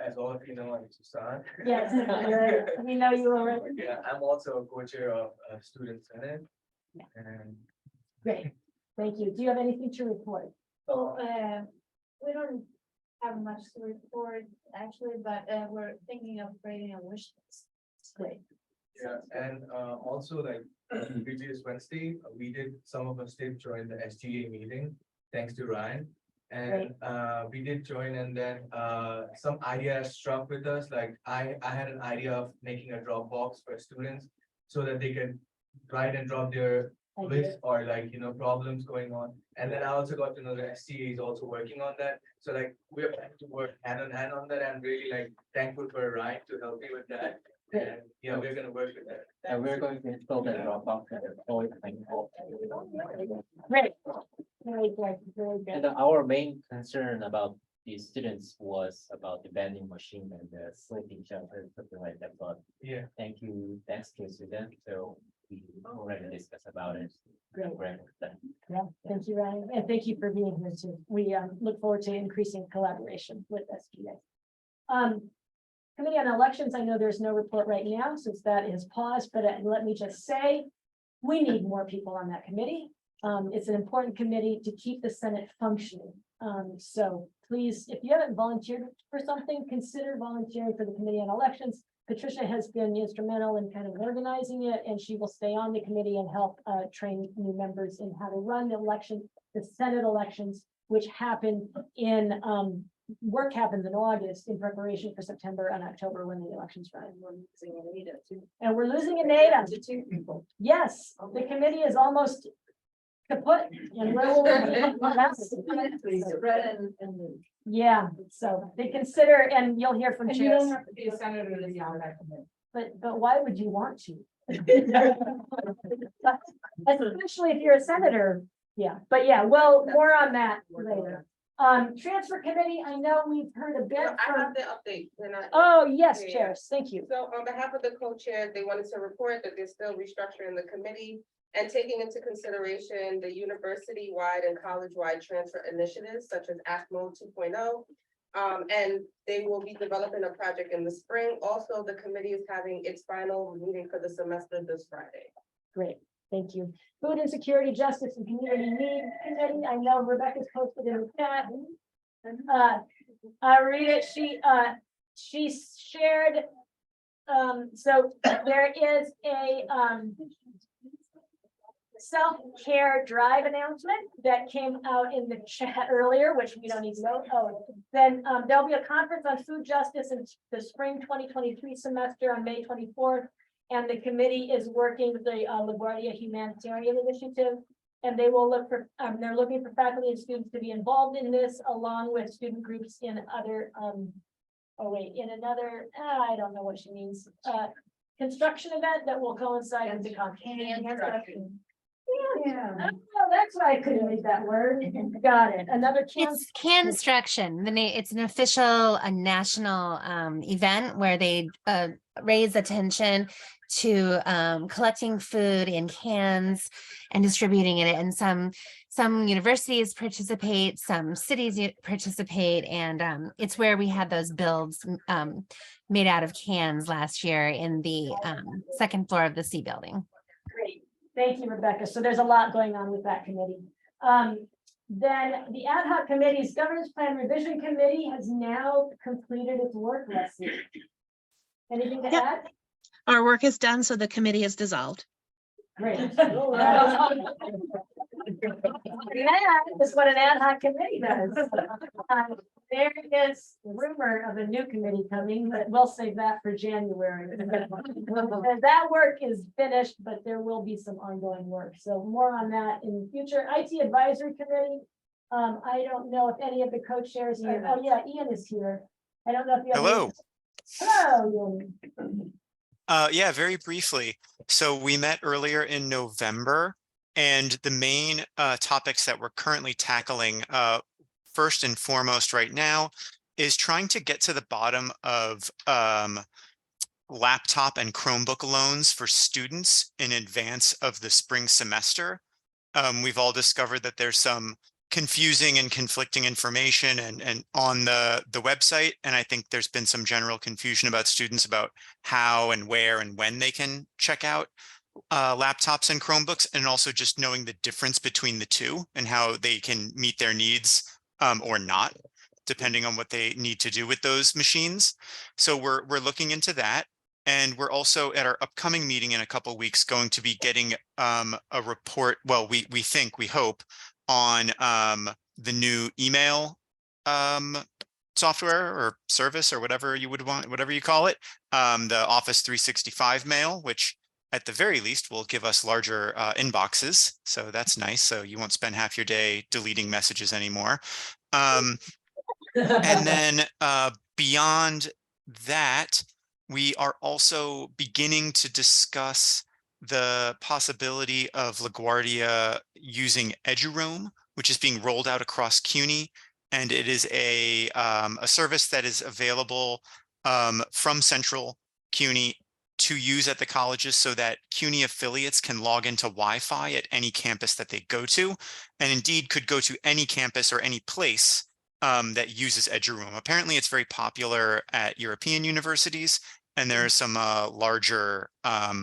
As all of you know, I'm Susan. yes, we know you already. Yeah, I'm also a co-chair of Student Senate. And Great, thank you. Do you have anything to report? So, we don't have much to report actually, but we're thinking of creating a wish list. Great. yeah, and also like previous Wednesday, some of us did join the SGA meeting, thanks to Ryan. And we did join, and then some ideas struck with us. Like I had an idea of making a Dropbox for students so that they can write and drop their list or problems going on. And then I also got to know that STA is also working on that. So like we're planning to work hand in hand on that. I'm really thankful for Ryan to help me with that. And yeah, we're gonna work with that. And we're going to install that Dropbox. Great. Very good, very good. And our main concern about the students was about the vending machine and the sleeping shelter, something like that. But yeah, thanks to student. So we already discussed about it. Great. Yeah, Thank you, Ryan, and thank you for being here too. We look forward to increasing collaboration with SGA. Committee on Elections, I know there's no report right now since that is paused, but let me just say, we need more people on that committee. It's an important committee to keep the Senate functioning. So please, if you haven't volunteered for something, consider volunteering for the Committee on Elections. Patricia has been instrumental in kind of organizing it, and she will stay on the committee and help train new members in how to run the Senate elections, which happen in work happens in August in preparation for September and October when the elections run. And we're losing Anita to 2 people. Yes, the committee is almost kaput. And yeah, so they consider, and you'll hear from. You don't have to be a senator to be on that committee. But why would you want to? Especially if you're a senator. Yeah, but yeah, well, more on that later. Transfer committee, I know we've heard a bit. I have the update. Oh, yes, chairs, thank you. So on behalf of the co-chairs, they wanted to report that they're still restructuring the committee and taking into consideration the university-wide and college-wide transfer initiatives such as ACMO 2.0. And they will be developing a project in the spring. Also, the committee is having its final meeting for the semester this Friday. Great, thank you. Food Insecurity, Justice and Community Need Committee. I know Rebecca's posted in the chat. Rita, she shared. So there is a self-care drive announcement that came out in the chat earlier, which we don't need to know. Oh, then there'll be a conference on food justice in the spring 2023 semester on May 24th. And the committee is working with the LaGuardia Humanitarian Initiative. And they will look for, they're looking for faculty and students to be involved in this, along with student groups in other, in another, I don't know what she means, construction event that will coincide with the conference. Yeah. Oh, that's why I couldn't read that word. Got it. Another chance. It's Construction. The name, it's an official, a national event where they raise attention to collecting food in cans and distributing it. And some universities participate, some cities participate, and it's where we had those builds made out of cans last year in the second floor of the C building. Great. Thank you, Rebecca. So there's a lot going on with that committee. Then the ad hoc committee's governance plan revision committee has now completed its work. Let's see. Anything to add? Our work is done, so the committee is dissolved. Great. That is what an ad hoc committee does. There is rumor of a new committee coming, but we'll save that for January. And that work is finished, but there will be some ongoing work. So more on that in the future. IT advisory committee. I don't know if any of the co-chairs are, oh yeah, Ian is here. I don't know if you have. Hello. Hello, Ian. Yeah, very briefly. So we met earlier in November, and the main topics that we're currently tackling, first and foremost right now, is trying to get to the bottom of laptop and Chromebook loans for students in advance of the spring semester. We've all discovered that there's some confusing and conflicting information and on the website, and I think there's been some general confusion about students about how and where and when they can check out laptops and Chromebooks, and also just knowing the difference between the two and how they can meet their needs or not, depending on what they need to do with those machines. So we're looking into that. And we're also at our upcoming meeting in a couple of weeks going to be getting a report. Well, we hope on the new email software or service or whatever you would want, whatever you call it, the Office 365 mail, which at the very least will give us larger inboxes. So that's nice. So you won't spend half your day deleting messages anymore. And then beyond that, we are also beginning to discuss the possibility of LaGuardia using Eduroam, which is being rolled out across CUNY, and it is a service that is available from Central CUNY to use at the colleges, so that CUNY affiliates can log into Wi-Fi at any campus that they go to, and indeed could go to any campus or any place that uses Eduroam. Apparently, it's very popular at European universities, and there are some larger, I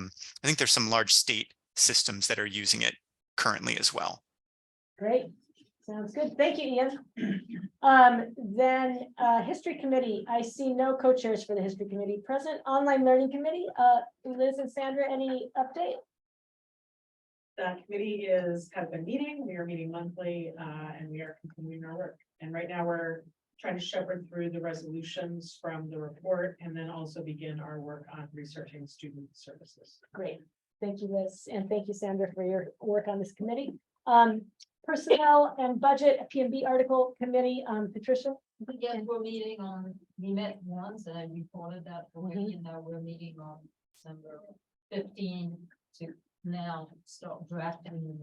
think there's some large state systems that are using it currently as well. Great. Sounds good. Thank you, Ian. Then History Committee. I see no co-chairs for the History Committee. Present Online Learning Committee. Liz and Sandra, any update? The committee has been meeting. We are meeting monthly, and we are continuing our work. And right now we're trying to shepherd through the resolutions from the report, and then also begin our work on researching student services. Great. Thank you, Liz. And thank you, Sandra, for your work on this committee. Personnel and Budget, PMB Article Committee, Patricia? Yes, we're meeting on, we met once and I reported that already, and now we're meeting on December 15 to now start drafting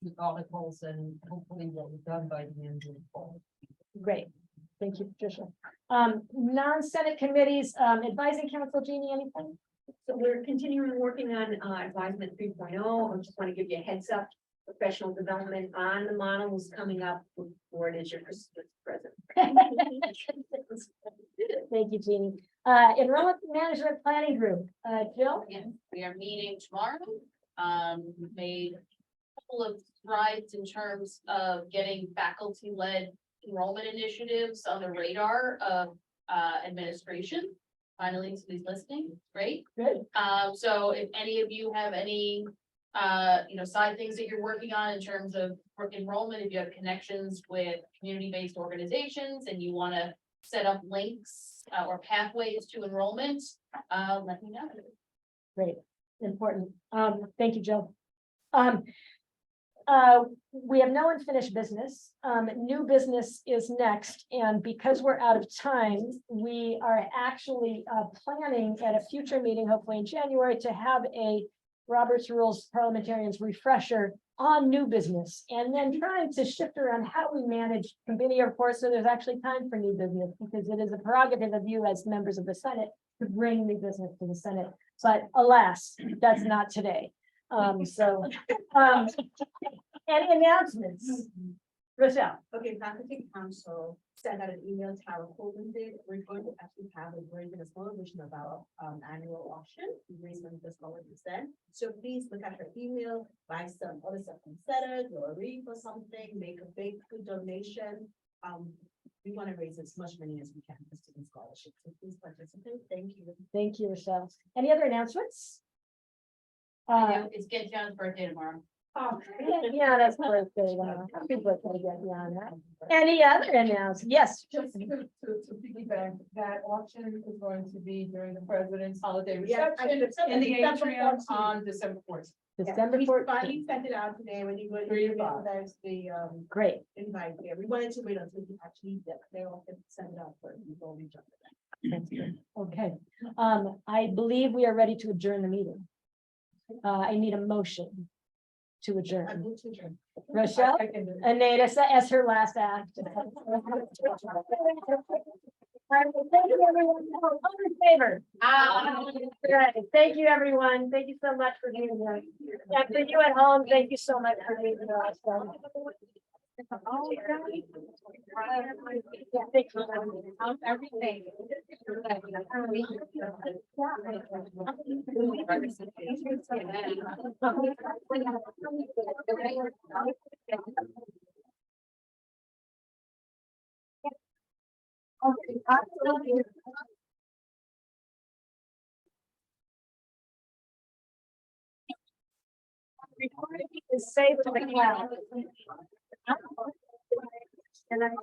the articles, and hopefully we'll be done by the end of the fall. Great. Thank you, Patricia. Non-Senate committees, advising council, Jeannie, anything? So we're continuing working on advisement 3.0. I just want to give you a heads up. Professional development on the model is coming up before it is your Christmas present. Thank you, Jeannie. Enrollment Management Planning Group, Jill? Yes, we are meeting tomorrow. We've made a couple of strides in terms of getting faculty-led enrollment initiatives on the radar of administration. Finally, somebody's listening. Great. Good. So if any of you have any side things that you're working on in terms of enrollment, if you have connections with community-based organizations and you want to set up links or pathways to enrollment, let me know. Great, important. Thank you, Jill. We have no unfinished business. New business is next, and because we're out of time, we are actually planning at a future meeting, hopefully in January, to have a Robert's Rules Parliamentarians refresher on new business, and then trying to shift around how we manage committee reports, so there's actually time for new business, because it is a prerogative of you as members of the Senate to bring new business to the Senate. But alas, that's not today. Any announcements? Rochelle? Okay, faculty council sent out an email to our Colvin did. We're going to actually have a version, a small version of our annual auction. We raised money just $1%. So please look at her email, buy some other stuff from Setters or a reef or something, make a big food donation. We want to raise as much money as we can for student scholarships. So please participate. Thank you. Thank you, Rochelle. Any other announcements? It's Get John's birthday tomorrow. Oh, yeah, that's birthday. Happy birthday, Diana. Any other announcements? Yes. Just to piggyback, that auction is going to be during the president's holiday Yeah, reception in the December atrium 14th. on December 4th. December We 14th. finally sent it out today when you go to 3 to 5. there's the Great. invite there. We wanted to wait until we actually declare off and send it out first before we jump to that. Okay. I believe we are ready to adjourn the meeting. I need a motion to I adjourn. move to adjourn. Rochelle, Anita as her last act. Thank you, everyone. All in favor? Right. Thank you, everyone. Thank you so much for being here. And for you at home, thank you so much for being here. Also. Recording is saved to the cloud. And I'm